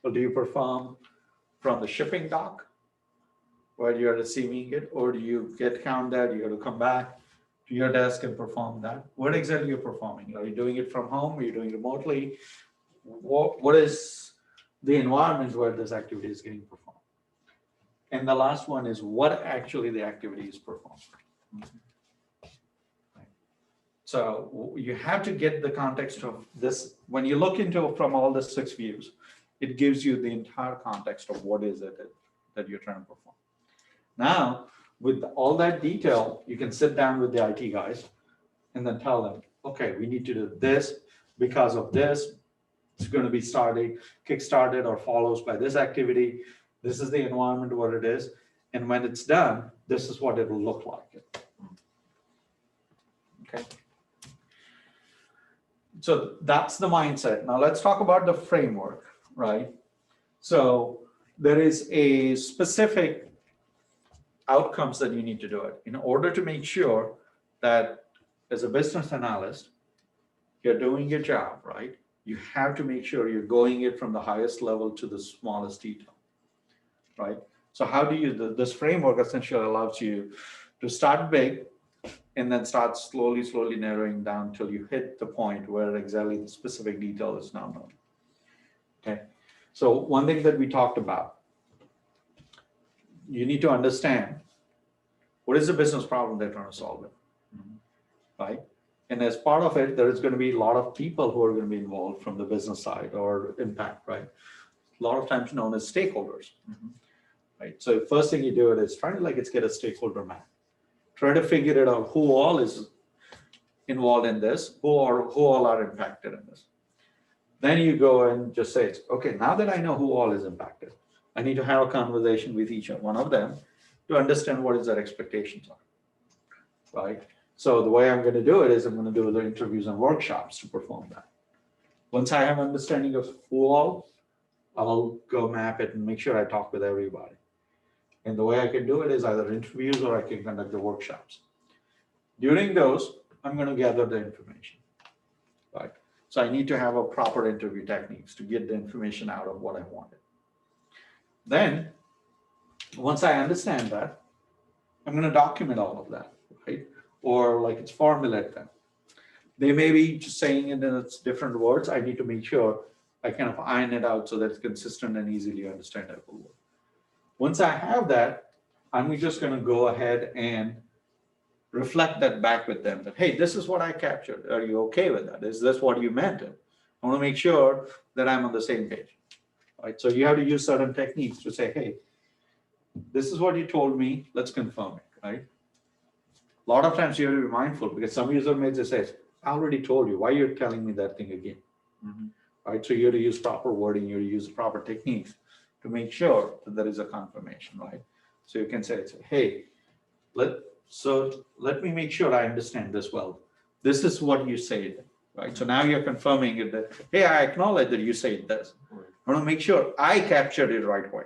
S1: Well, do you perform from the shipping dock where you're receiving it, or do you get counted? You got to come back to your desk and perform that? What exactly you're performing? Are you doing it from home? Are you doing it remotely? What is the environment where this activity is getting performed? And the last one is what actually the activity is performed. So you have to get the context of this. When you look into from all the 6 views, it gives you the entire context of what is it that you're trying to perform. Now, with all that detail, you can sit down with the IT guys and then tell them, okay, we need to do this because of this. It's going to be kick-started or follows by this activity. This is the environment what it is. And when it's done, this is what it will look like. Okay. So that's the mindset. Now let's talk about the framework, right? So there is a specific outcomes that you need to do it in order to make sure that as a business analyst, you're doing your job, right? You have to make sure you're going it from the highest level to the smallest detail, right? So how do you, this framework essentially allows you to start big and then start slowly narrowing down till you hit the point where exactly the specific detail is now known. Okay. So one thing that we talked about, you need to understand what is the business problem they're trying to solve it, right? And as part of it, there is going to be a lot of people who are going to be involved from the business side or impact, right? A lot of times known as stakeholders, right? So first thing you do it is try to get a stakeholder map. Try to figure it out who all is involved in this, who all are impacted in this. Then you go and just say, okay, now that I know who all is impacted, I need to have a conversation with each one of them to understand what is their expectations are, right? So the way I'm going to do it is I'm going to do the interviews and workshops to perform that. Once I have understanding of who all, I'll go map it and make sure I talk with everybody. And the way I can do it is either interviews or I can conduct the workshops. During those, I'm going to gather the information, right? So I need to have a proper interview techniques to get the information out of what I wanted. Then, once I understand that, I'm going to document all of that, right? Or it's formulate them. They may be just saying it in its different words. I need to make sure I kind of iron it out so that it's consistent and easily understandable. Once I have that, I'm just going to go ahead and reflect that back with them that, hey, this is what I captured. Are you okay with that? Is this what you meant? I want to make sure that I'm on the same page, right? So you have to use certain techniques to say, hey, this is what you told me. Let's confirm it, right? A lot of times you have to be mindful because some user may just say, I already told you. Why are you telling me that thing again? Right? So you have to use proper wording. You have to use proper techniques to make sure that there is a confirmation, right? So you can say, hey, let me make sure I understand this well. This is what you said, right? So now you're confirming it that, hey, I acknowledge that you said this. I want to make sure I captured it right way,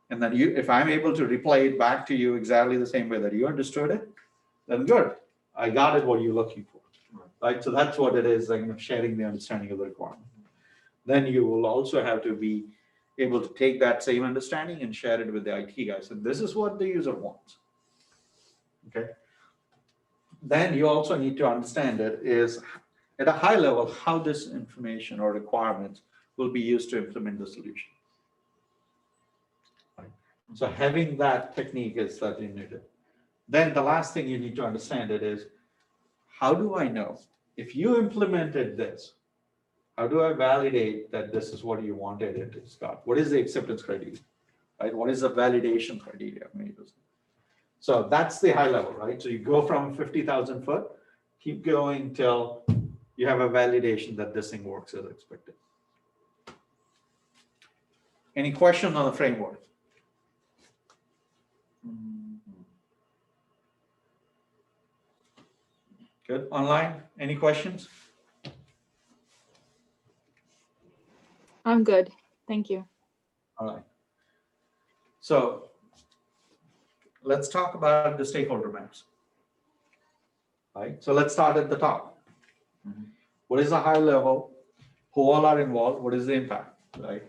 S1: And then if I'm able to replay it back to you exactly the same way that you understood it, then good. I got it what you're looking for. Right? So that's what it is, like sharing the understanding of the requirement. Then you will also have to be able to take that same understanding and share it with the IT guys. And this is what the user wants. Okay. Then you also need to understand it is at a high level, how this information or requirements will be used to implement the solution. Right? So having that technique is that you need it. Then the last thing you need to understand it is, how do I know if you implemented this? How do I validate that this is what you wanted it to start? What is the acceptance criteria? Right? What is the validation criteria? So that's the high level, right? So you go from 50,000 foot, keep going till you have a validation that this thing works as expected. Any questions on the framework? Good. Online, any questions?
S5: I'm good. Thank you.
S1: All right. So let's talk about the stakeholder maps. Right. So let's start at the top. What is the high level? Who all are involved? What is the impact? Right.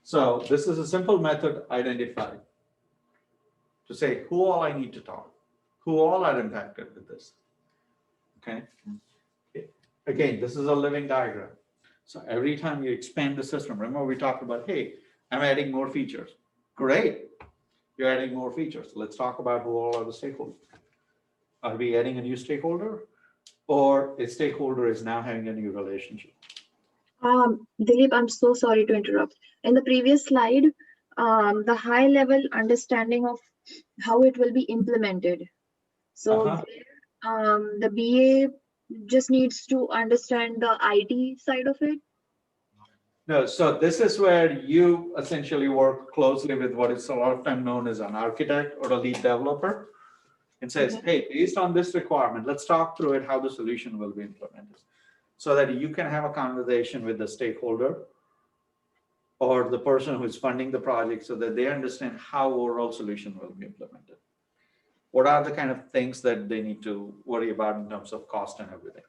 S1: So this is a simple method identified to say who all I need to talk, who all are impacted with this. Okay. Again, this is a living diagram. So every time you expand the system, remember we talked about, hey, I'm adding more features. Great. You're adding more features. Let's talk about who all are the stakeholders. Are we adding a new stakeholder, or a stakeholder is now having a new relationship?
S4: Dilip, I'm so sorry to interrupt. In the previous slide, the high level understanding of how it will be implemented. So the BA just needs to understand the IT side of it.
S1: No, so this is where you essentially work closely with what is a lot of time known as an architect or a lead developer, and says, hey, based on this requirement, let's talk through it, how the solution will be implemented, so that you can have a conversation with the stakeholder or the person who is funding the project so that they understand how overall solution will be implemented. What are the kind of things that they need to worry about in terms of cost and everything?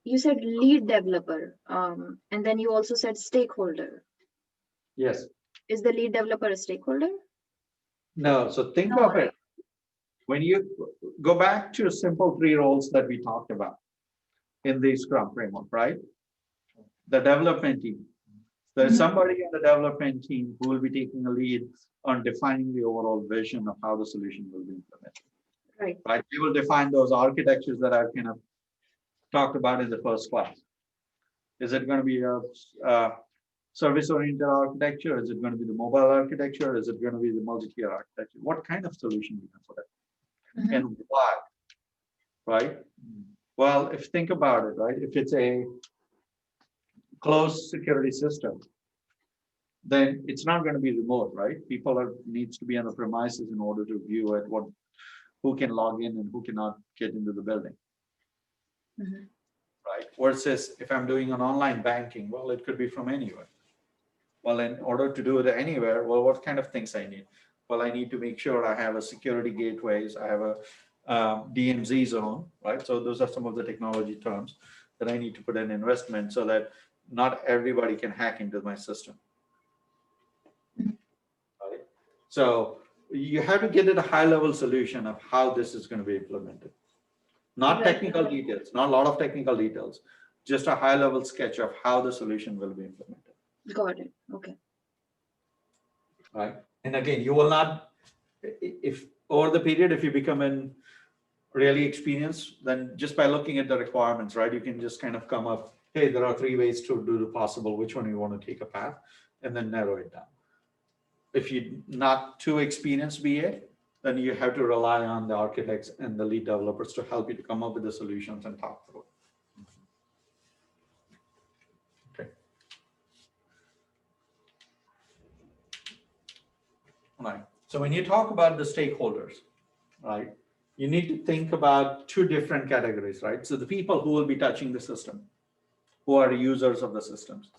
S4: You said lead developer, and then you also said stakeholder.
S1: Yes.
S4: Is the lead developer a stakeholder?
S1: No, so think of it. When you go back to simple 3 roles that we talked about in the Scrum framework, right? The development team. There's somebody in the development team who will be taking a lead on defining the overall vision of how the solution will be implemented. Right. We will define those architectures that I've kind of talked about in the first class. Is it going to be a service-oriented architecture? Is it going to be the mobile architecture? Is it going to be the multi-tier architecture? What kind of solution you can put it, and why? Right. Well, if think about it, right? If it's a closed security system, then it's not going to be remote, right? People needs to be on the premises in order to view it, who can log in and who cannot get into the building. Right? Versus if I'm doing an online banking, well, it could be from anywhere. Well, in order to do it anywhere, well, what kind of things I need? Well, I need to make sure I have a security gateways, I have a DMZ zone, right? So those are some of the technology terms that I need to put in investment so that not everybody can hack into my system. Right? So you have to get at a high level solution of how this is going to be implemented. Not technical details, not a lot of technical details, just a high level sketch of how the solution will be implemented.
S4: Got it. Okay.
S1: Right. And again, you will not, if over the period, if you become an really experienced, then just by looking at the requirements, right, you can just kind of come up, hey, there are 3 ways to do the possible, which one you want to take a path, and then narrow it down. If you're not too experienced BA, then you have to rely on the architects and the lead developers to help you to come up with the solutions and talk through it. Okay. All right. So when you talk about the stakeholders, right, you need to think about 2 different categories, right? So the people who will be touching the system, who are users of the systems,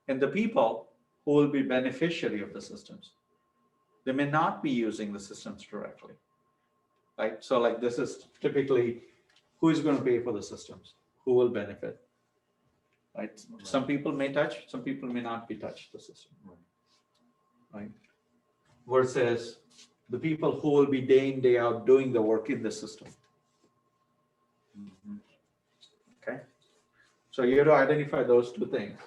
S1: and the people who will be beneficiary of the systems. They may not be using the systems directly, right? So like this is typically who is going to pay for the systems, who will benefit, right? Some people may touch, some people may not be touched the system, right? Versus the people who will be day in, day out doing the work in the system. Okay. So you have to identify those two things.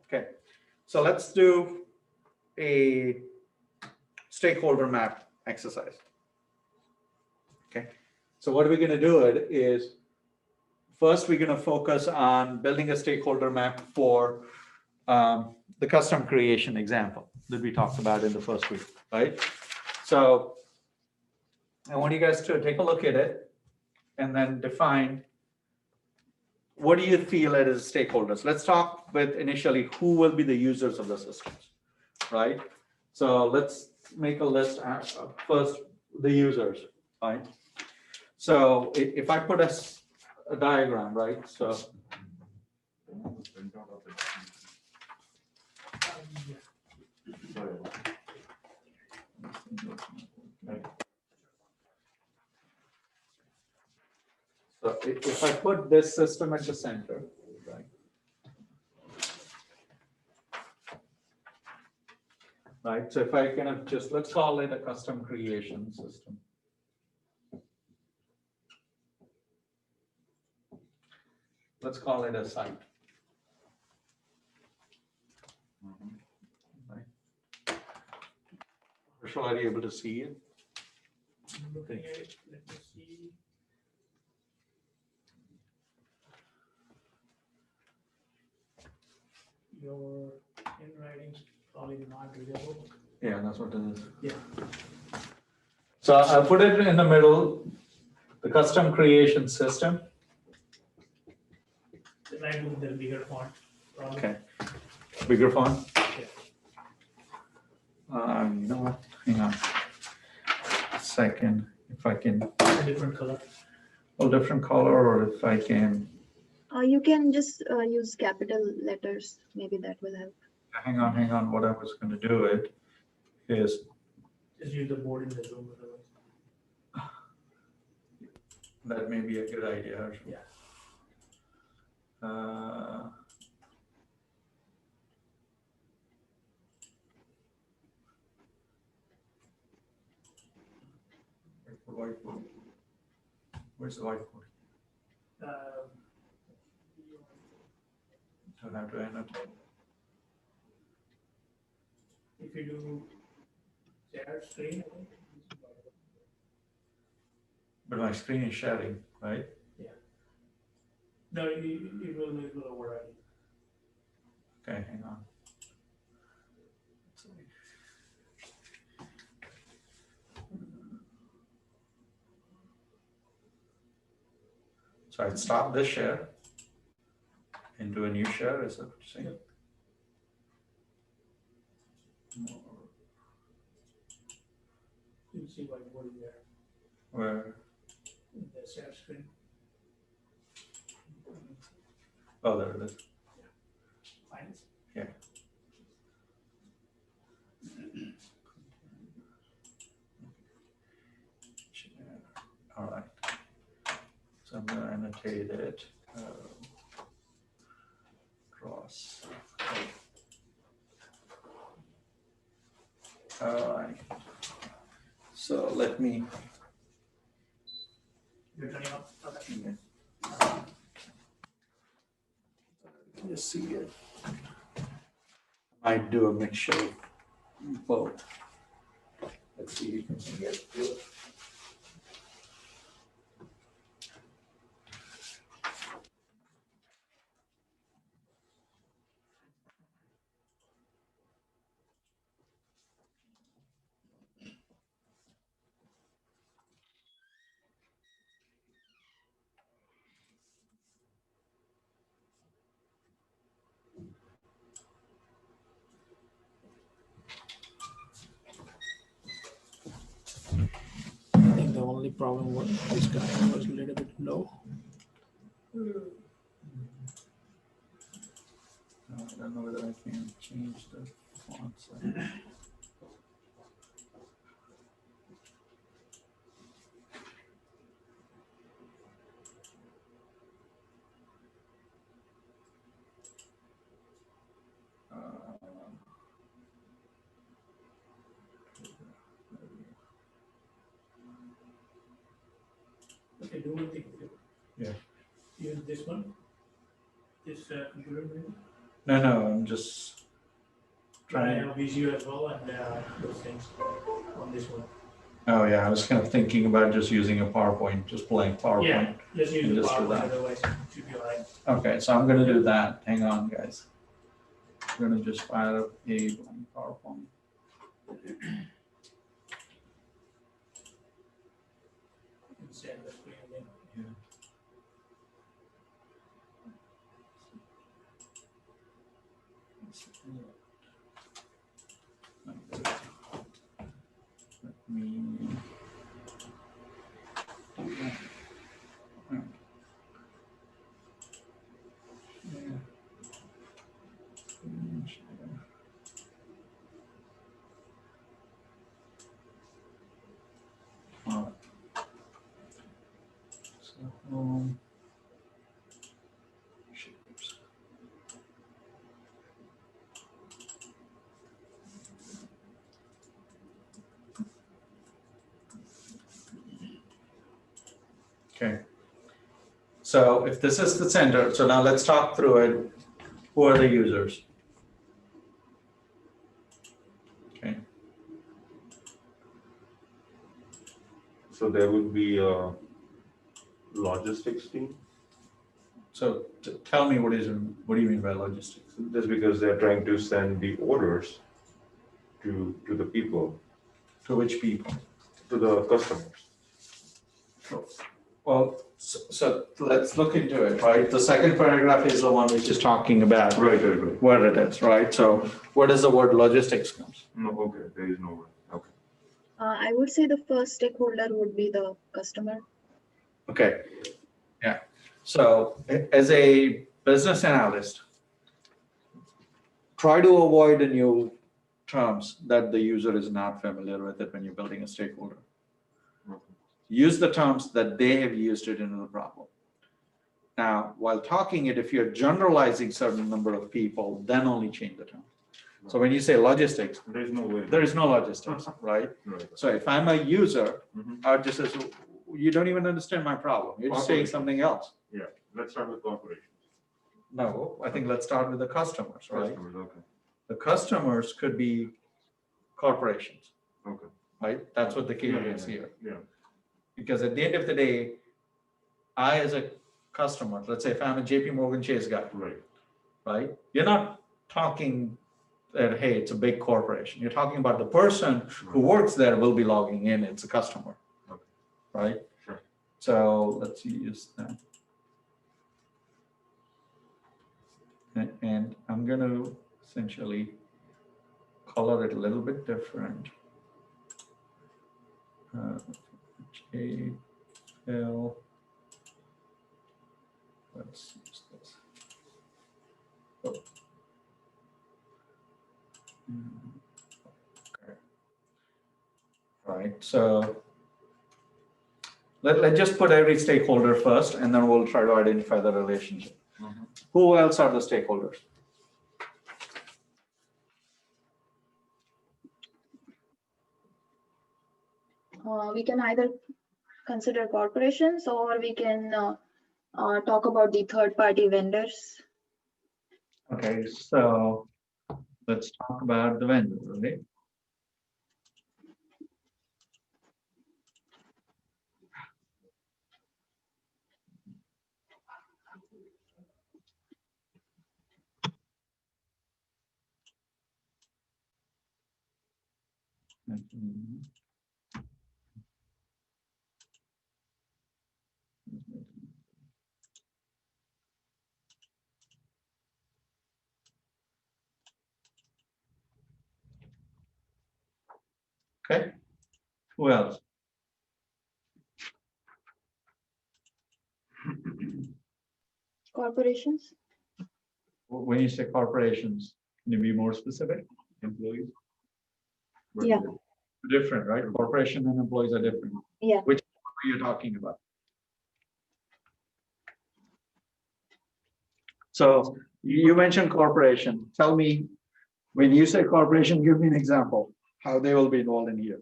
S1: Okay. So let's do a stakeholder map exercise. Okay. So what we're going to do it is first we're going to focus on building a stakeholder map for the custom creation example that we talked about in the first week, right? So I want you guys to take a look at it and then define what do you feel as stakeholders. Let's talk with initially who will be the users of the systems, right? So let's make a list first, the users, right? So if I put a diagram, right? So So if I put this system at the center, right? Right, so if I kind of just, let's call it a custom creation system. Let's call it a site. Right. Shall I be able to see it?
S2: I'm looking at it, let me see. Your handwriting's probably not readable.
S1: Yeah, that's what it is.
S2: Yeah.
S1: So I'll put it in the middle, the custom creation system.
S2: Right with the bigger font. Probably.
S1: Okay. Bigger font?
S2: Yeah.
S1: You know what? Hang on. A second, if I can,
S2: A different color.
S1: a different color, or if I can,
S4: You can just use capital letters. Maybe that will help.
S1: hang on. What I was going to do it is,
S2: Just use the board in the Zoom. Otherwise.
S1: that may be a good idea.
S2: Yeah.
S1: Whiteboard. Where's the whiteboard? Don't have to annotate.
S2: If you do share screen, I think.
S1: But my screen is sharing, right?
S2: No, it will override.
S1: Okay, hang on. So I'd stop this share and do a new share, is that what you're saying?
S2: You'll see whiteboard in there,
S1: Where,
S2: in the share screen.
S1: oh, there it is.
S2: Fine.
S1: Yeah. All right. So I'm going to annotate it. Cross. All right. So let me.
S2: You're turning off. Okay.
S1: Just see it. I do a mixture of both. Let's see if you can get to it.
S2: I think the only problem was this guy was a little bit low.
S1: I don't know whether I can change the font size.
S2: Okay, do one thing.
S1: Yeah.
S2: Use this one. This computer maybe.
S1: No, I'm just
S2: Try
S1: trying.
S2: Visio as well and those things on this one.
S1: Oh, yeah, I was kind of thinking about just using a PowerPoint, just blank
S2: Yeah,
S1: PowerPoint.
S2: just use the
S1: Just do
S2: PowerPoint,
S1: that.
S2: otherwise it should be all right.
S1: Okay, so I'm gonna do that. Hang on, guys. I'm gonna just fire up a blank PowerPoint.
S2: And share the screen again.
S1: Let me. Shapes. Okay. So if this is the center, so now let's talk through it. Who are the users? Okay.
S3: So there would be a logistics team,
S1: So tell me what do you mean by logistics?
S3: just because they're trying to send the orders to the people,
S1: To which people?
S3: to the customers.
S1: Well, so let's look into it, right? The second paragraph is the one which is talking about
S3: Right.
S1: where it is, right? So where does the word logistics comes?
S3: No, okay, there is no one. Okay.
S4: I would say the first stakeholder would be the customer.
S1: Okay, yeah. So as a business analyst, try to avoid the new terms that the user is not familiar with it when you're building a stakeholder.
S3: Okay.
S1: Use the terms that they have used it into the problem. Now, while talking it, if you're generalizing certain number of people, then only change the term. So when you say logistics,
S3: There is no way.
S1: there is no logistics, right?
S3: Right.
S1: So if I'm a user,
S3: Mhm.
S1: I would just say, you don't even understand my problem. You're just saying something else.
S3: Yeah, let's start with corporations.
S1: No, I think let's start with the customers, right?
S3: Customers, okay.
S1: The customers could be corporations,
S3: Okay.
S1: right? That's what the key
S3: Yeah,
S1: is here.
S3: Yeah.
S1: Because at the end of the day, I as a customer, let's say if I'm a JP Morgan Chase guy,
S3: Right.
S1: right? You're not talking that, hey, it's a big corporation. You're talking about the person who works there will be logging in, it's a customer,
S3: Okay.
S1: right?
S3: Sure.
S1: So let's use that. And I'm going to essentially color it a little bit different. L. Let's use this. Oh. Okay. Right. So let's just put every stakeholder first, and then we'll try to identify the relationship.
S3: Mhm.
S1: Who else are the stakeholders?
S4: We can either consider corporations or we can talk about the third-party vendors.
S1: Okay, so let's talk about the vendor, right? Okay, who else?
S4: Corporations?
S1: When you say corporations, can you be more specific?
S3: Employees.
S5: Yeah.
S1: Different, right? Corporation and employees are different.
S5: Yeah.
S1: Which are you talking about? So you mentioned corporation. Tell me, when you say corporation, give me an example, how they will be involved in here.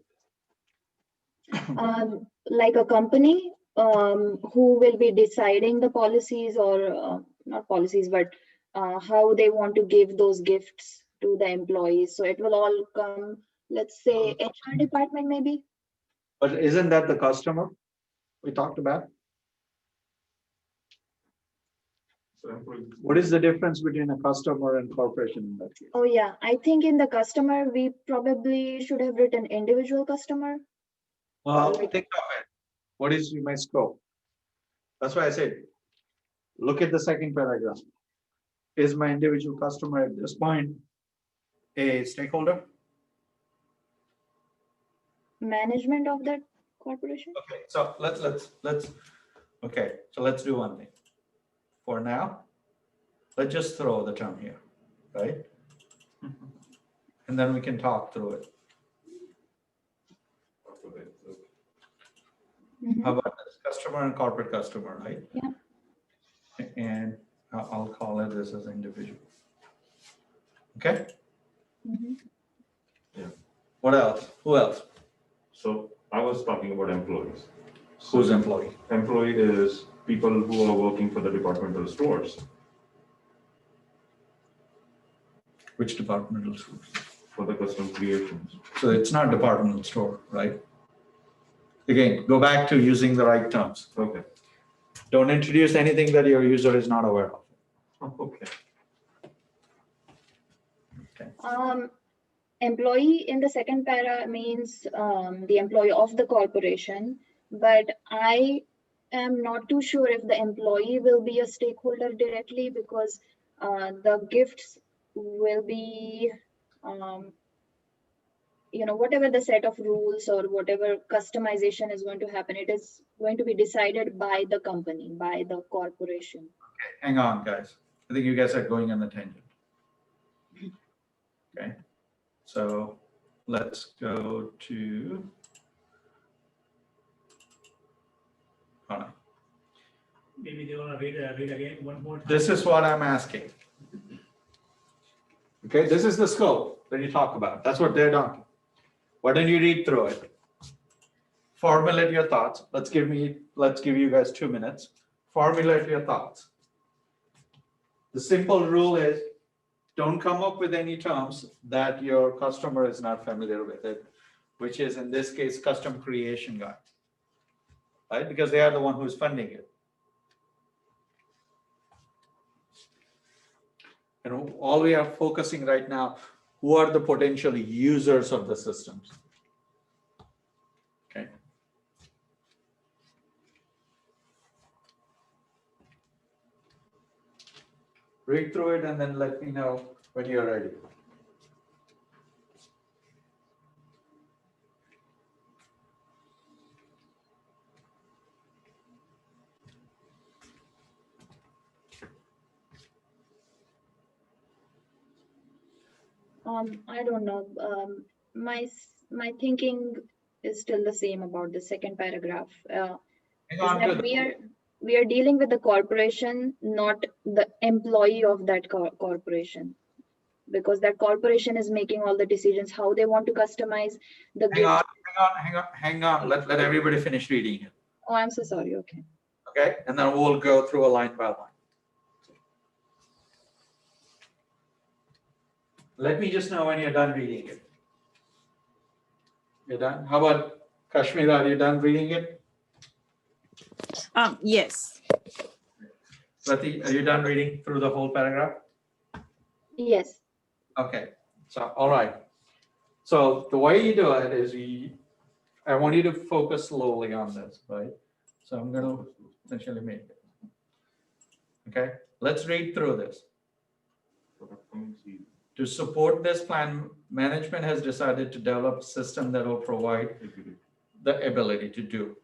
S5: Like a company who will be deciding the policies or not policies, but how they want to give those gifts to the employees. So it will all come, let's say, HR department maybe.
S1: But isn't that the customer we talked about?
S3: So employees.
S1: What is the difference between a customer and corporation in that case?
S5: Oh yeah, I think in the customer, we probably should have written individual customer.
S1: Well, think of it. What is my scope? That's why I said, look at the second paragraph. Is my individual customer at this point a stakeholder?
S5: Management of that corporation.
S1: Okay, so let's do one thing. For now, let's just throw the term here, right? And then we can talk through it.
S5: Mhm.
S1: How about this? Customer and corporate customer, right?
S5: Yeah.
S1: And I'll call it this as individual. Okay,
S5: Mhm.
S1: what else? Who else?
S3: So I was talking about employees.
S1: Who's employee?
S3: Employee is people who are working for the departmental stores,
S1: Which departmental stores?
S3: for the custom creations.
S1: So it's not departmental store, right? Again, go back to using the right terms.
S3: Okay.
S1: Don't introduce anything that your user is not aware of.
S3: Okay.
S5: Employee in the second para means the employee of the corporation, but I am not too sure if the employee will be a stakeholder directly because the gifts will be, whatever the set of rules or whatever customization is going to happen, it is going to be decided by the company, by the corporation.
S1: Hang on, guys. I think you guys are going on a tangent. Okay, so let's go to. Hold on.
S2: Maybe they want to read again one more time.
S1: This is what I'm asking. Okay, this is the scope that you talk about. That's what they're talking. Why don't you read through it? Formulate your thoughts. Let's give you guys 2 minutes. Formulate your thoughts. The simple rule is don't come up with any terms that your customer is not familiar with it, which is in this case, custom creation guide, right? Because they are the one who's funding it. And all we are focusing right now, who are the potential users of the systems? Okay. Read through it and then let me know when you're ready.
S5: I don't know. My thinking is still the same about the second paragraph.
S1: Hang
S5: Is
S1: on
S5: that
S1: to
S5: we are dealing with the corporation, not the employee of that corporation, because that corporation is making all the decisions how they want to customize the gift.
S1: hang on. Let everybody finish reading it.
S5: Oh, I'm so sorry. Okay.
S1: Okay, and then we'll go through a line by line. Let me just know when you're done reading it. You're done? How about Kashmir? Are you done reading it?
S6: Yes.
S1: Rati, are you done reading through the whole paragraph?
S5: Yes.
S1: Okay, so all right. So the way you do it is I want you to focus slowly on this, right? So I'm going to essentially make it. Okay, let's read through this. To support this plan, management has decided to develop a system that will provide the ability to do.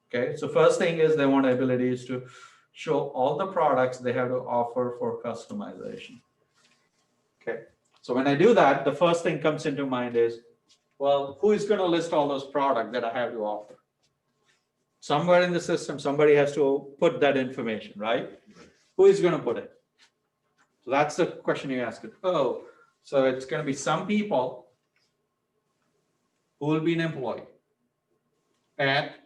S1: Okay, so first thing is they want abilities to show all the products they have to offer for customization. Okay, so when I do that, the first thing comes into mind is, well, who is going to list all those products that I have to offer? Somewhere in the system, somebody has to put that information, right? Who is going to put it? So that's the question you ask it. Oh, so it's going to be some people who will be an employee at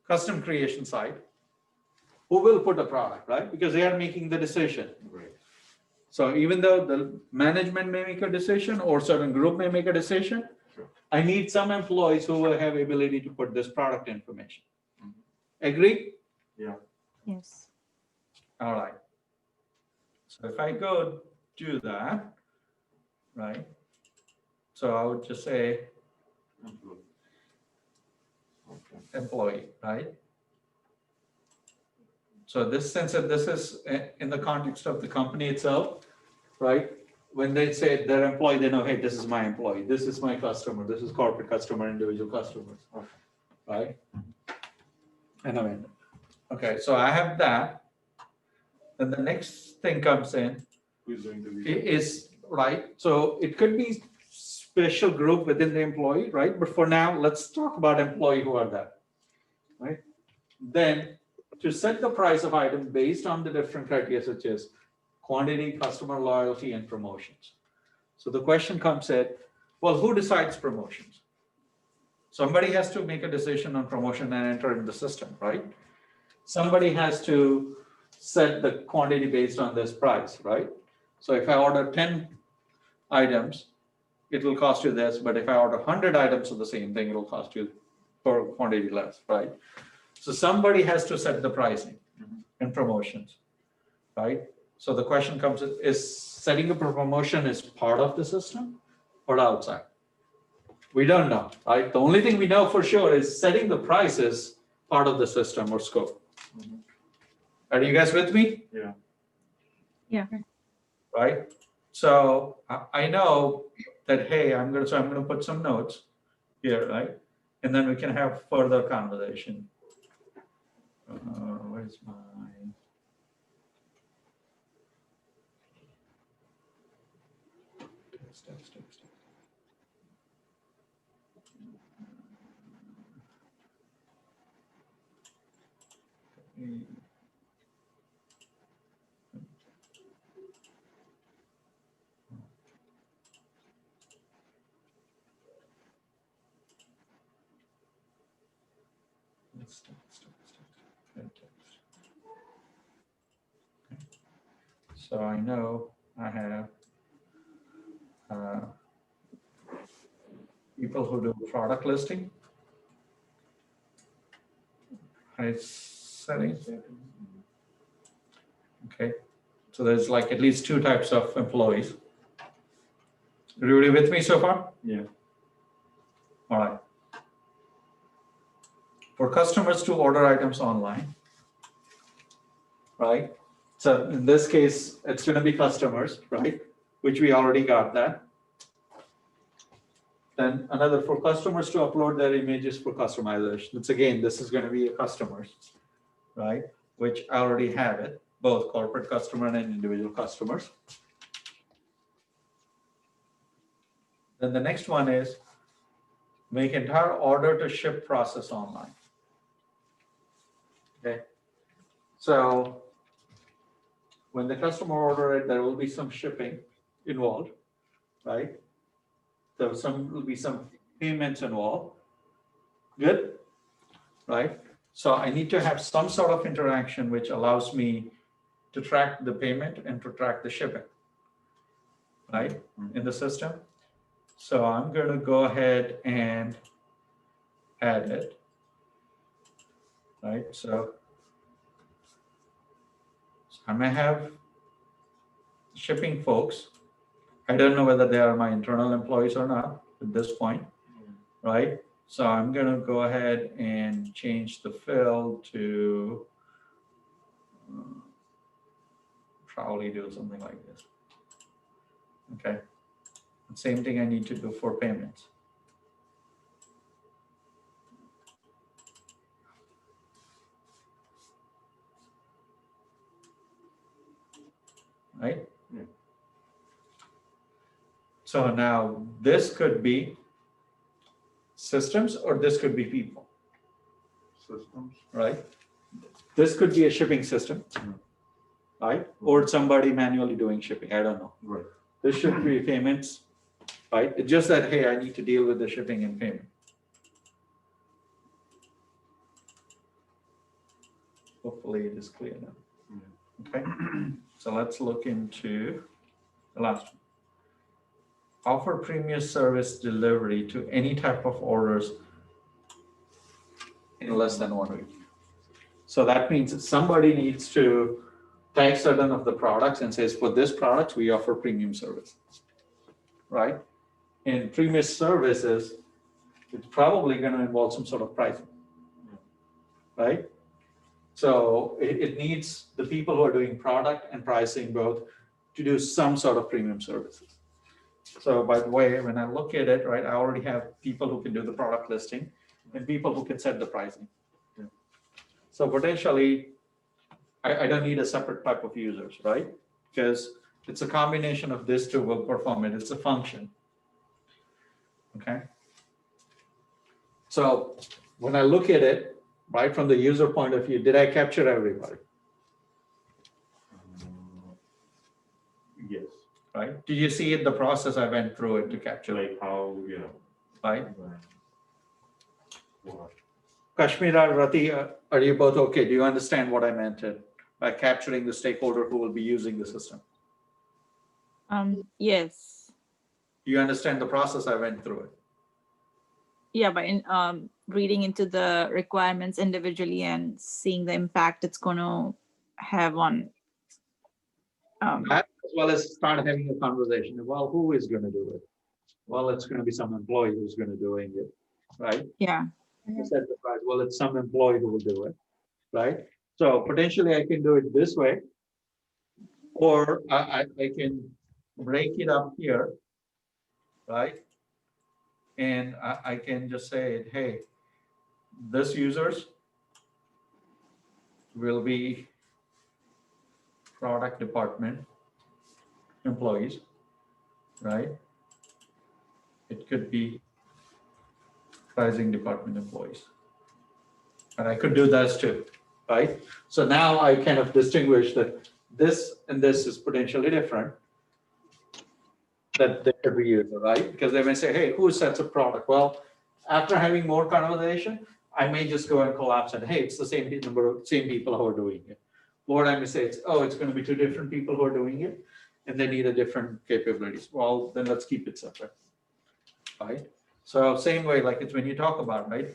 S1: custom creation site who will put a product, right? Because they are making the decision.
S3: Right.
S1: So even though the management may make a decision or certain group may make a decision,
S3: Sure.
S1: I need some employees who will have ability to put this product information. Agree?
S3: Yeah.
S5: Yes.
S1: All right. So if I go do that, right? So I would just say
S3: Employee. Okay.
S1: employee, right? So this sense that this is in the context of the company itself, right? When they say their employee, they know, hey, this is my employee, this is my customer, this is corporate customer, individual customers,
S3: Okay.
S1: right? And I mean, okay, so I have that. Then the next thing comes in
S3: Who's going to be?
S1: is, right? So it could be special group within the employee, right? But for now, let's talk about employee who are that, right? Then to set the price of item based on the different criteria such as quantity, customer loyalty, and promotions. So the question comes at, well, who decides promotions? Somebody has to make a decision on promotion and enter in the system, right? Somebody has to set the quantity based on this price, right? So if I order 10 items, it will cost you this, but if I order 100 items of the same thing, it'll cost you per quantity less, right? So somebody has to set the pricing and promotions, right? So the question comes, is setting up a promotion is part of the system or outside? We don't know, right? The only thing we know for sure is setting the price is part of the system or scope. Are you guys with me?
S3: Yeah.
S5: Yeah.
S1: Right? So I know that, hey, I'm gonna put some notes here, right? And then we can have further conversation. Where's my? Text. So I know I have people who do product listing, price setting. Okay, so there's like at least two types of employees. Everybody with me so far?
S3: Yeah.
S1: All right. For customers to order items online, right? So in this case, it's going to be customers, right? Which we already got that. Then another for customers to upload their images for customization. It's again, this is going to be a customers, right? Which I already have it, both corporate customer and individual customers. Then the next one is make entire order to ship process online. Okay. So when the customer order it, there will be some shipping involved, right? There will be some payments involved. Good, right? So I need to have some sort of interaction which allows me to track the payment and to track the shipping, right, in the system. So I'm going to go ahead and add it, right? So I may have shipping folks. I don't know whether they are my internal employees or not at this point, right? So I'm going to go ahead and change the fill to probably do something like this. Okay. Same thing I need to do for payments. Right?
S3: Yeah.
S1: So now this could be systems or this could be people,
S3: Systems.
S1: right? This could be a shipping system, right? Or somebody manually doing shipping, I don't know.
S3: Right.
S1: This should be payments, right? It's just that, hey, I need to deal with the shipping and payment. Hopefully it is clear now. Okay, so let's look into the last one. Offer premium service delivery to any type of orders in less than 1 week. So that means that somebody needs to take certain of the products and says, for this product, we offer premium service, right? And premium services, it's probably going to involve some sort of pricing, right? So it needs the people who are doing product and pricing both to do some sort of premium services. So by the way, when I look at it, right, I already have people who can do the product listing and people who can set the pricing. So potentially, I don't need a separate type of users, right? Because it's a combination of this two will perform it. It's a function. Okay. So when I look at it, right, from the user point of view, did I capture everybody?
S3: Yes.
S1: Right? Did you see it, the process I went through it to capture it,
S3: Like how,
S1: right?
S3: What?
S1: Kashmira, Rati, are you both okay? Do you understand what I meant by capturing the stakeholder who will be using the system?
S5: Yes.
S1: Do you understand the process I went through it?
S5: Yeah, but in reading into the requirements individually and seeing the impact it's going to have on.
S1: That, as well as start having a conversation. Well, who is going to do it? Well, it's going to be some employee who's going to doing it, right?
S5: Yeah.
S1: You said the price. Well, it's some employee who will do it, right? So potentially I can do it this way, or I can break it up here, right? And I can just say, hey, this users will be product department employees, right? It could be pricing department employees. And I could do that too, right? So now I kind of distinguish that this and this is potentially different, that they could be used, right? Because they may say, hey, who sets a product? Well, after having more conversation, I may just go and collapse and, hey, it's the same number of same people who are doing it. Or I may say, it's going to be two different people who are doing it, and they need a different capabilities. Well, then let's keep it separate, right? So same way, like it's when you talk about, right?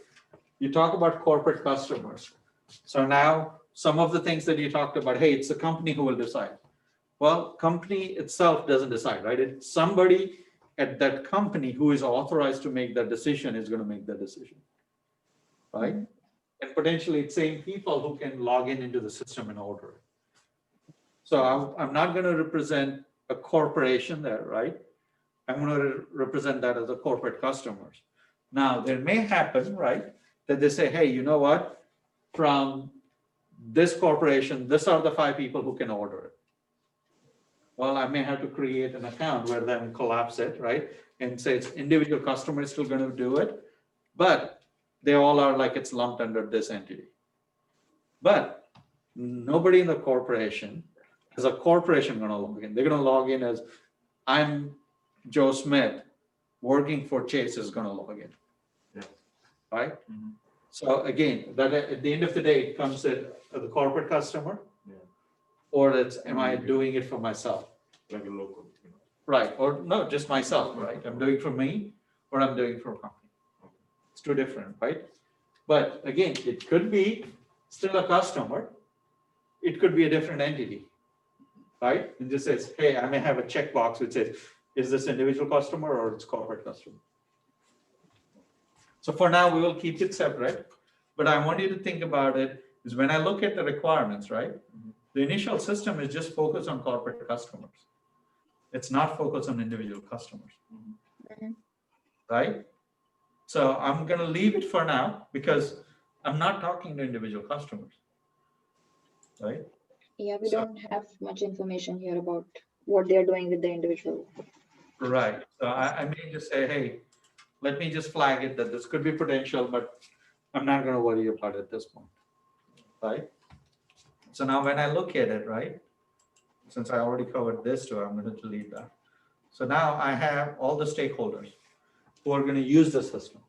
S1: You talk about corporate customers. So now some of the things that you talked about, hey, it's the company who will decide. Well, company itself doesn't decide, right? It's somebody at that company who is authorized to make that decision is going to make that decision, right? And potentially it's same people who can log into the system and order it. So I'm not going to represent a corporation there, right? I'm going to represent that as a corporate customers. Now, there may happen, right, that they say, hey, you know what? From this corporation, these are the 5 people who can order it. Well, I may have to create an account where then collapse it, right? And say it's individual customers still going to do it, but they all are like it's lumped under this entity. But nobody in the corporation, as a corporation, going to log in. They're going to log in as I'm Joe Smith working for Chase is going to log in, right?
S3: Mhm.
S1: So again, that at the end of the day, it comes at the corporate customer,
S3: Yeah.
S1: or it's am I doing it for myself?
S3: Like a local.
S1: Right, or no, just myself, right? I'm doing for me, or I'm doing for a company. It's two different, right? But again, it could be still a customer. It could be a different entity, right? It just says, hey, I may have a checkbox which says, is this individual customer or it's corporate customer? So for now, we will keep it separate. But I want you to think about it is when I look at the requirements, right? The initial system is just focused on corporate customers. It's not focused on individual customers, right? So I'm going to leave it for now because I'm not talking to individual customers, right?
S4: Yeah, we
S1: So-
S4: don't have much information here about what they're doing with the individual
S1: Right, so I may just say, hey, let me just flag it that this could be potential, but I'm not gonna worry about it at this point, right? So now when I look at it, right, since I already covered this too, I'm gonna delete that. So now I have all the stakeholders who are gonna use the system.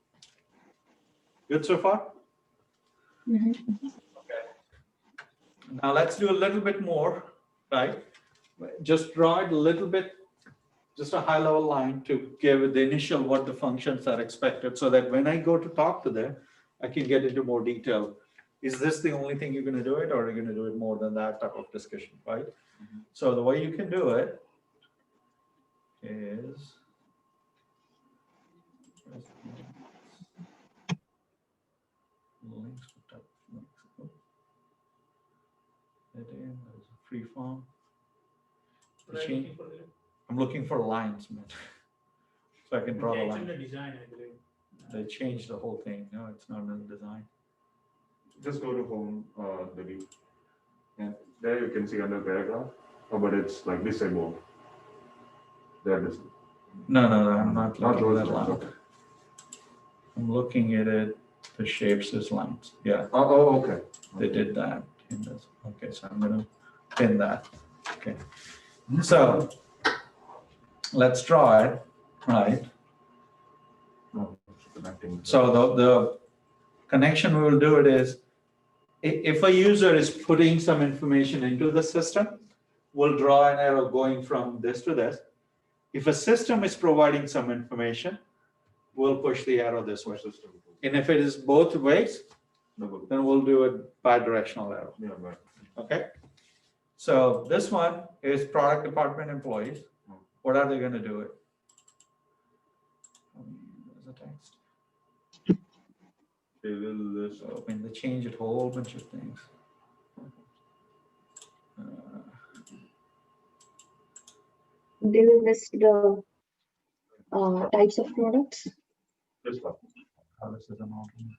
S1: Good so far?
S4: Mhm.
S1: Now let's do a little bit more, right? Just draw it a little bit, just a high level line to give the initial what the functions are expected so that when I go to talk to them, I can get into more detail. Is this the only thing you're gonna do it or are you gonna do it more than that type of discussion, right? So the way you can do it is links to type of links. Oh, that in, there's a free form.
S2: What are you looking for there?
S1: I'm looking for lines, man. So I can draw
S2: Yeah,
S1: a
S2: it's
S1: line.
S2: in the design, I believe.
S1: They changed the whole thing. No, it's not in the design.
S3: Just go to home, delete. And there you can see under paragraph, but it's like disabled. There it is.
S1: No, I'm not
S3: Not
S1: looking
S3: those
S1: at that
S3: lines,
S1: line.
S3: okay.
S1: I'm looking at it, the shapes is lines. Yeah,
S3: Oh, okay.
S1: they did that in this. Okay, so I'm gonna pin that. Okay. So let's draw it, right?
S3: No, it's connecting.
S1: So the connection we will do it is, if a user is putting some information into the system, we'll draw an arrow going from this to this. If a system is providing some information, we'll push the arrow this way.
S3: System.
S1: And if it is both ways,
S3: Double.
S1: then we'll do a bi-directional arrow,
S3: Yeah, but
S1: okay? So this one is product department employees. What are they gonna do it? There's a text.
S3: they will list.
S1: So, I mean, they changed a whole bunch of things.
S4: They will list the types of products.
S3: This one.
S1: How this is an alternate.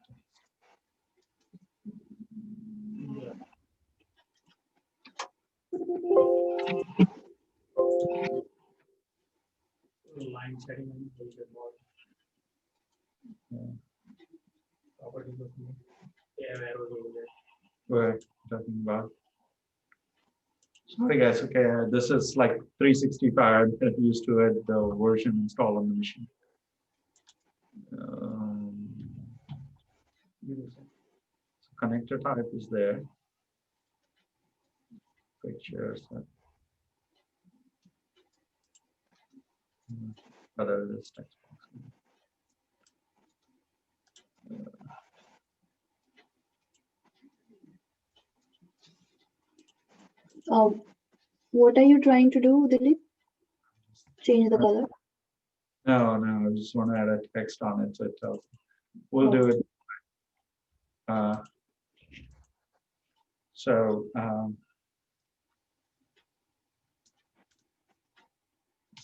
S2: Line setting and a little bit more.
S1: Yeah.
S2: Property document. Yeah, where was over there?
S1: We're talking about. Sorry guys, okay, this is like 365, get used to it, the version installed on the machine. So connector type is there. Pictures. Other is text box.
S4: What are you trying to do, Dilip? Change the color.
S1: No, I just want to add a text on it, so it tells. We'll do it. So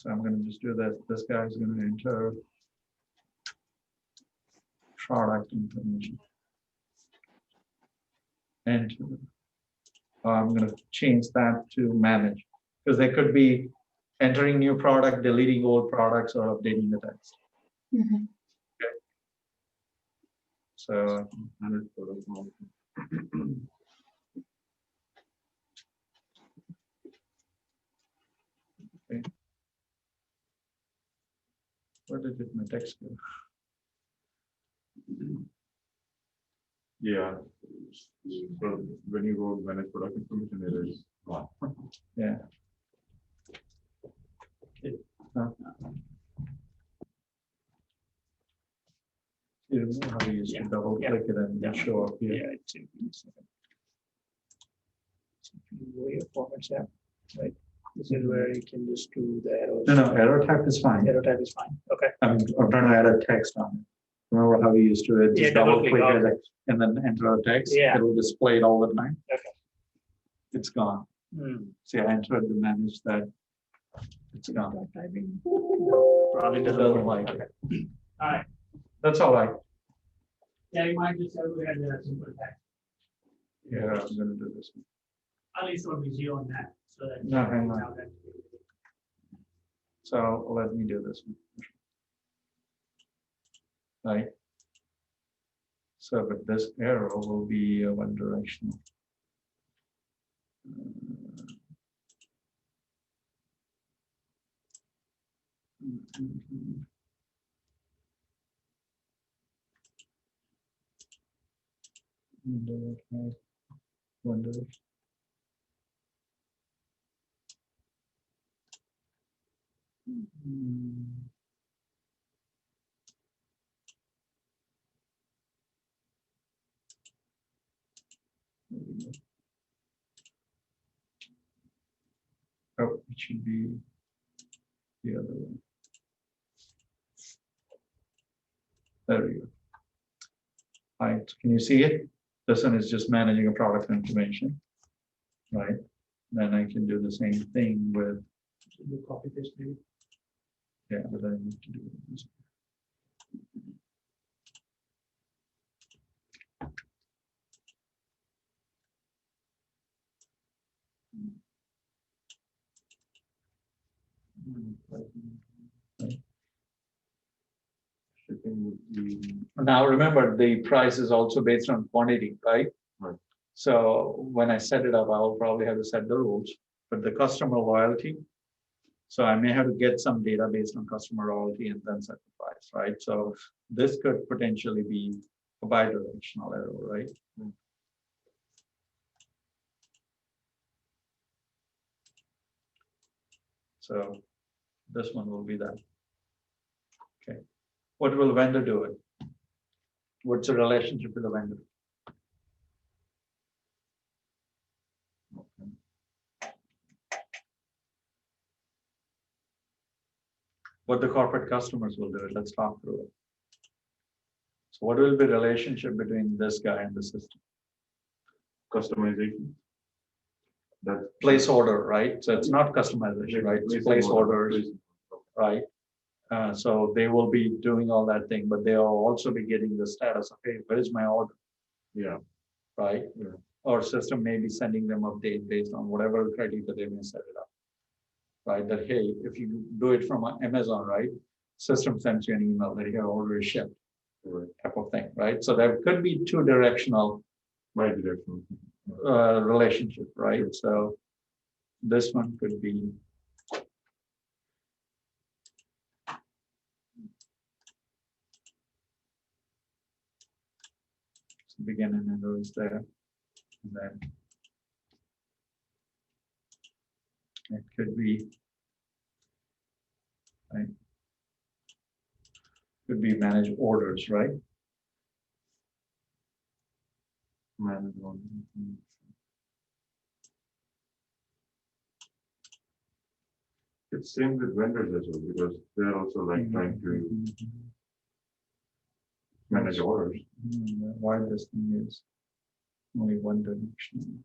S1: I'm going to just do that. This guy's going to enter product information. And I'm going to change that to manage, because they could be entering new product, deleting old products, or updating the text.
S4: Mhm.
S1: So okay. Where did my text go?
S3: Yeah. So when you go manage product information, it is gone.
S1: Yeah. You know how to use to double click it and it'll show up here.
S2: Yeah, it's in. Your formats app, right? This is where you can just do the arrows.
S1: No, arrow type is fine.
S2: Arrow type is fine. Okay.
S1: I'm trying to add a text on it. Remember how we used to it?
S2: Yeah,
S1: Just
S2: double
S1: double
S2: click,
S1: click
S2: okay.
S1: it and then enter a text.
S2: Yeah.
S1: It will display it all the time.
S2: Okay.
S1: It's gone.
S2: Hmm.
S1: See, I entered to manage that. It's gone.
S2: Typing.
S1: Probably doesn't like it.
S2: All right.
S1: That's all right.
S2: Yeah, you might just have to add a simple text.
S1: Yeah, I'm gonna do this.
S2: At least it will be zero on that, so that.
S1: No, hang on.
S2: Now that-
S1: So let me do this one. Right. So, but this arrow will be one directional. One direction. Oh, it should be the other way. There we go. Right, can you see it? This one is just managing a product information, right? Then I can do the same thing with. Copy this, maybe. Yeah, but I need to do this. Now remember, the price is also based on quantity, right?
S3: Right.
S1: So when I set it up, I'll probably have to set the rules, but the customer loyalty. So I may have to get some data based on customer loyalty and then set the price, right? So this could potentially be a bidirectional arrow, right? So this one will be that. Okay. What will vendor do it? What's the relationship with the vendor? What the corporate customers will do it. Let's talk through it. So what will be the relationship between this guy and the system?
S3: Customization. That
S1: Place order, right? So it's not customization, right? It's place orders, right? So they will be doing all that thing, but they will also be getting the status of, hey, where is my order?
S3: Yeah.
S1: Right?
S3: Yeah.
S1: Or system may be sending them update based on whatever criteria they may set it up. Right? That, hey, if you do it from Amazon, right? System sends you an email that your order is shipped,
S3: Right.
S1: type of thing, right? So there could be two directional
S3: Bidirectional.
S1: relationship, right? So this one could be beginning and end is there, and then it could be right. Could be manage orders, right?
S3: Manage on. It's same with vendors as well, because they're also like trying to manage orders.
S1: Why this thing is only one dimensional.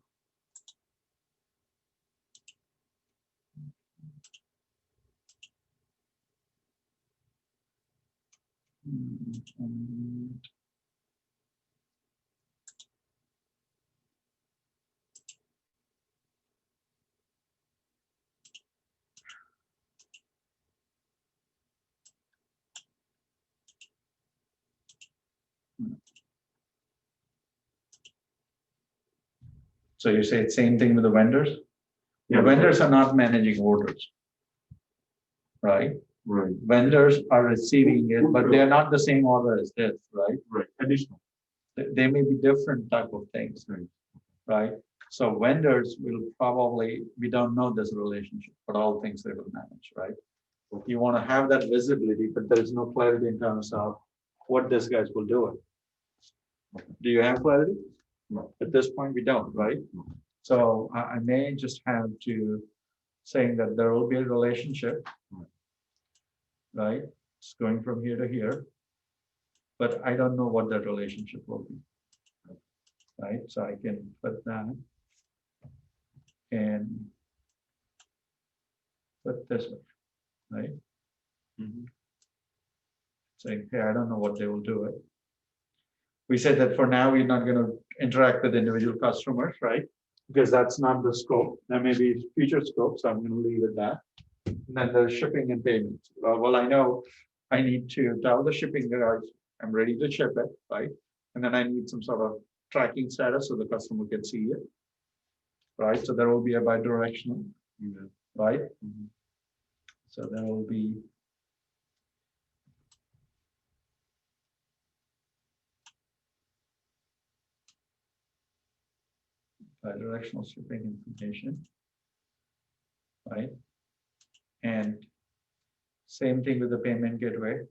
S1: So you say it's same thing with the vendors?
S3: Yeah,
S1: The vendors are not managing orders, right?
S3: Right.
S1: Vendors are receiving it, but they are not the same order as this, right?
S3: Right. Additional.
S1: They may be different type of things,
S3: Right.
S1: right? So vendors will probably, we don't know this relationship, but all things they will manage, right? You want to have that visibility, but there is no clarity in terms of what these guys will do it. Do you have clarity?
S3: No.
S1: At this point, we don't, right?
S3: No.
S1: So I may just have to saying that there will be a relationship, right? It's going from here to here, but I don't know what that relationship will be, right? So I can put that and put this one, right? Saying, hey, I don't know what they will do it. We said that for now, we're not going to interact with individual customers, right? Because that's not the scope. There may be future scope, so I'm going to leave it that. And then there's shipping and payments. Well, I know I need to tell the shipping guys I'm ready to ship it, right? And then I need some sort of tracking status so the customer can see it, right? So there will be a bidirectional, right? So there will be bidirectional shipping information, right? And same thing with the payment gateway.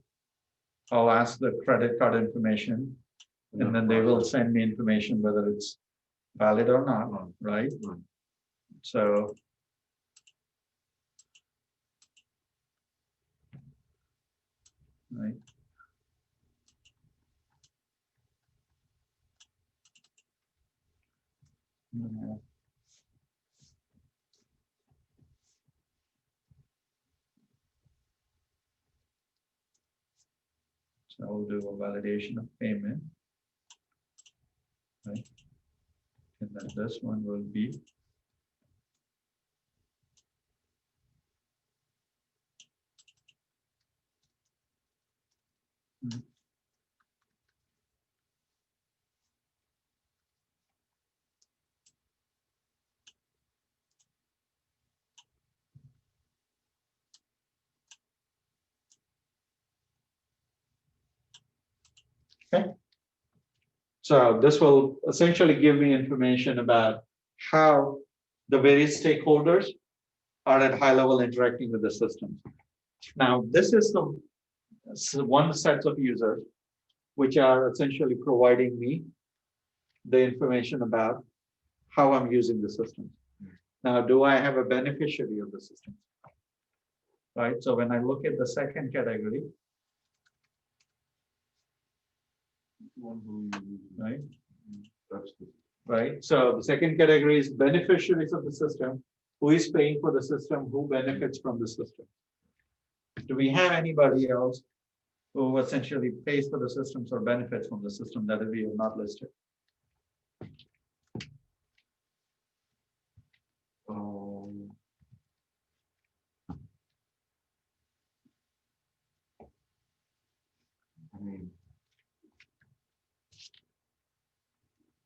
S1: I'll ask the credit card information, and then they will send me information whether it's valid or not, right? So right. Yeah. So I'll do a validation of payment, right? And then this one will be okay. So this will essentially give me information about how the various stakeholders are at high level interacting with the system. Now, this is the one set of users which are essentially providing me the information about how I'm using the system. Now, do I have a beneficiary of the system? Right. So when I look at the second category, right? Right. So the second category is beneficiaries of the system. Who is paying for the system? Who benefits from the system? Do we have anybody else who essentially pays for the systems or benefits from the system that we have not listed?
S3: I mean,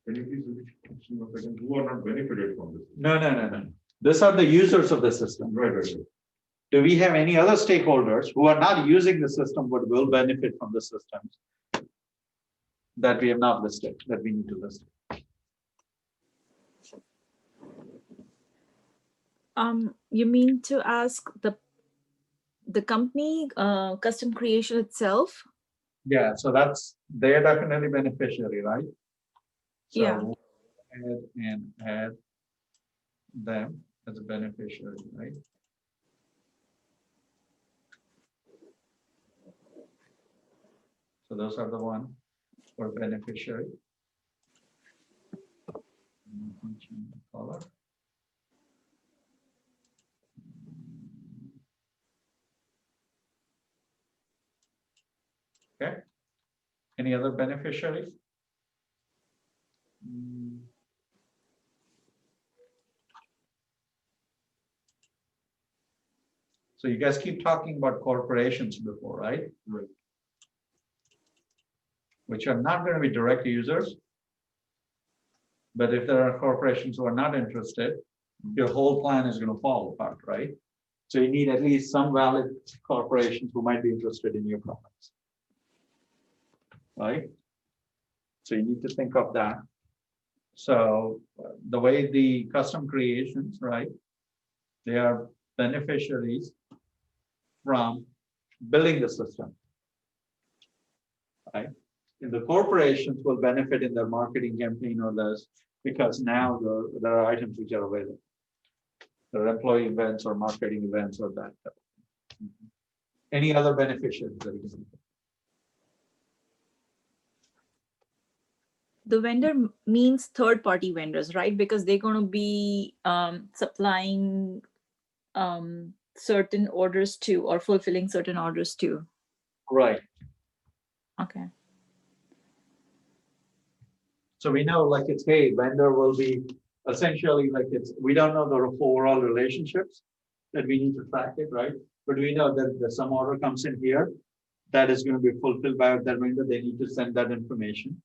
S3: can you please repeat the question once again? Who are not benefited from this?
S1: No. These are the users of the system.
S3: Right.
S1: Do we have any other stakeholders who are not using the system but will benefit from the systems that we have not listed, that we need to list?
S5: You mean to ask the company custom creation itself?
S1: Yeah, so they're definitely beneficiary, right? So
S5: Yeah.
S1: add them as a beneficiary, right? So those are the one for beneficiary. Change the color. Okay. Any other beneficiaries? So you guys keep talking about corporations before, right?
S3: Right.
S1: Which are not going to be direct users. But if there are corporations who are not interested, your whole plan is going to fall apart, right? So you need at least some valid corporations who might be interested in your products, right? So you need to think of that. So the way the custom creations, right? They are beneficiaries from building the system, right? And the corporations will benefit in their marketing campaign or this because now there are items which are available. There are employee events or marketing events or that. Any other beneficiaries that you can think of?
S5: The vendor means third-party vendors, right? Because they're going to be supplying certain orders to or fulfilling certain orders to.
S1: Right.
S5: Okay.
S1: So we know like it's, hey, vendor will be essentially like we don't know the overall relationships, that we need to track it, right? But we know that some order comes in here, that is going to be fulfilled by that vendor. They need to send that information.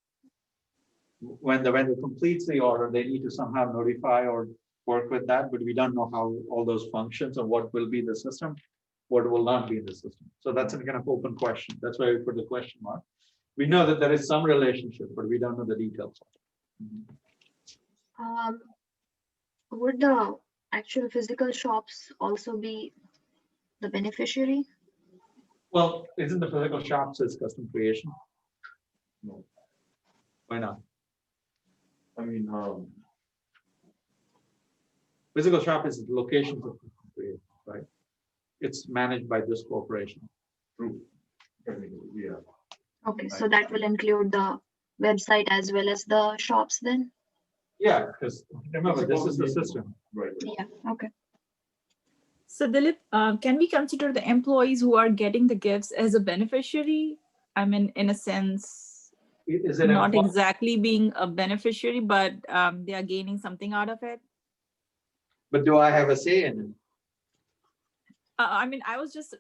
S1: When the vendor completes the order, they need to somehow notify or work with that, but we don't know how all those functions or what will be the system, what will not be in the system. So that's a kind of open question. That's why we put the question mark. We know that there is some relationship, but we don't know the details.
S4: Would the actual physical shops also be the beneficiary?
S1: Well, isn't the physical shop says custom creation?
S3: No.
S1: Why not?
S3: I mean,
S1: Physical shop is the location of custom creation, right? It's managed by this corporation.
S3: true. Technically, yeah.
S4: Okay, so that will include the website as well as the shops then?
S1: Yeah, because remember, this is the system.
S3: Right.
S4: Yeah, okay.
S5: So Dilip, can we consider the employees who are getting the gifts as a beneficiary? I mean, in a sense,
S1: Is it
S5: not
S1: employee?
S5: exactly being a beneficiary, but they are gaining something out of it.
S1: But do I have a say in it?
S5: I mean, I was just,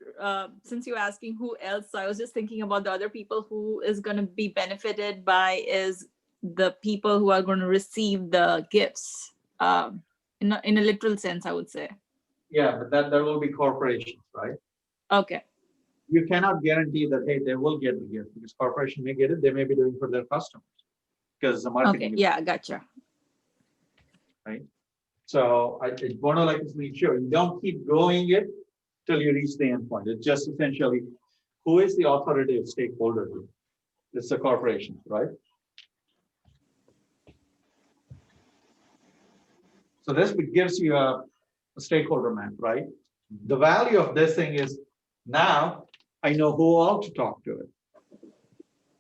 S5: since you're asking who else, so I was just thinking about the other people who is going to be benefited by is the people who are going to receive the gifts in a literal sense, I would say.
S1: Yeah, but that there will be corporations, right?
S5: Okay.
S1: You cannot guarantee that, hey, they will get the gift because corporation may get it, they may be doing for their customers because the marketing.
S5: Okay. Yeah, gotcha.
S1: So I want to like make sure you don't keep growing it till you reach the endpoint. It's just essentially who is the authoritative stakeholder here? It's the corporation, right? So this gives you a stakeholder map, right? The value of this thing is now I know who all to talk to it.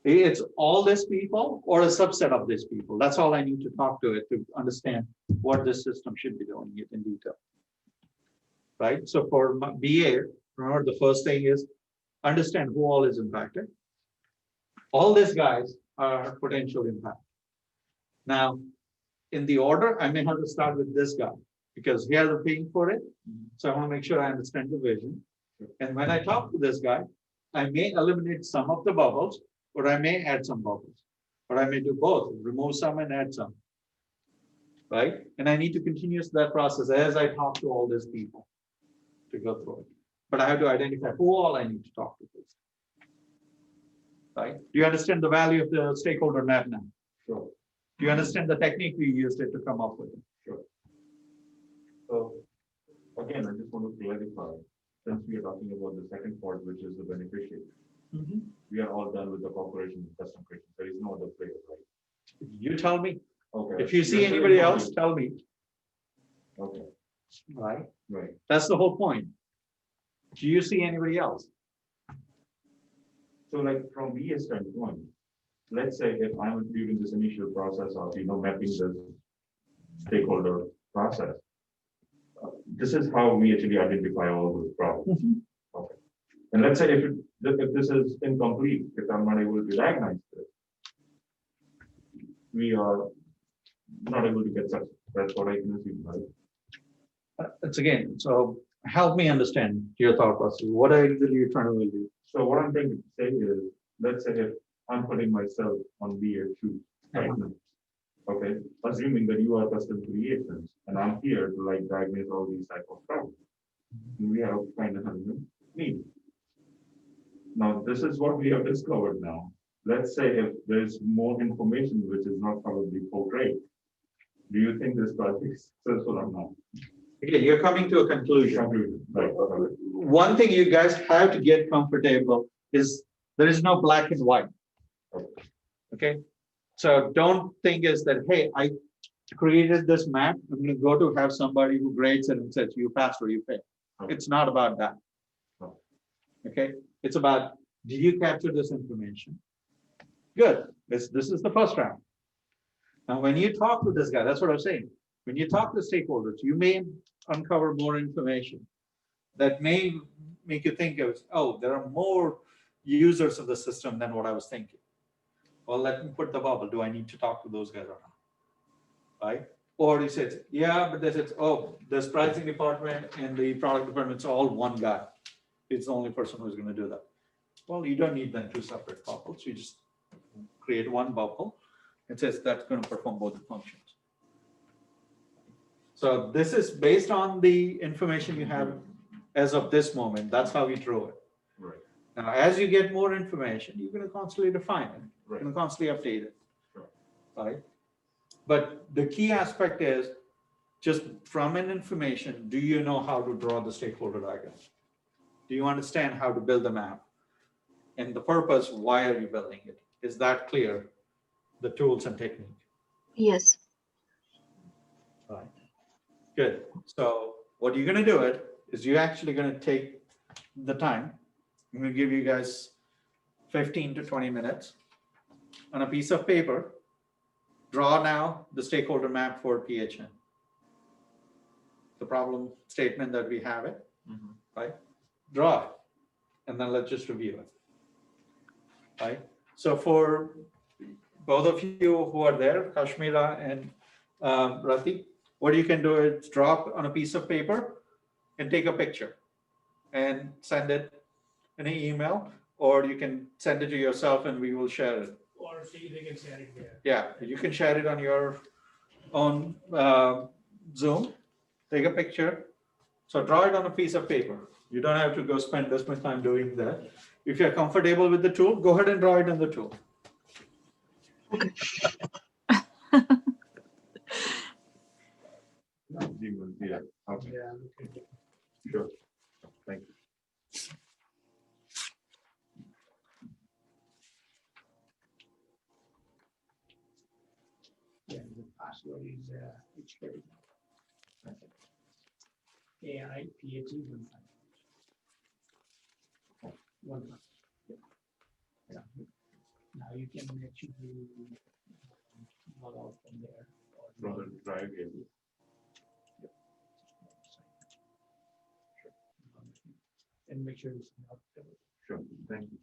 S1: It's all these people or a subset of these people. That's all I need to talk to it to understand what this system should be doing it in detail. Right? So for BA, remember the first thing is understand who all is impacted. All these guys are potential impact. Now, in the order, I may have to start with this guy because he has a paying for it. So I want to make sure I understand the vision. And when I talk to this guy, I may eliminate some of the bubbles, or I may add some bubbles, or I may do both, remove some and add some. Right? And I need to continue that process as I talk to all these people to go through it. But I have to identify who all I need to talk to first. Right? Do you understand the value of the stakeholder map now?
S3: Sure.
S1: Do you understand the technique we used it to come up with it?
S3: Sure. So again, I just want to clarify, since we are talking about the second part, which is the beneficiary, we are all done with the corporation custom creation. There is no other player, right?
S1: You tell me.
S3: Okay.
S1: If you see
S3: You're
S1: anybody
S3: saying
S1: else, tell me.
S3: Okay,
S1: Right?
S3: right.
S1: That's the whole point. Do you see anybody else?
S3: So like from BA standpoint, let's say if I'm during this initial process of, mapping the stakeholder process, this is how we actually identify all those problems. Okay. And let's say if this is incomplete, if I'm not able to diagnose this, we are not able to get success. That's what I can assume, right?
S1: It's again, so help me understand your thought process. What are you trying to do?
S3: So what I'm trying to say is, let's say if I'm putting myself on BA shoes right now, okay, assuming that you are custom creations and I'm here to like diagnose all these type of problems, and we have kind of need. Now, this is what we have discovered now. Let's say if there's more information which is not probably portrayed, do you think this project is successful or not?
S1: Again, you're coming to a conclusion.
S3: Right.
S1: One thing you guys have to get comfortable is there is no black and white. Okay. So don't think is that, hey, I created this map. I'm going to go to have somebody who grades it and says you passed or you failed. It's not about that. Okay. It's about, did you capture this information? Good. This is the first round. Now, when you talk to this guy, that's what I'm saying. When you talk to stakeholders, you may uncover more information that may make you think of, oh, there are more users of the system than what I was thinking. Well, let me put the bubble. Do I need to talk to those guys or not? Right? Or he says, yeah, but they said, oh, this pricing department and the product department's all one guy. It's the only person who's gonna do that. Well, you don't need then two separate bubbles. You just create one bubble. It says that's gonna perform both the functions. So this is based on the information you have as of this moment. That's how we drew it.
S3: Right.
S1: Now, as you get more information, you're gonna constantly refine it. You're
S3: Right.
S1: gonna constantly update it.
S3: Sure.
S1: Right? But the key aspect is just from an information, do you know how to draw the stakeholder diagram? Do you understand how to build the map? And the purpose, why are you building it? Is that clear? The tools and technique.
S4: Yes.
S1: Right. Good. So what you're gonna do it is you're actually gonna take the time. I'm gonna give you guys 15 to 20 minutes on a piece of paper. Draw now the stakeholder map for PHN. The problem statement that we have it, right? Draw it, and then let's just review it. Right? So for both of you who are there, Kashmira and Rati, what you can do is drop on a piece of paper and take a picture and send it in an email, or you can send it to yourself and we will share it.
S2: Or see, they can share it there.
S1: Yeah, you can share it on your own Zoom, take a picture. So draw it on a piece of paper. You don't have to go spend this much time doing that. If you're comfortable with the tool, go ahead and draw it on the tool.
S3: Yeah, okay,
S2: Yeah, okay.
S3: sure. Thank you.
S2: Yeah, the password is which category? AI PhD 1. Yeah. Now you can actually log out from there.
S3: From the drive area.
S2: And make sure it's not.
S3: Sure, thank you.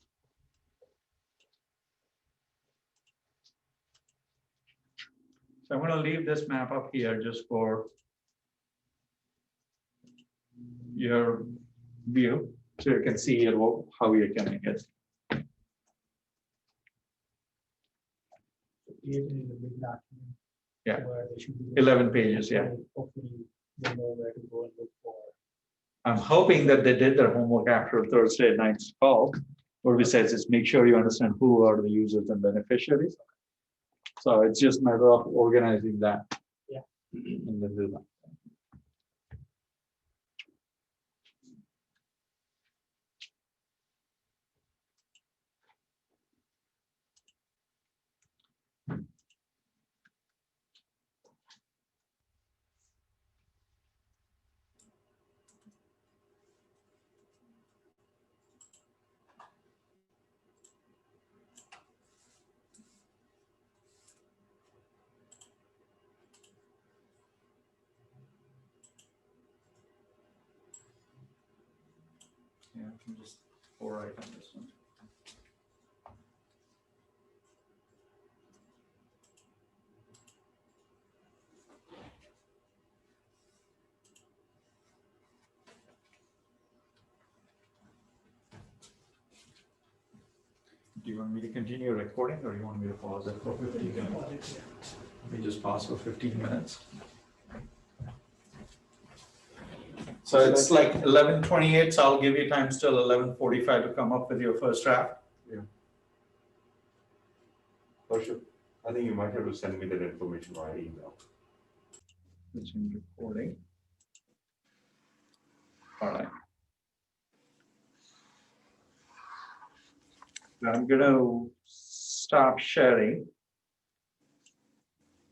S1: So I'm gonna leave this map up here just for your view, so you can see how you're getting it.
S2: PhD is a big document.
S1: Yeah.
S2: Where they should be.
S1: 11 pages, yeah.
S2: Hopefully they know where to go and look for.
S1: I'm hoping that they did their homework after Thursday night's call, where we says is make sure you understand who are the users and beneficiaries. So it's just a matter of organizing that.
S2: Yeah.
S1: And then do that. Yeah, I can just overwrite on this one. Do you want me to continue recording or you want me to pause it for 15 minutes? Let me just pause for 15 minutes. So it's like 11:28, so I'll give you time till 11:45 to come up with your first draft.
S3: Oh, sure. I think you might have to send me that information via email.
S1: It's in recording. All right. I'm gonna stop sharing.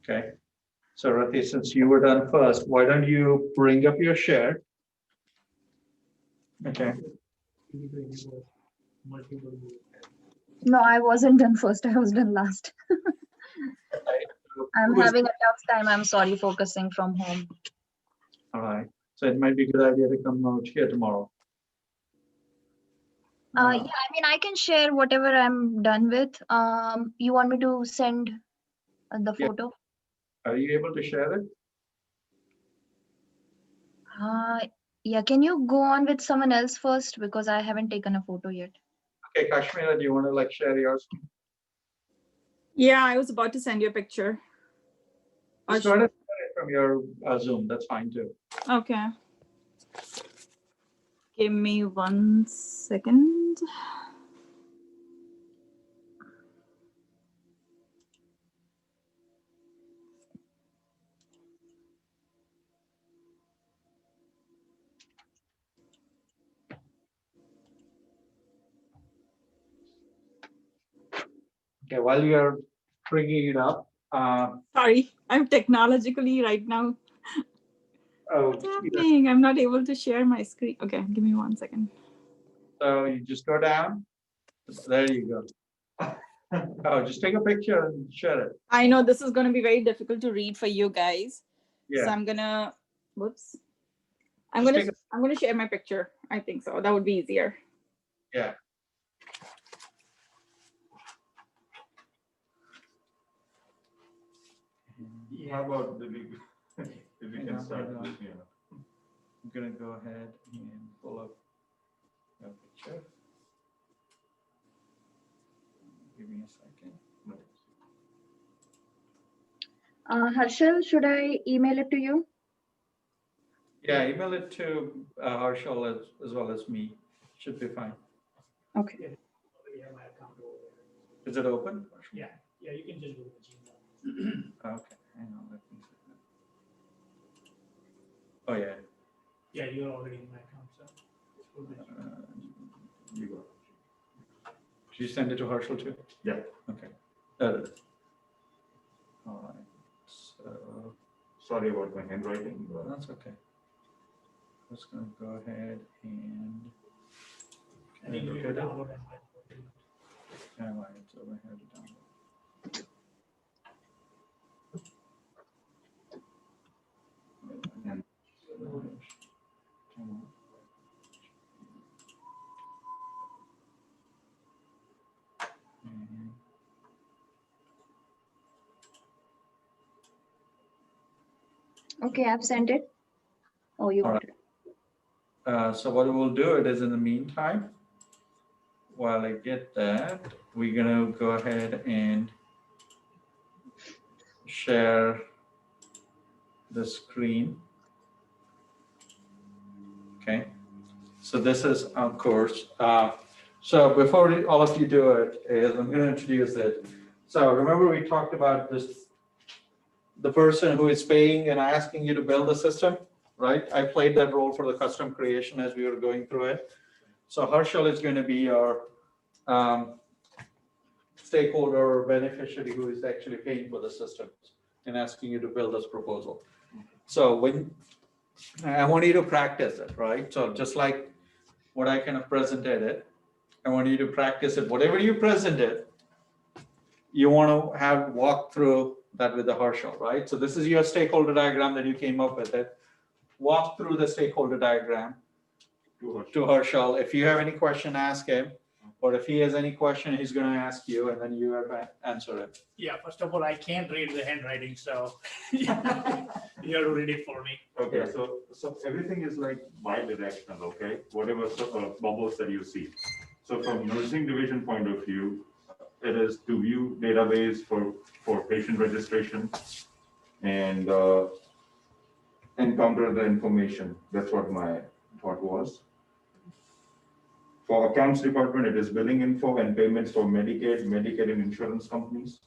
S1: Okay. So Rati, since you were done first, why don't you bring up your share? Okay.
S2: Multiple.
S4: No, I wasn't done first. I was done last. I'm having a tough time. I'm sorry, focusing from home.
S1: All right. So it might be a good idea to come out here tomorrow.
S4: Yeah, I mean, I can share whatever I'm done with. You want me to send the
S1: Yeah.
S4: photo?
S1: Are you able to share it?
S4: Yeah, can you go on with someone else first because I haven't taken a photo yet.
S1: Okay, Kashmira, do you want to like share yours?
S5: Yeah, I was about to send you a picture.
S1: Just try to share it from your Zoom. That's fine too.
S5: Okay. Give me 1 second.
S1: Okay, while you're bringing it up,
S5: Sorry, I'm technologically right now.
S1: oh,
S5: What's happening? I'm not able to share my screen. Okay, give me 1 second.
S1: so you just go down. There you go. Oh, just take a picture and share it.
S5: I know this is going to be very difficult to read for you guys. So
S1: Yeah.
S5: I'm gonna, whoops. I'm
S1: Just
S5: gonna
S1: take
S5: I'm gonna share my picture. I think so. That would be easier.
S1: Yeah.
S3: How about if we
S1: Hang
S3: can
S1: on,
S3: start
S1: hang on.
S3: with, you know,
S1: I'm gonna go ahead and pull up a picture. Give me a second.
S4: Harshal, should I email it to you?
S1: Yeah, email it to Harshal as well as me. Should be fine.
S4: Okay.
S2: Already have my account over there.
S1: Is it open?
S2: Yeah, you can just go to Gmail.
S1: Okay, hang on, let me see that. Oh, yeah.
S2: Yeah, you're already in my account, so. just go to Gmail.
S3: you go.
S1: Did you send it to Harshal too?
S3: Yeah.
S1: Okay. There it is. All right. So
S3: Sorry about my handwriting, but
S1: that's okay. I'm just gonna go ahead and.
S2: I think you
S1: look
S2: can
S1: at it?
S2: download it.
S1: Yeah, right, it's over here to download.
S3: And-
S4: Okay, I've sent it. Oh, you
S1: All
S4: got
S1: right.
S4: it.
S1: So what we'll do it is in the meantime, while I get that, we're gonna go ahead and share the screen. Okay. So this is our course. So before all of you do it, is I'm gonna introduce it. So remember we talked about this, the person who is paying and asking you to build the system, right? I played that role for the custom creation as we were going through it. So Harshal is going to be our stakeholder or beneficiary who is actually paying for the systems and asking you to build this proposal. So when I want you to practice it, right? So just like what I kind of presented it, I want you to practice it. Whatever you presented, you want to have walk through that with the Harshal, right? So this is your stakeholder diagram that you came up with it. Walk through the stakeholder diagram to Harshal. If you have any question, ask him. Or if he has any question, he's going to ask you, and then you have to answer it.
S2: Yeah, first of all, I can't read the handwriting, so you have to read it for me.
S3: Okay, so everything is like bi-directional, okay? Whatever bubbles that you see. So from nursing division point of view, it is to view database for patient registration and encounter the information. That's what my thought was. For accounts department, it is billing info and payments for Medicaid, Medicare and insurance companies.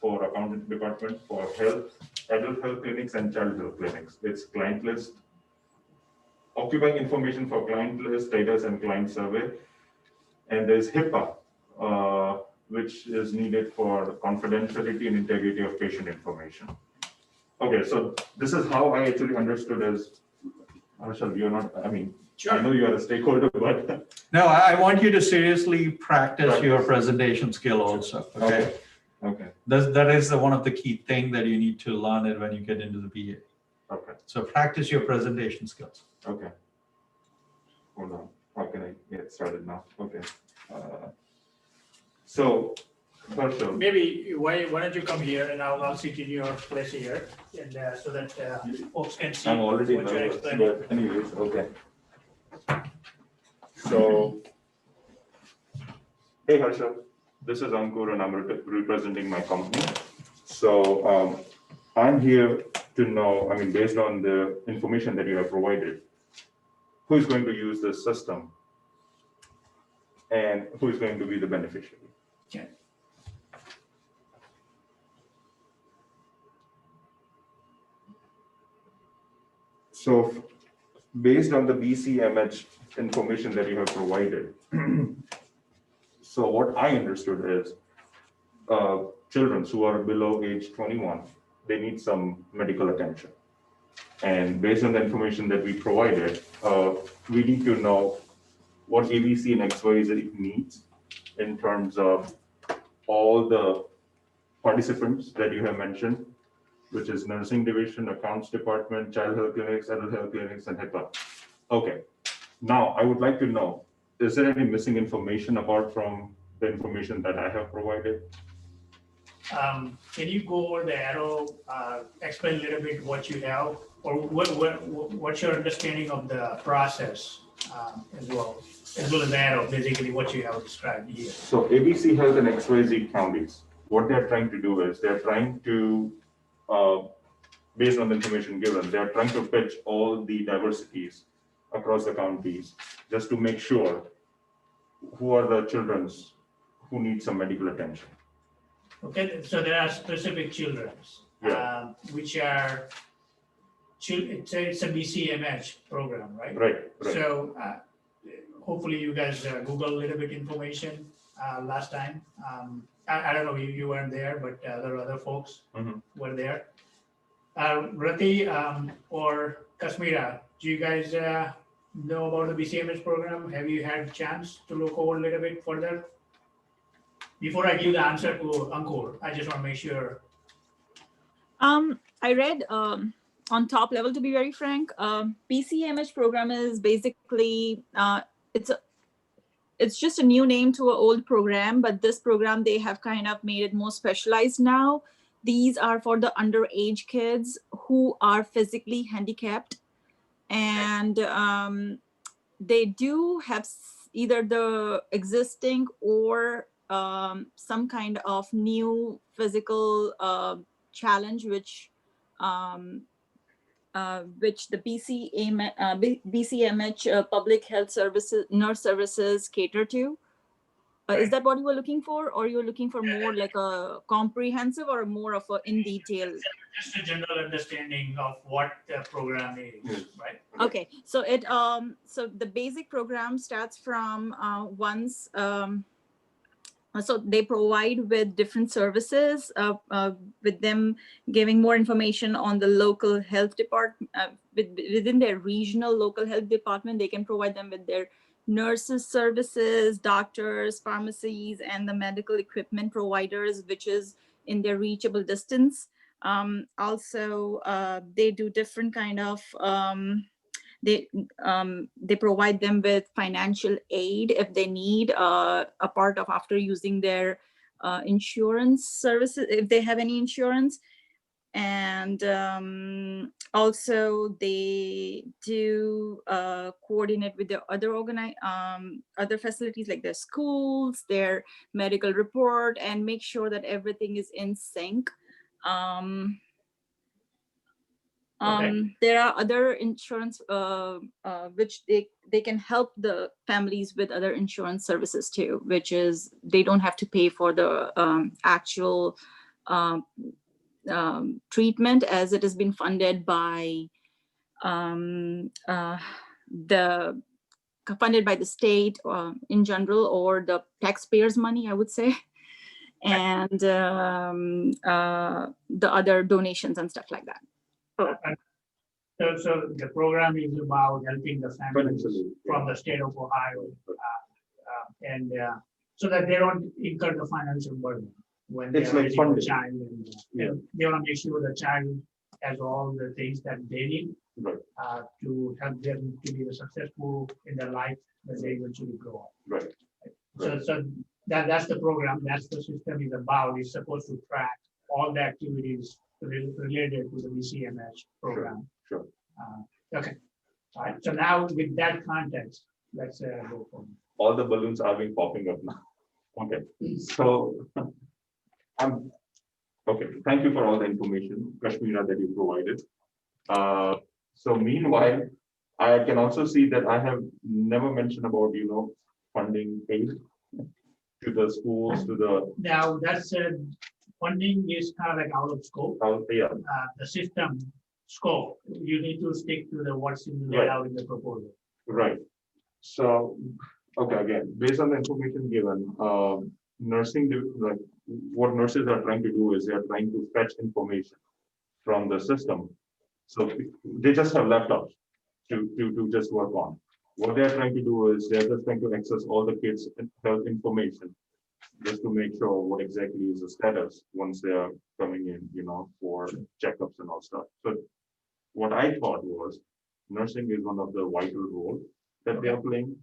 S3: For accountant department, for health, adult health clinics and child health clinics. It's client list, occupying information for client list, status and client survey. And there's HIPAA, which is needed for confidentiality and integrity of patient information. Okay, so this is how I actually understood as, Harshal, you're not, I mean, I know you are a stakeholder, but.
S1: No, I want you to seriously practice your presentation skill also, okay?
S3: Okay.
S1: That is one of the key things that you need to learn it when you get into the BA.
S3: Okay.
S1: So practice your presentation skills.
S3: Okay. Hold on. How can I get started now? Okay. So For sure.
S2: Maybe why don't you come here and I'll sit in your place here and so that folks can see
S3: I'm already
S2: what you're
S3: nervous,
S2: explaining.
S3: but anyways, okay. So, hey Harsha, this is Ankur and I'm representing my company. So I'm here to know, I mean, based on the information that you have provided, who is going to use this system and who is going to be the beneficiary.
S2: Okay.
S3: So based on the BCMH information that you have provided, so what I understood is children who are below age 21, they need some medical attention. And based on the information that we provided, we need to know what ABC and XYZ needs in terms of all the participants that you have mentioned, which is nursing division, accounts department, child health clinics, adult health clinics, and HIPAA. Okay, now I would like to know, is there any missing information apart from the information that I have provided?
S2: Can you go over the arrow, explain a little bit what you have, or what's your understanding of the process as well as the arrow, basically what you have described here.
S3: So ABC Health and XYZ counties, what they're trying to do is they're trying to, based on the information given, they're trying to pitch all the diversities across the counties just to make sure who are the children who need some medical attention.
S2: Okay, so there are specific children, which are, it's a BCMH program, right?
S3: Right, right.
S2: So hopefully you guys Google a little bit information last time. I don't know, you weren't there, but there were other folks were there. Rati or Kasmira, do you guys know about the BCMH program? Have you had a chance to look over a little bit further? Before I give the answer to Ankur, I just want to make sure.
S5: I read on top level, to be very frank, BCMH program is basically, it's just a new name to an old program, but this program, they have kind of made it more specialized now. These are for the underage kids who are physically handicapped, and they do have either the existing or some kind of new physical challenge, which the BCMH public health services, nurse services cater to. Is that what you were looking for, or you're looking for more like a comprehensive or more of a in detail?
S2: Just a general understanding of what the program is, right?
S5: Okay, so so the basic program starts from once. So they provide with different services, with them giving more information on the local health department, within their regional local health department. They can provide them with their nurses services, doctors, pharmacies, and the medical equipment providers, which is in their reachable distance. Also, they do different kind of, they provide them with financial aid if they need a part of after using their insurance services, if they have any insurance. And also they do coordinate with the other facilities like their schools, their medical report, and make sure that everything is in sync. There are other insurance which they can help the families with other insurance services too, which is they don't have to pay for the actual treatment, as it has been funded by funded by the state in general, or the taxpayers' money, I would say, and the other donations and stuff like that.
S2: So the program is about helping the families from the state of Ohio, and so that they don't incur the financial burden when they're raising a child, and they want to make sure the child has all the things that they need to help them to be successful in their life when they eventually grow up.
S3: Right.
S2: So that's the program, that's the system is about. It's supposed to track all the activities related to the VCMS program.
S3: Sure.
S2: Okay. All right. So now with that context, let's go for
S3: All the balloons are being popping up now. Okay, so okay. Thank you for all the information, Kashmira, that you provided. So meanwhile, I can also see that I have never mentioned about funding aid to the schools, to the
S2: now. That's funding is kind of like out of scope.
S3: yeah.
S2: The system scope. You need to stick to the what's in
S3: Right.
S2: out in the proposal.
S3: Right. So, okay, again, based on the information given, nursing, like what nurses are trying to do is they are trying to fetch information from the system. So they just have laptops to just work on. What they're trying to do is they're just trying to access all the kids' health information just to make sure what exactly is the status once they are coming in, for checkups and all stuff. So what I thought was nursing is one of the vital roles that they are playing.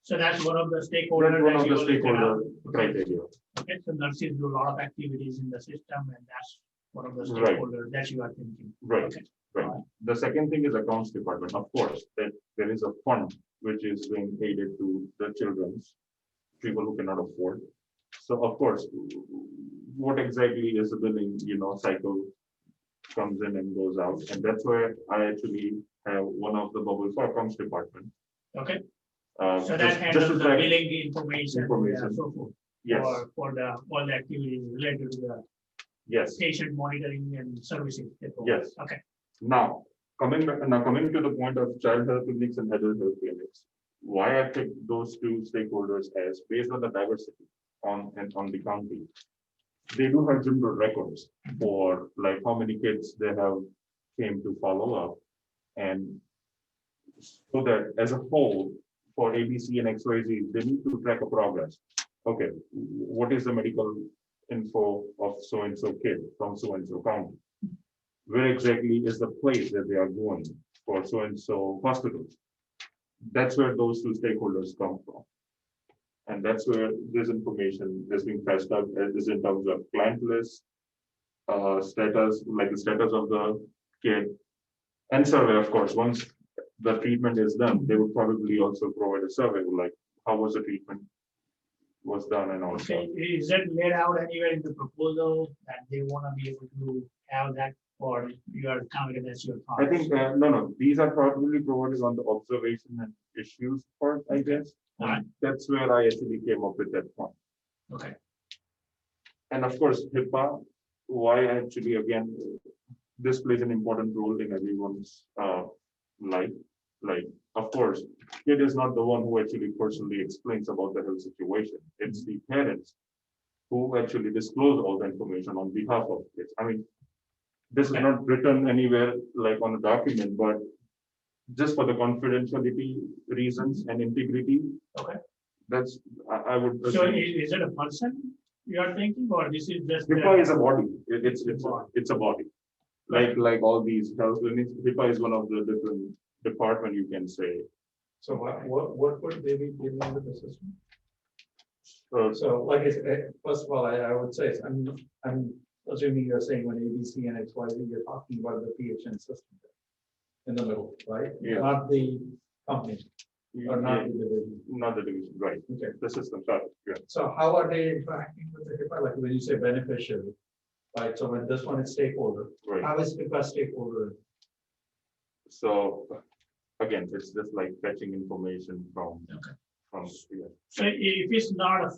S2: So that's one of the stakeholders.
S3: One of
S2: that you
S3: the
S2: will look
S3: stakeholder
S2: at.
S3: criteria.
S2: Okay, so nurses do a lot of activities in the system, and that's one of the
S3: Right.
S2: stakeholders that you are thinking.
S3: Right.
S2: Okay.
S3: Right. The second thing is accounts department. Of course, that there is a fund which is being aided to the children's people who cannot afford. So of course, what exactly is the billing, cycle comes in and goes out, and that's where I actually have one of the bubbles for accounts department.
S2: Okay,
S3: So
S2: so that handles the
S3: track
S2: billing information, and so forth.
S3: Yes.
S2: For the all the activities related to the
S3: Yes.
S2: patient monitoring and servicing.
S3: Yes.
S2: Okay.
S3: Now coming to the point of child health clinics and adult health clinics, why I picked those two stakeholders as based on the diversity on the county. They do have general records for like how many kids they have came to follow up, and so that as a whole for ABC and XYZ, they need to track a progress. Okay, what is the medical info of so and so kid from so and so county? Where exactly is the place that they are going for so and so hospital? That's where those two stakeholders come from. And that's where this information is being fetched up is in terms of client list, status, like the status of the kid, and survey, of course. Once the treatment is done, they would probably also provide a survey, like how was the treatment was done and all
S2: Okay,
S3: that.
S2: is it laid out anywhere in the proposal that they want to be able to have that, or you are counting that's your thought?
S3: I think, no, these are probably provided on the observation and issues part, I guess.
S2: Alright.
S3: That's where I actually came up with that point.
S2: Okay,
S3: And of course, HIPAA, why actually, again, this plays an important role in everyone's life. Like, of course, kid is not the one who actually personally explains about the health situation. It's the parents who actually disclose all the information on behalf of kids. I mean, this is not written anywhere like on a document, but just for the confidentiality reasons and integrity.
S2: Okay.
S3: That's, I would.
S2: so
S3: assume-
S2: is it a person you are thinking, or this is just?
S3: HIPAA is a body. It's a body. Like all these health clinics, HIPAA is one of the different department you can say.
S6: So what would they be dealing with the system?
S3: So
S6: So like I said, first of all, I would say, I'm assuming you're saying when ABC and XYZ, you're talking about the PHN system in the middle, right?
S3: Yeah.
S6: Not the company or not the division.
S3: not the division, right?
S6: Okay.
S3: The system, sorry. Yeah.
S6: So how are they interacting with the HIPAA? Like when you say beneficiary, right? So when this one is stakeholder,
S3: Right.
S6: how is HIPAA stakeholder?
S3: So again, it's just like fetching information from.
S2: Okay.
S3: From yeah.
S2: So if it's not a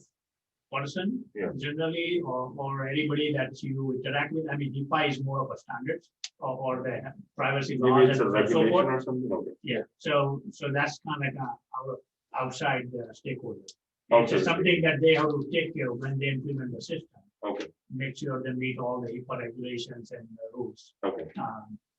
S2: person,
S3: Yeah.
S2: generally, or anybody that you interact with, I mean, HIPAA is more of a standard or the privacy
S3: Maybe
S2: laws
S3: it's a
S2: and so
S3: regulation
S2: forth.
S3: or something. Okay.
S2: Yeah, so that's kind of like our outside stakeholder.
S3: Okay.
S2: It's something that they have to take care of when they implement the system.
S3: Okay.
S2: Make sure they meet all the HIPAA regulations and rules,
S3: Okay.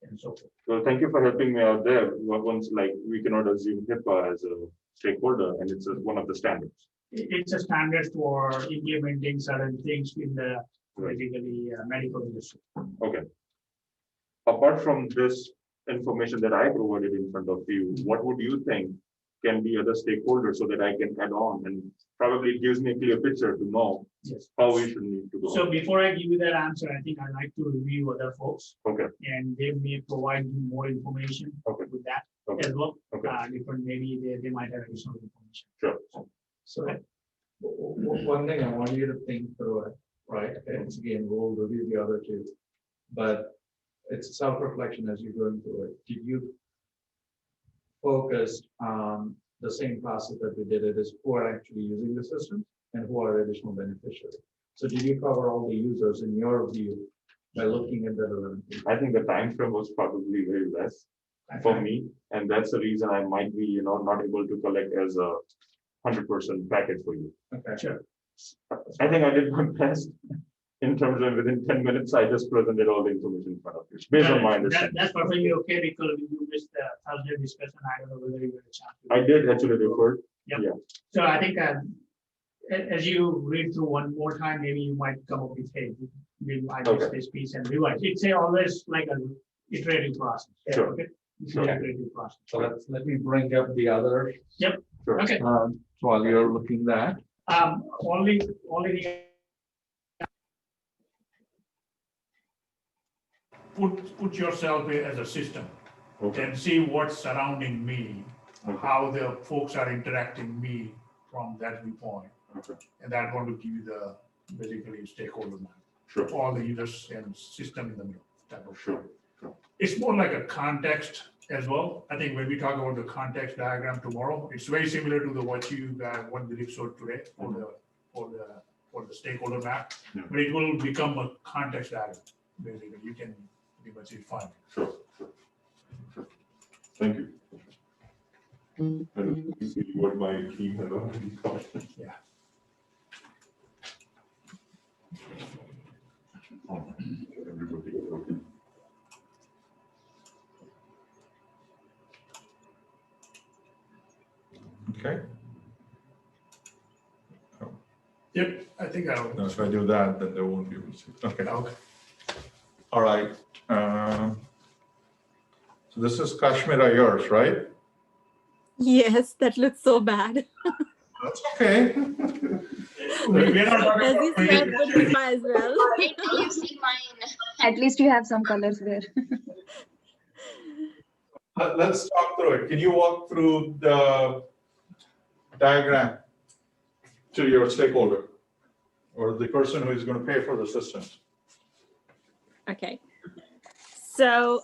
S2: and so forth.
S3: Well, thank you for helping me out there. Once like we cannot assume HIPAA as a stakeholder, and it's one of the standards.
S2: It's a standard for implementing certain things in the
S3: Right.
S2: basically medical industry.
S3: Okay. Apart from this information that I provided in front of you, what would you think can be other stakeholders so that I can add on, and probably it gives me a clear picture to know
S2: Yes.
S3: how we should need to go.
S2: So before I give you that answer, I think I'd like to review other folks,
S3: Okay,
S2: and they may provide you more information
S3: Okay.
S2: with that
S3: okay,
S2: as well.
S3: okay,
S2: Different, maybe they might have additional information.
S3: sure.
S6: So one thing I want you to think through it, right? And again, we'll review the other two, but it's self-reflection as you're going through it. Did you focus on the same process that we did? It is who are actually using the system and who are additional beneficiaries. So did you cover all the users in your view by looking at the relevant people?
S3: I think the time frame was probably very less for me, and that's the reason I might be, not able to collect as a 100% package for you.
S6: Okay.
S2: Sure.
S3: I think I did my best in terms of within 10 minutes, I just presented all the information in front of you, based on my understanding.
S2: That's perfectly okay, because you missed the Thursday discussion. I don't know whether you had a chance.
S3: I did actually refer.
S2: So I think as you read through one more time, maybe you might come up with, hey, I missed
S3: Okay.
S2: this piece and revise. It's always like a iterative process.
S3: Sure.
S2: Okay. It's
S3: Sure.
S2: an iterative process.
S6: So let me bring up the other.
S2: Yep.
S3: Sure.
S2: Okay.
S6: While you're looking that.
S2: Only thing. Put yourself as a system
S3: Okay.
S2: and see what's surrounding me,
S3: Okay.
S2: how the folks are interacting me from that viewpoint.
S3: Okay.
S2: And that's going to give you the basically stakeholder map,
S3: Sure.
S2: all the users and system in the middle type of.
S3: Sure.
S2: It's more like a context as well. I think when we talk about the context diagram tomorrow, it's very similar to what Dilip showed today for the stakeholder map,
S3: Yeah.
S2: but it will become a context diagram. Basically, you can pretty much find it.
S3: Sure. Thank you. And you see what my team has already got.
S2: Yeah.
S3: Everybody, okay.
S7: Okay,
S2: Yep, I think I'll.
S7: now if I do that, then they won't be able to see. Okay,
S2: Okay.
S7: all right. So this is Kashmir yours, right?
S5: Yes, that looks so bad.
S7: That's okay.
S2: We're not talking
S5: As
S2: about
S5: you see, I put HIPAA as well.
S4: Wait till you see mine. At least you have some colors there.
S7: Let's talk through it. Can you walk through the diagram to your stakeholder or the person who is going to pay for the systems?
S5: Okay. So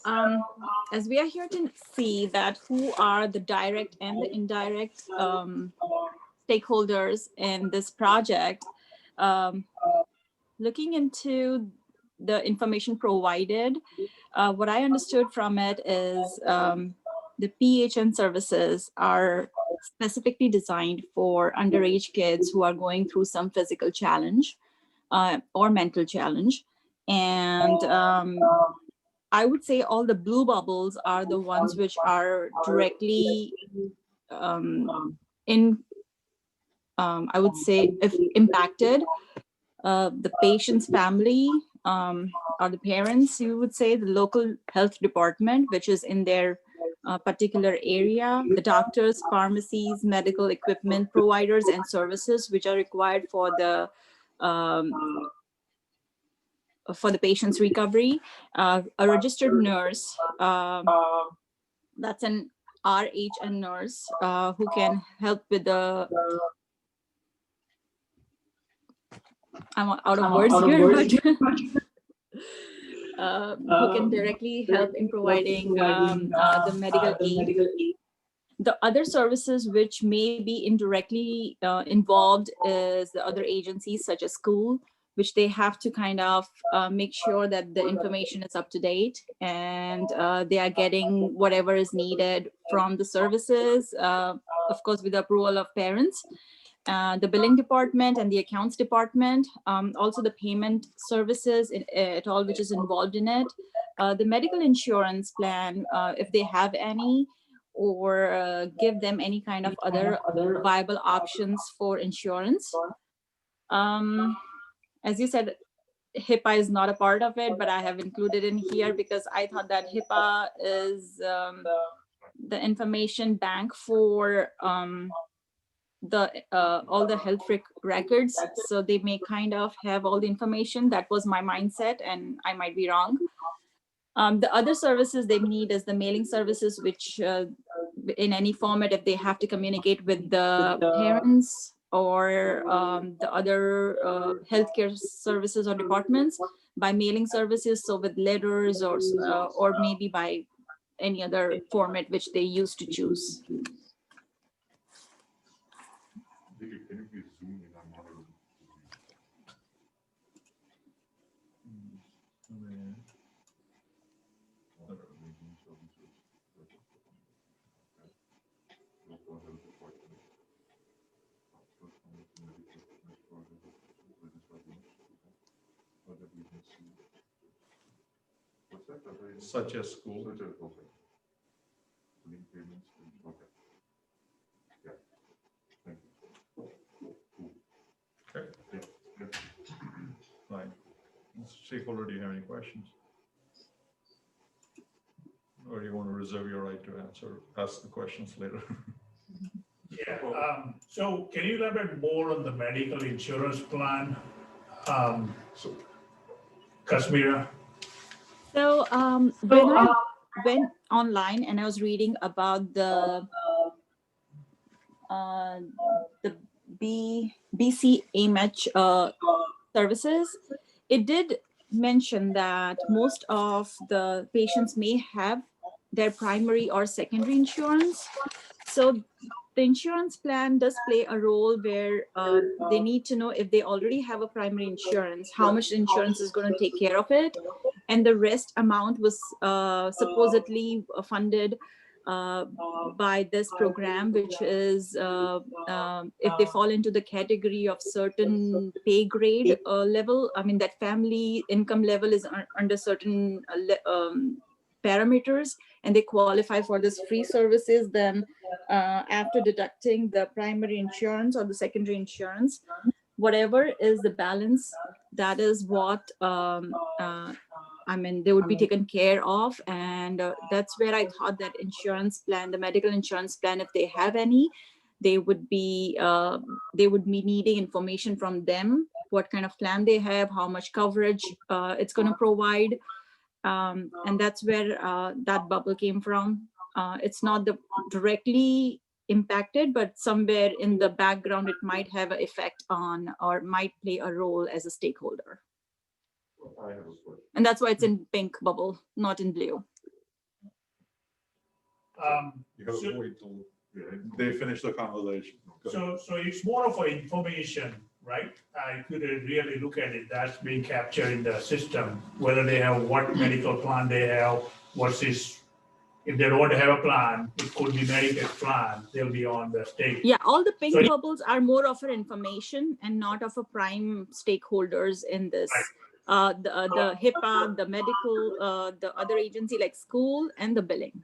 S5: as we are here to see that who are the direct and the indirect stakeholders in this project, looking into the information provided, what I understood from it is the PHN services are specifically designed for underage kids who are going through some physical challenge or mental challenge. And I would say all the blue bubbles are the ones which are directly I would say, if impacted. The patient's family or the parents, you would say, the local health department, which is in their particular area, the doctors, pharmacies, medical equipment providers, and services which are required for the patient's recovery, a registered nurse, that's an RHN nurse who can help with the, I'm out of words here, but who can directly help in providing the medical aid. The other services which may be indirectly involved is the other agencies such as school, which they have to kind of make sure that the information is up to date and they are getting whatever is needed from the services, of course, with the approval of parents. The billing department and the accounts department, also the payment services at all, which is involved in it. The medical insurance plan, if they have any, or give them any kind of other viable options for insurance. As you said, HIPAA is not a part of it, but I have included in here because I thought that HIPAA is the information bank for all the health records. So they may kind of have all the information. That was my mindset, and I might be wrong. The other services they need is the mailing services, which in any format, if they have to communicate with the parents or the other healthcare services or departments by mailing services, so with letters or maybe by any other format which they used to choose.
S3: Can you please zoom in? I'm not able to.
S7: Such as school.
S3: Such as, okay. Link payments, okay. Yeah. Thank you. Cool.
S7: Okay.
S3: Yeah.
S7: Fine. Stakeholder, do you have any questions? Or do you want to reserve your right to ask the questions later?
S2: Yeah, so can you elaborate more on the medical insurance plan?
S7: So,
S2: Kashmira?
S5: So when I went online and I was reading about the BCAMH services, it did mention that most of the patients may have their primary or secondary insurance. So the insurance plan does play a role where they need to know if they already have a primary insurance, how much insurance is going to take care of it. And the rest amount was supposedly funded by this program, which is if they fall into the category of certain pay grade level, I mean, that family income level is under certain parameters, and they qualify for this free services, then after deducting the primary insurance or the secondary insurance, whatever is the balance, that is what I mean, they would be taken care of. And that's where I thought that insurance plan, the medical insurance plan, if they have any, they would be needing information from them, what kind of plan they have, how much coverage it's going to provide. And that's where that bubble came from. It's not directly impacted, but somewhere in the background, it might have an effect on or might play a role as a stakeholder.
S3: I have a question.
S5: And that's why it's in pink bubble, not in blue.
S7: you have
S2: So-
S7: to wait till they finish the conversation.
S2: So it's more of an information, right? I could really look at it, that's being captured in the system, whether they have what medical plan they have, if they don't have a plan, it could be Medicaid plan, they'll be on the state.
S5: Yeah, all the pink
S2: So-
S5: bubbles are more of an information and not of a prime stakeholders in this. The HIPAA, the medical, the other agency like school, and the billing.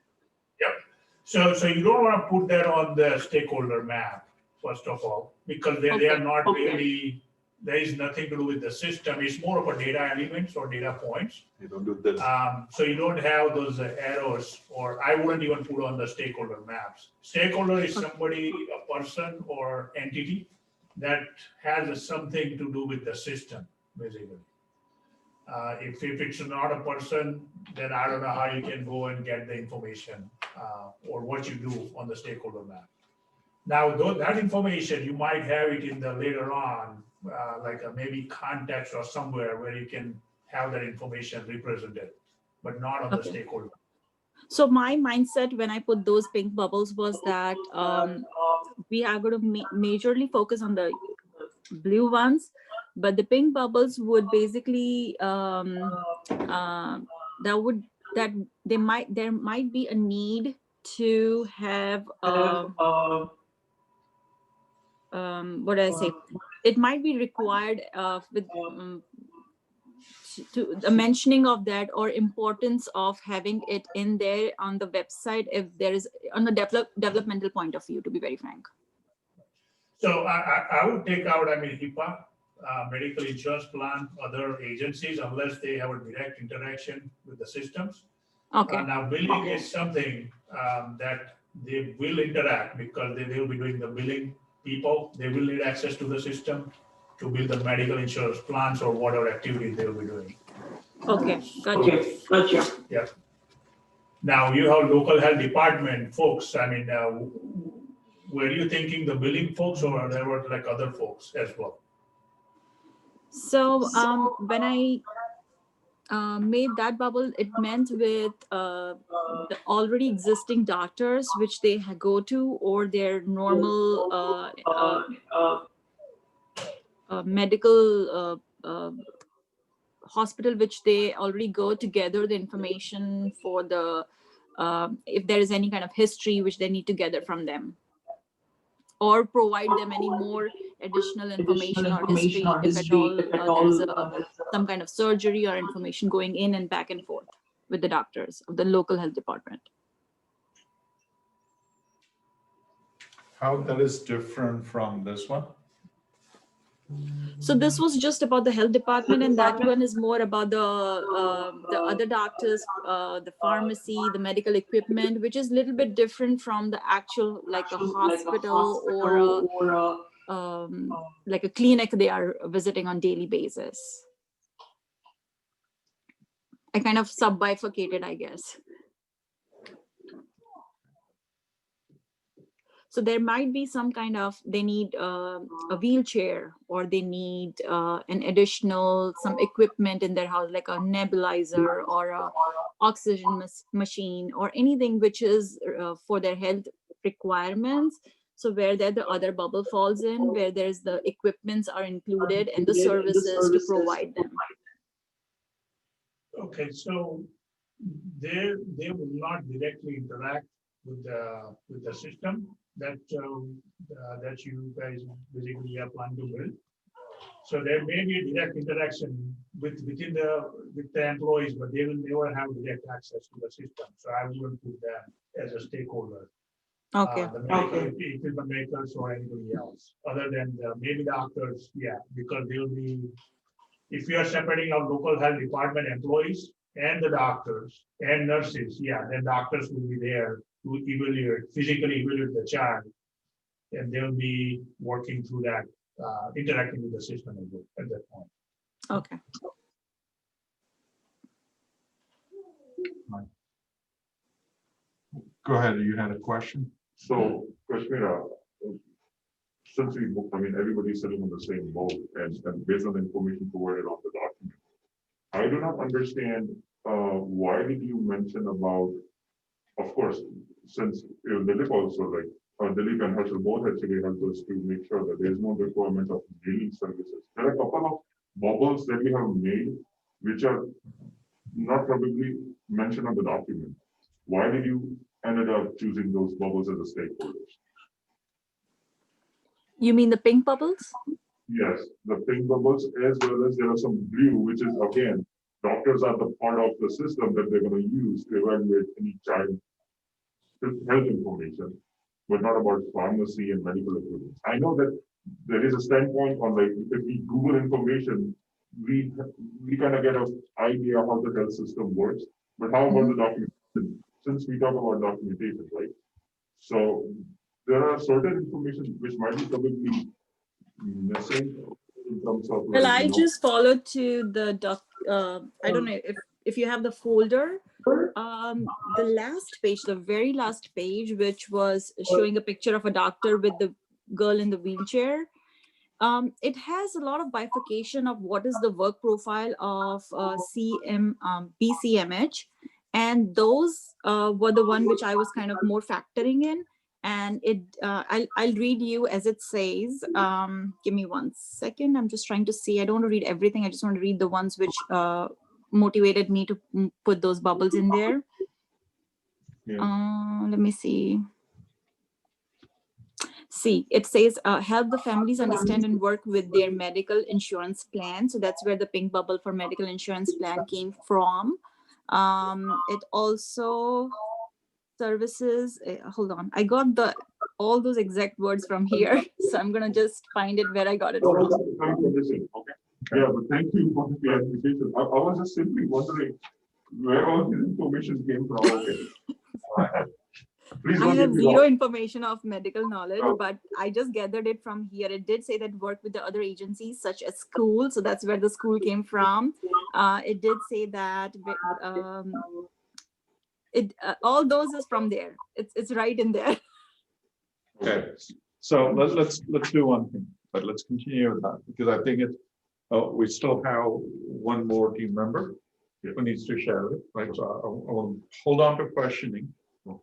S2: So you don't want to put that on the stakeholder map, first of all, because they are not really, there is nothing to do with the system. It's more of a data elements or data points.
S7: You don't do this.
S2: So you don't have those arrows, or I wouldn't even put on the stakeholder maps. Stakeholder is somebody, a person or entity that has something to do with the system, basically. If it's not a person, then I don't know how you can go and get the information or what you do on the stakeholder map. Now, that information, you might have it in the later on, like maybe context or somewhere where you can have that information represented, but not on the
S5: Okay.
S2: stakeholder.
S5: So my mindset when I put those pink bubbles was that we are going to majorly focus on the blue ones, but the pink bubbles would basically there might be a need to have what do I say? It might be required with to the mentioning of that or importance of having it in there on the website if there is on a developmental point of view, to be very frank.
S2: So I would take out, HIPAA, medical insurance plan, other agencies, unless they have a direct interaction with the systems.
S5: Okay.
S2: Now, billing is something that they will interact because they will be doing the billing people. They will need access to the system to build the medical insurance plans or whatever activities they will be doing.
S5: Okay. Gotcha.
S2: Yeah. Now you have local health department folks. I mean, were you thinking the billing folks or there were like other folks as well?
S5: So when I made that bubble, it meant with the already existing doctors which they go to, or their normal medical hospital which they already go to gather the information for the if there is any kind of history which they need to gather from them, or provide them any more additional information or history if at all there is some kind of surgery or information going in and back and forth with the doctors of the local health department.
S7: How that is different from this one?
S5: So this was just about the health department, and that one is more about the other doctors, the pharmacy, the medical equipment, which is a little bit different from the actual like a hospital or like a clinic they are visiting on daily basis. I kind of sub-bifurcated, I guess. So there might be some kind of, they need a wheelchair, or they need an additional, some equipment in their house, like a nebulizer or a oxygen machine, or anything which is for their health requirements. So where there the other bubble falls in, where there's the equipments are included and the services to provide them.
S2: Okay, so they will not directly interact with the system that that you guys basically are planning to build. So there may be a direct interaction with the employees, but they will never have direct access to the system. So I wouldn't put them as a stakeholder.
S5: Okay.
S2: The medical equipment makers or anybody else, other than maybe doctors, yeah, because they will be. If you are separating out local health department employees and the doctors and nurses, yeah, then doctors will be there to evaluate, physically evaluate the child, and they'll be working through that, interacting with the system at that point.
S5: Okay.
S7: Go ahead, you had a question?
S3: So, Kashmira, since everybody's sitting in the same boat and based on the information provided on the document, I do not understand why did you mention about, of course, since Dilip also, Dilip and Harshal both actually helped us to make sure that there is no requirement of mailing services. There are a couple of bubbles that we have made which are not probably mentioned on the document. Why did you ended up choosing those bubbles as the stakeholders?
S5: You mean the pink bubbles?
S3: Yes, the pink bubbles, as well as there are some blue, which is again, doctors are the part of the system that they're going to use to evaluate any child health information, but not about pharmacy and medical equipment. I know that there is a standpoint on if we Google information, we kind of get an idea how the health system works, but how about the documentation? Since we talk about documentation, right? So there are certain information which might be probably missing in terms of.
S5: Well, I just followed to the doc. I don't know if you have the folder. The last page, the very last page, which was showing a picture of a doctor with the girl in the wheelchair. It has a lot of bifurcation of what is the work profile of BCMH. And those were the one which I was kind of more factoring in. And I'll read you as it says. Give me 1 second. I'm just trying to see. I don't want to read everything. I just want to read the ones which motivated me to put those bubbles in there.
S3: Yeah.
S5: Let me see. See, it says help the families understand and work with their medical insurance plan. So that's where the pink bubble for medical insurance plan came from. It also services, hold on, I got all those exact words from here. So I'm gonna just find it where I got it from.
S3: Okay. Yeah, but thank you for the clarification. I was just simply wondering, where all this information came from? Okay. Please
S5: I
S3: don't
S5: have
S3: get me
S5: zero
S3: wrong.
S5: information of medical knowledge,
S3: Oh.
S5: but I just gathered it from here. It did say that work with the other agencies, such as school. So that's where the school came from. It did say that all those is from there. It's right in there.
S3: Okay, so let's do one thing, but let's continue with that because I think we still have one more team member who needs to share it, right? So I want to hold on to questioning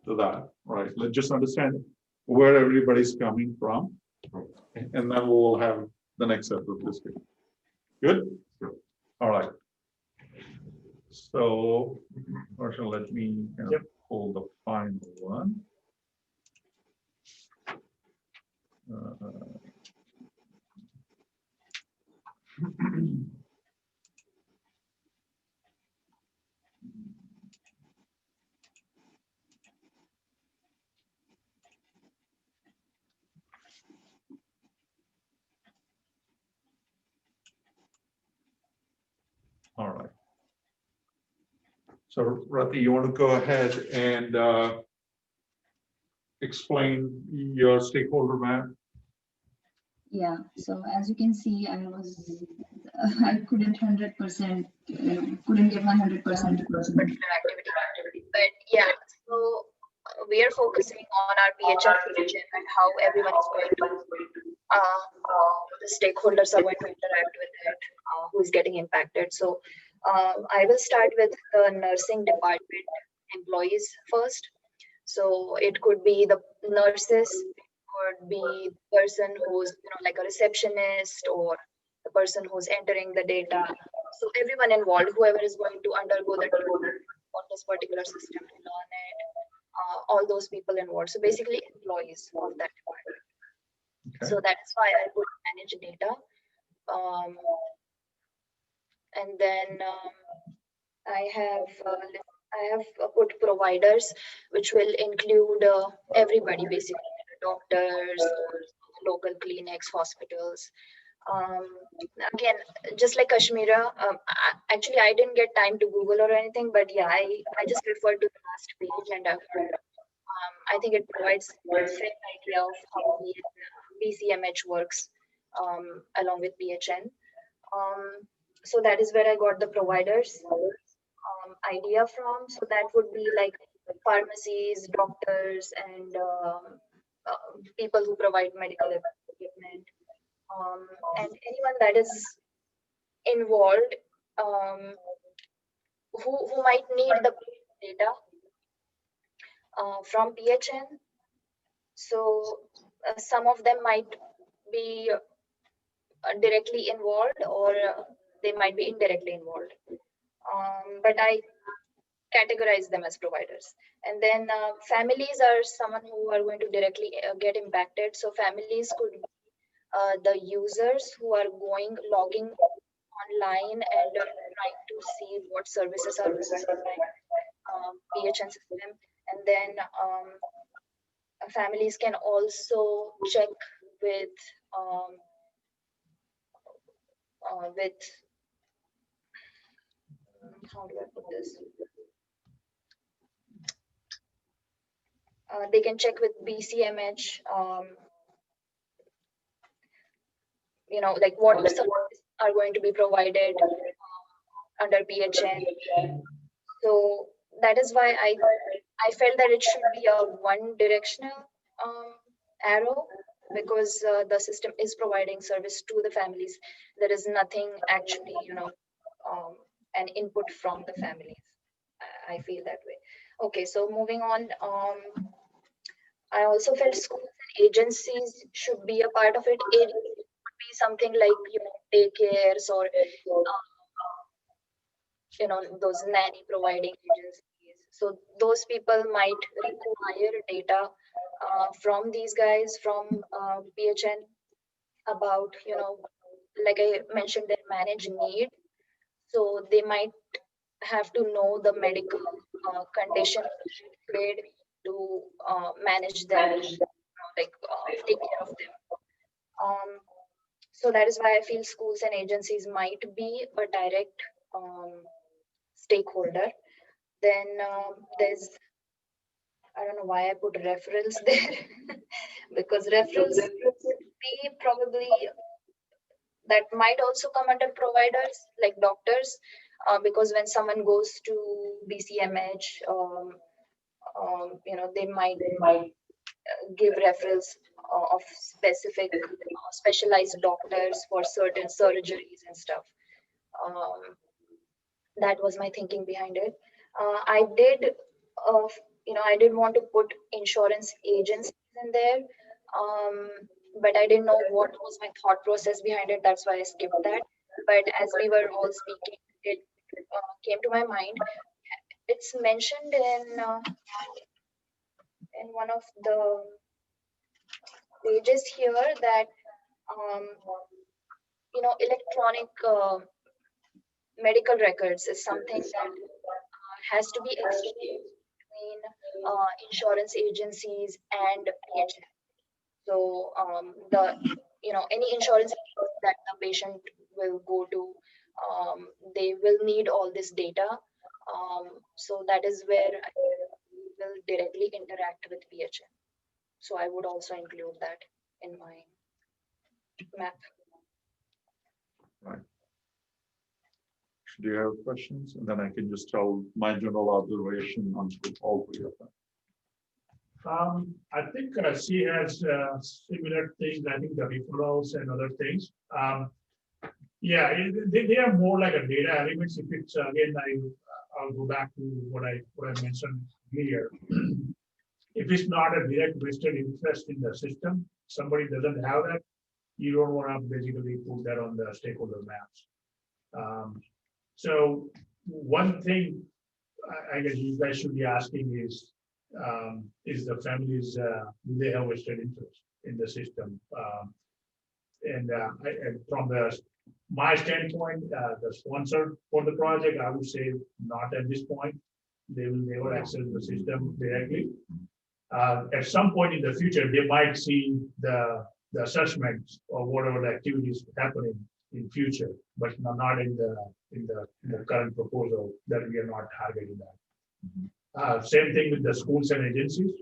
S3: to that, right? Let's just understand where everybody's coming from, and then we'll have the next set of discussion. Good? All right. So, Marshall, let me kind of pull the final one. All right. So Rati, you want to go ahead and explain your stakeholder map?
S4: Yeah, so as you can see, I couldn't 100%, couldn't give my 100% to particular activity. But yeah, so we are focusing on our PHR region and how everyone is going to, the stakeholders are going to interact with it, who is getting impacted. So I will start with the nursing department employees first. So it could be the nurses, could be the person who's like a receptionist or the person who's entering the data. So everyone involved, whoever is going to undergo the training on this particular system to learn it, all those people involved. So basically employees of that department.
S3: Okay.
S4: So that's why I put manage data. And then I have put providers, which will include everybody, basically doctors, local clinics, hospitals. Again, just like Kashmira, actually I didn't get time to Google or anything, but yeah, I just referred to the last page, and I think it provides a fair idea of how BCMH works along with PHN. So that is where I got the providers idea from. So that would be like pharmacies, doctors, and people who provide medical equipment, and anyone that is involved, who might need the data from PHN. So some of them might be directly involved, or they might be indirectly involved. But I categorize them as providers. And then families are someone who are going to directly get impacted. So families could be the users who are logging online and trying to see what services are provided by PHN system. And then families can also check with how do I put this? They can check with BCMH, like what services are going to be provided under PHN. So that is why I felt that it should be a one directional arrow, because the system is providing service to the families. There is nothing actually, an input from the families. I feel that way. Okay, so moving on. I also felt schools and agencies should be a part of it. It would be something like daycares or those nanny providing agencies. So those people might require data from these guys from PHN about like I mentioned, their managed need. So they might have to know the medical condition grade to manage them, like take care of them. So that is why I feel schools and agencies might be a direct stakeholder. Then there's, I don't know why I put referrals there, because referrals would be probably, that might also come under providers like doctors, because when someone goes to BCMH, they might give referrals of specific specialized doctors for certain surgeries and stuff. That was my thinking behind it. I did, I did want to put insurance agencies in there, but I didn't know what was my thought process behind it. That's why I skipped that. But as we were all speaking, it came to my mind. It's mentioned in one of the pages here that electronic medical records is something that has to be exchanged between insurance agencies and PHM. So any insurance that the patient will go to, they will need all this data. So that is where I will directly interact with PHM. So I would also include that in my map.
S7: Right. Do you have questions? And then I can just tell my general observation on all three of them.
S6: I think she has similar things. I think the referrals and other things. Yeah, they are more like a data elements. If it's again, I'll go back to what I mentioned earlier. If it's not a direct vested interest in the system, somebody doesn't have that, you don't want to basically put that on the stakeholder maps. So one thing I guess you guys should be asking is the families, do they have vested interest in the system? And from my standpoint, the sponsor for the project, I would say not at this point. They will never access the system directly. At some point in the future, they might see the assessments or whatever the activities happening in future, but not in the current proposal that we are not targeting that. Same thing with the schools and agencies.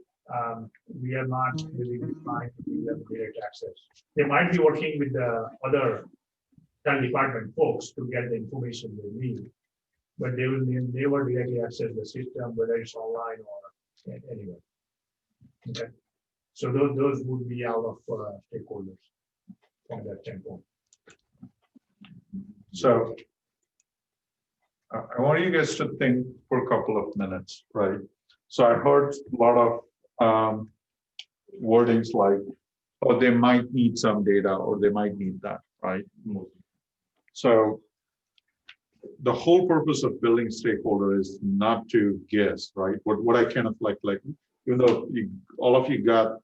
S6: We are not really trying to give them direct access. They might be working with the other health department folks to get the information they need, but they will never directly access the system, whether it's online or anywhere. Okay, so those would be out of stakeholders from that standpoint.
S7: So I want you guys to think for a couple of minutes, right? So I heard a lot of wordings like, oh, they might need some data or they might need that, right? So the whole purpose of building stakeholder is not to guess, right? What I kind of like, even though all of you got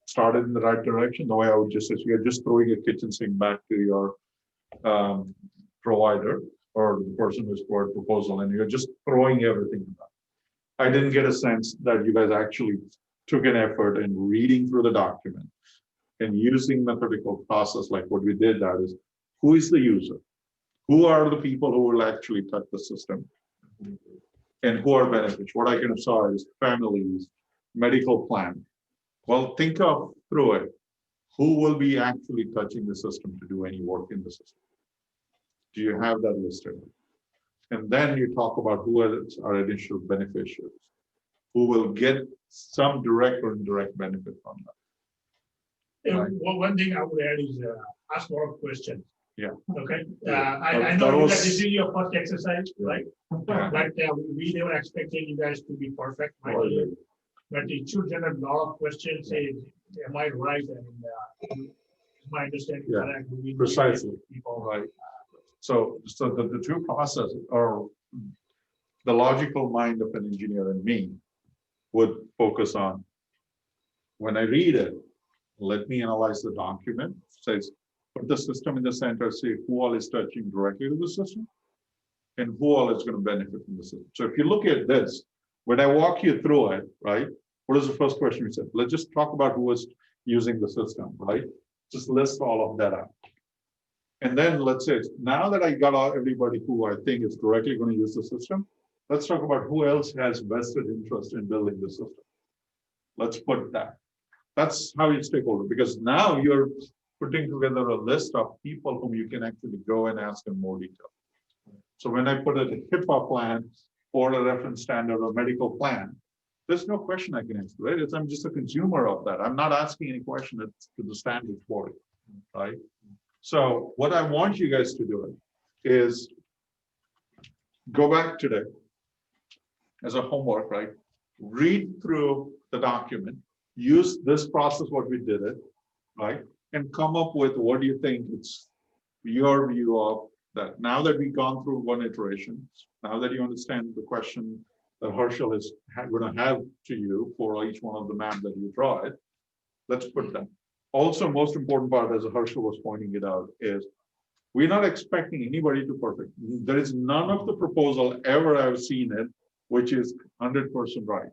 S7: started in the right direction, the way I would just say, you're just throwing a kitchen sink back to your provider or the person who's provided proposal, and you're just throwing everything back. I didn't get a sense that you guys actually took an effort in reading through the document and using methodical process like what we did. That is, who is the user? Who are the people who will actually touch the system? And who are benefits? What I kind of saw is families, medical plan. Well, think through it. Who will be actually touching the system to do any work in the system? Do you have that listed? And then you talk about who are additional beneficiaries, who will get some direct or indirect benefit from that.
S6: And
S7: Right.
S6: one thing I would add is ask more questions.
S7: Yeah.
S6: Okay.
S7: Yeah.
S6: I know that this is your first exercise, right?
S7: Yeah.
S6: But we were expecting you guys to be perfect. Right?
S7: Right.
S6: But it should generate a lot of questions. Say, am I right? And is my understanding
S7: Yeah.
S6: correct? Do we need
S7: Precisely.
S6: people?
S7: Right. So the two processes are the logical mind of an engineer and me would focus on, when I read it, let me analyze the document, says, put the system in the center, say who all is touching directly to the system and who all is going to benefit from the system. So if you look at this, when I walk you through it, right, what is the first question we said? Let's just talk about who is using the system, right? Just list all of that out. And then let's say, now that I got everybody who I think is directly going to use the system, Let's talk about who else has vested interest in building the system. Let's put that. That's how you stakeholder, because now you're putting together a list of people whom you can actually go and ask in more detail. So when I put a HIPAA plan or a reference standard or medical plan, there's no question I can answer, right? I'm just a consumer of that. I'm not asking any question to the standards body, right? So what I want you guys to do is go back today as a homework, right? Read through the document, use this process, what we did it, right? And come up with what do you think it's your view of that. Now that we've gone through one iteration, now that you understand the question that Herschel is going to have to you for each one of the map that you draw it, let's put that. Also, most important part, as Herschel was pointing it out, is we're not expecting anybody to perfect. There is none of the proposal ever I've seen it, which is 100% right.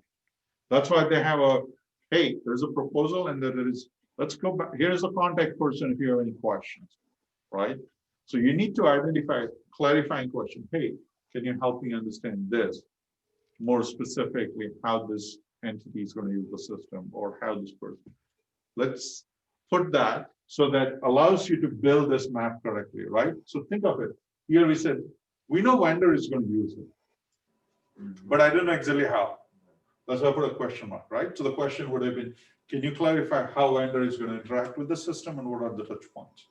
S7: That's why they have a, hey, there's a proposal and there is, let's go back. Here's a contact person if you have any questions, right? So you need to identify clarifying question. Hey, can you help me understand this more specifically, how this entity is going to use the system or how this person. Let's put that so that allows you to build this map correctly, right? So think of it. Here we said, we know vendor is going to use it, but I don't know exactly how. That's why I put a question mark, right? So the question would have been, can you clarify how vendor is going to interact with the system and what are the touch points?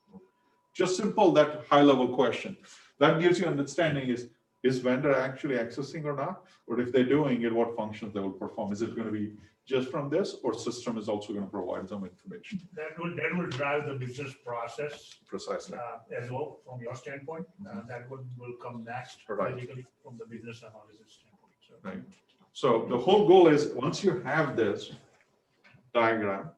S7: Just simple, that high level question. That gives you understanding is vendor actually accessing or not? Or if they're doing it, what functions they will perform? Is it going to be just from this or system is also going to provide some information?
S6: That will drive the business process.
S7: Precisely.
S6: As well, from your standpoint. That will come next,
S7: Right.
S6: basically, from the business analysis standpoint. So.
S7: Right. So the whole goal is once you have this diagram,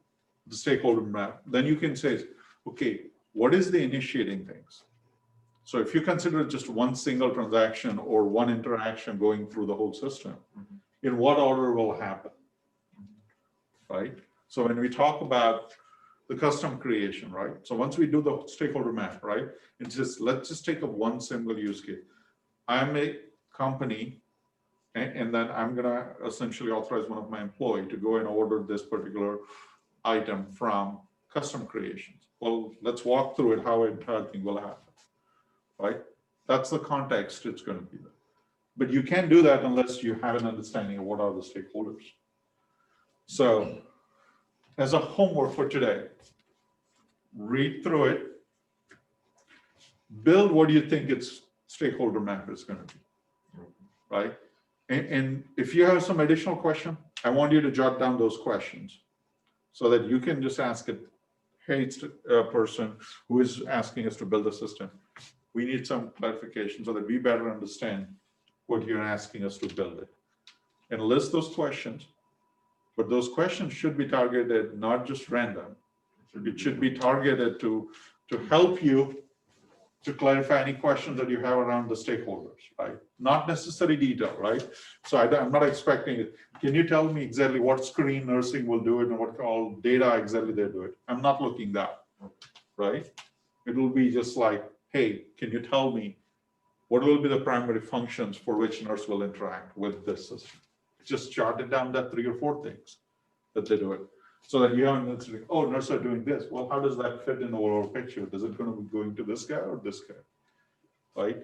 S7: the stakeholder map, then you can say, okay, what is the initiating things? So if you consider just one single transaction or one interaction going through the whole system, in what order will happen, right? So when we talk about the custom creation, right? So once we do the stakeholder map, right? It's just, let's just take up one single use case. I'm a company and then I'm gonna essentially authorize one of my employees to go and order this particular item from custom creations. Well, let's walk through it, how entire thing will happen, right? That's the context it's going to be there. But you can't do that unless you have an understanding of what are the stakeholders. So as a homework for today, read through it, build what do you think its stakeholder map is going to be, right? And if you have some additional question, I want you to jot down those questions so that you can just ask it. Hey, it's a person who is asking us to build a system. We need some clarification so that we better understand what you're asking us to build it. And list those questions, but those questions should be targeted, not just random. It should be targeted to help you to clarify any questions that you have around the stakeholders, right? Not necessary detail, right? So I'm not expecting it. Can you tell me exactly what screen nursing will do it and what all data exactly they do it? I'm not looking that, right? It will be just like, hey, can you tell me what will be the primary functions for which nurse will interact with this system? Just jot it down, that 3 or 4 things that they do it. So that you haven't necessarily, oh, nurses are doing this. Well, how does that fit in the overall picture? Is it going to be going to this guy or this guy, right?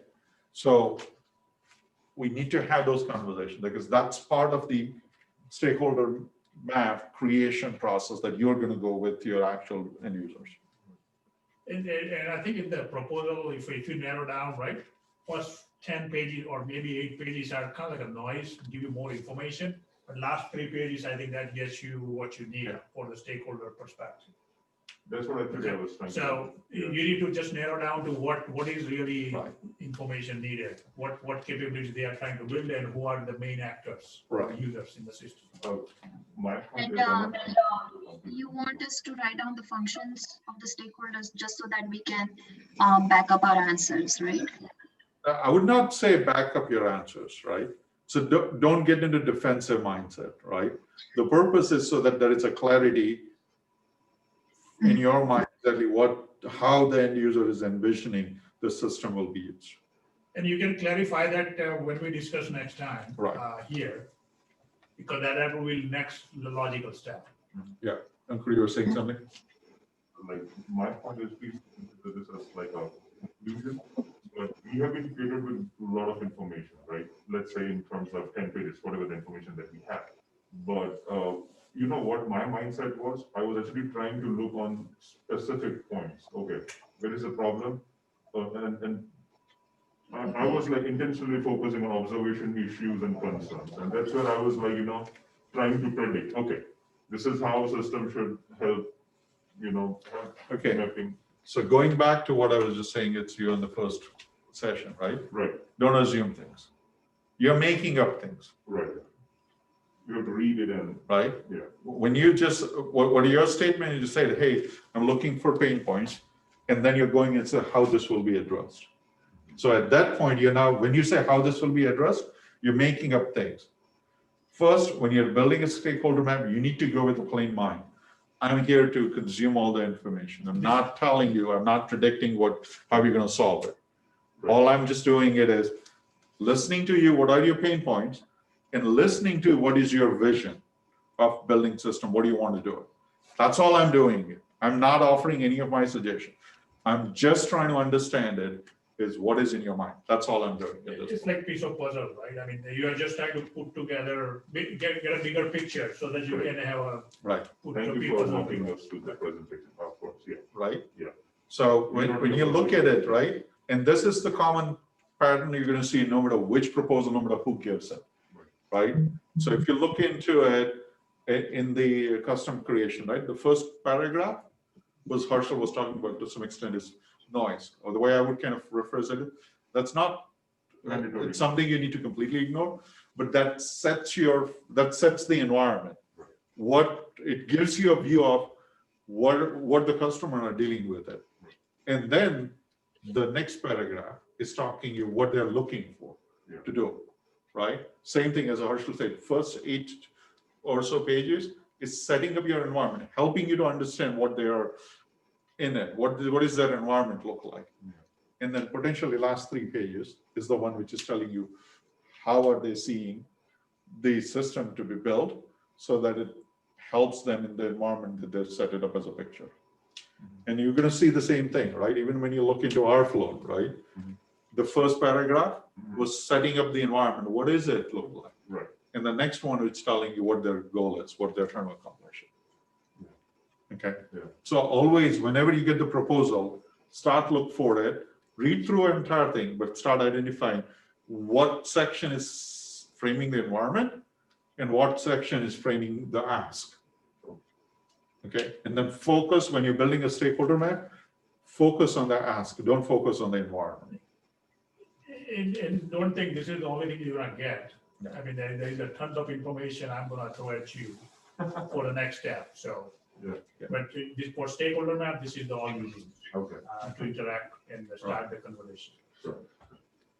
S7: So we need to have those conversations because that's part of the stakeholder map creation process that you're going to go with your actual end users.
S6: And I think in the proposal, if you narrow down, right, first 10 pages or maybe 8 pages are kind of like a noise, give you more information. But last 3 pages, I think that gets you what you need for the stakeholder perspective.
S3: That's what I think I was trying.
S6: So you need to just narrow down to what is really
S7: Right.
S6: information needed, what capabilities they are trying to build, and who are the main actors,
S7: Right.
S6: the users in the system.
S3: My point
S4: And
S3: is,
S4: you want us to write down the functions of the stakeholders just so that we can back up our answers, right?
S7: I would not say back up your answers, right? So don't get into defensive mindset, right? The purpose is so that there is a clarity in your mind exactly how the end user is envisioning the system will be used,
S6: And you can clarify that when we discuss next time
S7: Right.
S6: here, because that will be next logical step.
S7: Uncle, you were saying something?
S3: Like, my point is, please consider this as like a conclusion, but we have been created with a lot of information, right? Let's say in terms of 10 pages, whatever the information that we have. But you know what my mindset was? I was actually trying to look on specific points. Okay, where is the problem? And I was like intentionally focusing on observation issues and concerns. And that's where I was like, trying to predict, okay, this is how a system should help,
S7: Okay.
S3: mapping.
S7: So going back to what I was just saying, it's you in the first session, right?
S3: Right,
S7: Don't assume things. You're making up things,
S3: right. You have to read it and,
S7: right?
S3: yeah,
S7: When you just, what your statement, you just said, hey, I'm looking for pain points, and then you're going and say how this will be addressed. So at that point, you're now, when you say how this will be addressed, you're making up things. First, when you're building a stakeholder map, you need to go with a plain mind. I'm here to consume all the information. I'm not telling you, I'm not predicting how you're going to solve it. All I'm just doing it is listening to you, what are your pain points, and listening to what is your vision of building system, what do you want to do? That's all I'm doing. I'm not offering any of my suggestions. I'm just trying to understand it, is what is in your mind. That's all I'm doing.
S6: It's like piece of puzzle, right? I mean, you are just trying to put together, get a bigger picture so that you can have a.
S7: Right.
S3: thank you for walking us through the presentation, of course, yeah.
S7: Right?
S3: Yeah.
S7: So when you look at it, right, and this is the common pattern you're going to see no matter which proposal, no matter who gives it, right? So if you look into it in the custom creation, right, the first paragraph was Harshal was talking about to some extent is noise, or the way I would kind of rephrase it, that's not, it's something you need to completely ignore, but that sets the environment. What it gives you a view of what the customer are dealing with it. And then the next paragraph is talking you what they're looking for to do, right? Same thing as Harshal said, first 8 or so pages is setting up your environment, helping you to understand what they are in it. What does that environment look like? And then potentially last 3 pages is the one which is telling you how are they seeing the system to be built so that it helps them in the environment that they've set it up as a picture. And you're going to see the same thing, right? Even when you look into our flow, right? The first paragraph was setting up the environment. What does it look like?
S3: Right.
S7: And the next one is telling you what their goal is, what they're trying to accomplish. Okay.
S3: Yeah.
S7: So always, whenever you get the proposal, look for it, read through an entire thing, but start identifying what section is framing the environment and what section is framing the ask. Okay. And then focus when you're building a stakeholder map, focus on the ask. Don't focus on the environment.
S6: And don't think this is the only thing you're gonna get. I mean, there is a tons of information I'm gonna throw at you for the next step, so.
S3: Yeah.
S6: But this for stakeholder map, this is the all you need
S3: Okay.
S6: to interact and start the conversation.
S3: Sure.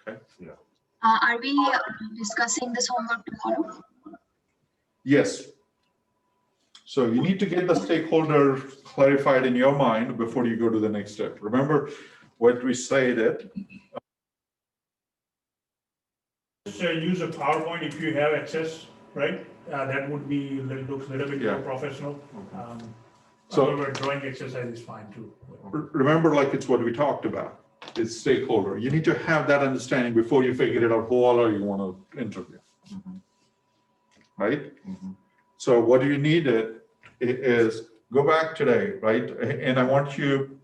S7: Okay.
S3: Yeah.
S4: Are we discussing this homework tomorrow?
S7: Yes. So you need to get the stakeholder clarified in your mind before you go to the next step. Remember what we said
S6: So use a PowerPoint if you have access, right? That would be looks a little bit more professional.
S7: So-
S6: However, drawing exercise is fine too.
S7: Remember, like it's what we talked about, it's stakeholder. You need to have that understanding before you figure it out who all are you want to interview. Right? So what you need is go back today, right? And I want you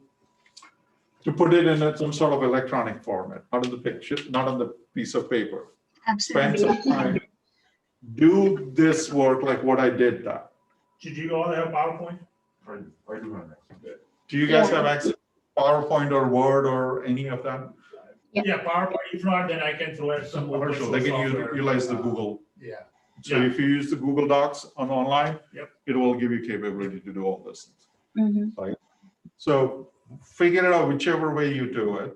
S7: to put it in some sort of electronic format, not in the picture, not on the piece of paper. Spend
S4: Absolutely.
S7: some time, do this work like what I did that.
S6: Did you all have PowerPoint?
S3: I do have access.
S7: Do you guys have access to PowerPoint or Word or any of that?
S6: Yeah, PowerPoint. If not, then I can throw out some. open
S7: Commercial,
S6: source
S7: they can
S6: software.
S7: utilize the Google.
S6: Yeah.
S7: So if you use the Google Docs online,
S6: Yep.
S7: it will give you capability to do all this.
S4: Mhm.
S7: So figure it out whichever way you do it.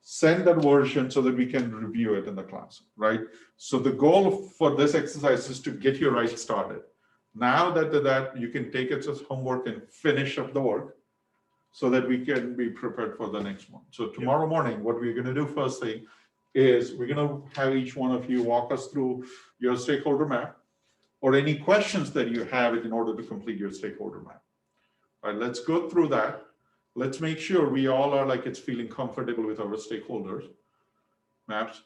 S7: Send that version so that we can review it in the class, right? So the goal for this exercise is to get you right started. Now that you can take it as homework and finish up the work so that we can be prepared for the next one. So tomorrow morning, what we're going to do first thing is we're going to have each one of you walk us through your stakeholder map or any questions that you have in order to complete your stakeholder map. All right, let's go through that. Let's make sure we all are like it's feeling comfortable with our stakeholders maps.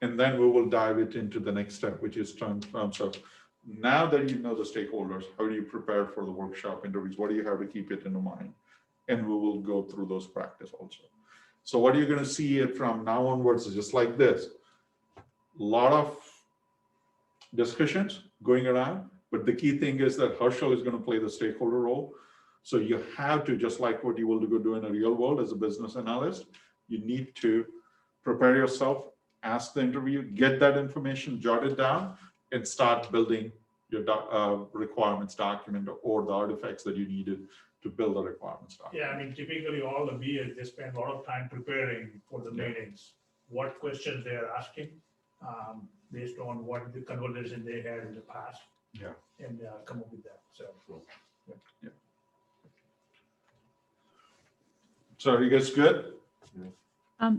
S7: And then we will dive it into the next step, which is in terms of now that you know the stakeholders, how do you prepare for the workshop interviews? What do you have to keep it in mind? And we will go through those practice also. So what you're going to see it from now onwards is just like this. A lot of discussions going around, but the key thing is that Harshal is going to play the stakeholder role. So you have to, just like what you will do in a real world as a business analyst, you need to prepare yourself, ask the interview, get that information, jot it down, and start building your requirements document or the artifacts that you needed to build the requirements document.
S6: Yeah, I mean, typically all the BAs, they spend a lot of time preparing for the meetings, what questions they are asking, based on what the conversation they had in the past.
S7: Yeah.
S6: And come up with that, so.
S7: Yeah. So are you guys good?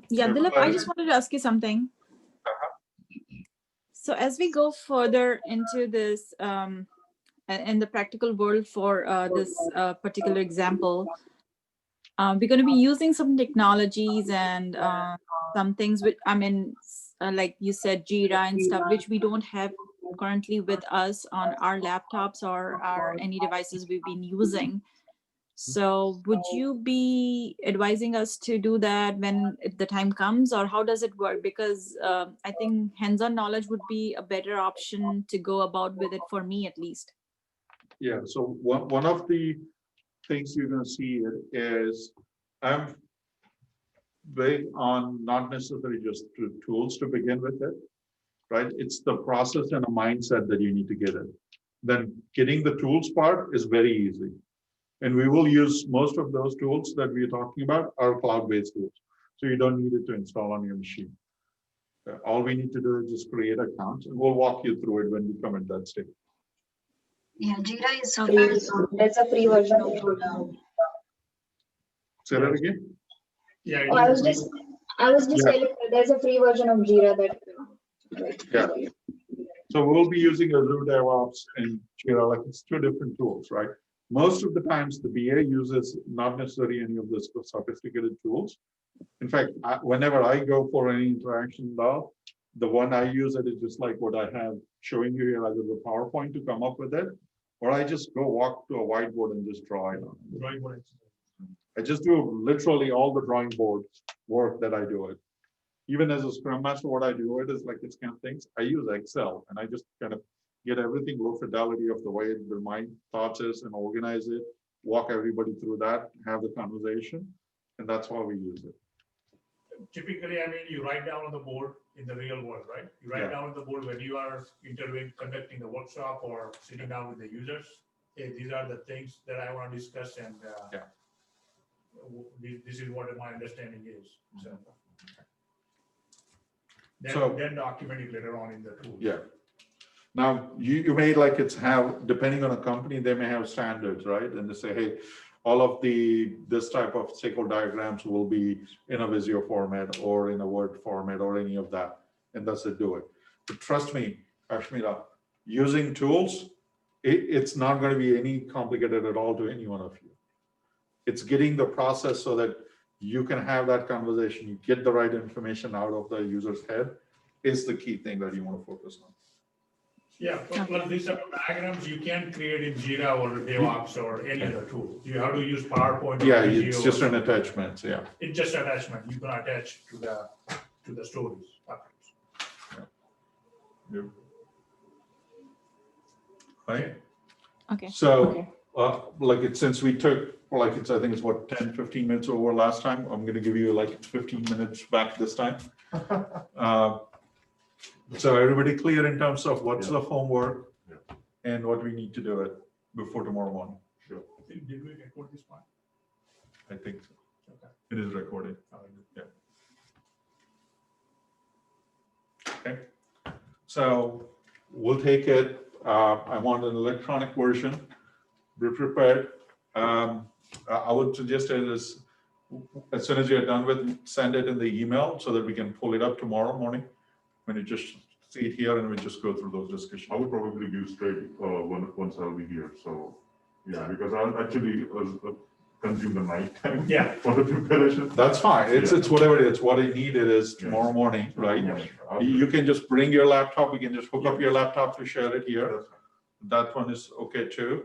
S5: Yeah, Dilip, I
S7: Everybody-
S5: just wanted to ask you something. So as we go further into this, in the practical world for this particular example, we're going to be using some technologies and some things which, I mean, like you said, Jira and stuff, which we don't have currently with us on our laptops or any devices we've been using. So would you be advising us to do that when the time comes, or how does it work? Because I think hands-on knowledge would be a better option to go about with it, for me at least.
S7: Yeah, so one of the things you're going to see is I'm big on not necessarily just tools to begin with it, right? It's the process and a mindset that you need to get in. Then getting the tools part is very easy. And we will use most of those tools that we're talking about are cloud-based tools. So you don't need it to install on your machine. All we need to do is just create accounts, and we'll walk you through it when we come at that stage.
S4: Yeah, Jira is free, so there's a free version of Jira.
S7: Say that again?
S6: Yeah.
S4: Oh, I was just
S7: Yeah.
S4: telling that there's a free version of Jira that.
S7: Yeah. So we'll be using Azure DevOps and Jira, like it's two different tools, right? Most of the times the BA uses not necessarily any of the sophisticated tools. In fact, whenever I go for any interaction now, the one I use it is just like what I have showing you here, either the PowerPoint to come up with it, or I just go walk to a whiteboard and just draw it on.
S6: Drawing board.
S7: I just do literally all the drawing board work that I do it. Even as a Scrum Master, what I do it is like it's kind of things. I use Excel and I just kind of get everything low fidelity of the way my thoughts is and organize it, walk everybody through that, have the conversation, and that's why we use it.
S6: Typically, I mean, you write down on the board in the real world, right? You write
S7: Yeah.
S6: down on the board when you are interviewing, conducting a workshop or sitting down with the users. Hey, these are the things that I want to discuss, and
S7: Yeah.
S6: This is what my understanding is. So
S7: So-
S6: then document it later on in the tool.
S7: Yeah. Now, you may like it's have, depending on a company, they may have standards, right? And they say, hey, all of this type of stakeholder diagrams will be in a Visio format or in a Word format or any of that. And that's it, do it. But trust me, Ashmita, using tools, it's not going to be any complicated at all to any one of you. It's getting the process so that you can have that conversation, you get the right information out of the user's head is the key thing that you want to focus on.
S6: Yeah, but these are diagrams you can create in Jira or DevOps or any other tool. You have to use PowerPoint.
S7: Yeah,
S6: or
S7: it's
S6: Visio
S7: just
S6: or
S7: an
S6: something.
S7: attachment, yeah.
S6: It's just attachment. You can attach to the stories.
S7: Right?
S5: Okay.
S7: So, like it, since we took, like it's, I think it's what, 10, 15 minutes over last time, I'm gonna give you like 15 minutes back this time. So everybody clear in terms of what's the homework and what we need to do it before tomorrow morning?
S6: Did we record this one?
S7: I think so.
S6: Okay.
S7: It is recorded. Okay. So we'll take it. I want an electronic version. Be prepared. I would suggest it is, as soon as you're done with, send it in the email so that we can pull it up tomorrow morning. When you just see it here and we just go through those discussions.
S3: I would probably give straight once I'll be here. So yeah, because I'll actually consume the night time
S6: Yeah.
S3: for the preparation.
S7: That's fine. It's whatever it is. What I need it is tomorrow morning, right? You can just bring your laptop. We can just hook up your laptop to share it here. That one is okay too.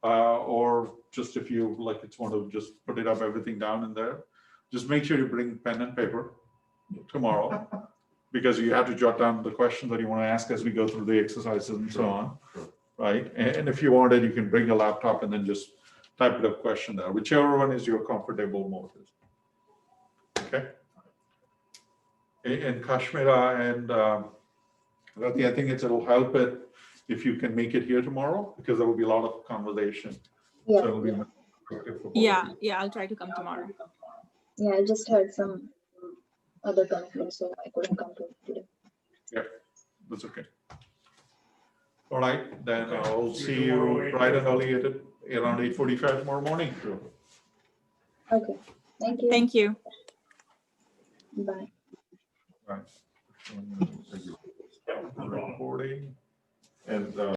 S7: Or just if you like, it's want to just put it up, everything down in there. Just make sure you bring pen and paper tomorrow, because you have to jot down the questions that you want to ask as we go through the exercises and so on, right? And if you wanted, you can bring a laptop and then just type it up question there, whichever one is your comfortable mode. Okay. And Kashmira and Rati, I think it'll help it if you can make it here tomorrow, because there will be a lot of conversation.
S4: Yeah,
S7: So it'll be much productive for both of
S5: Yeah,
S7: you.
S5: yeah, I'll try to come tomorrow.
S4: yeah, I just heard some other commitments, so I couldn't come to today.
S7: That's okay. All right, then
S6: Okay.
S7: I'll
S6: See
S7: see
S6: you
S7: you
S6: tomorrow,
S7: bright and early at around 8:45 tomorrow morning.
S4: Okay, thank you.
S5: Thank you.
S4: Bye.
S7: Right. Recording. And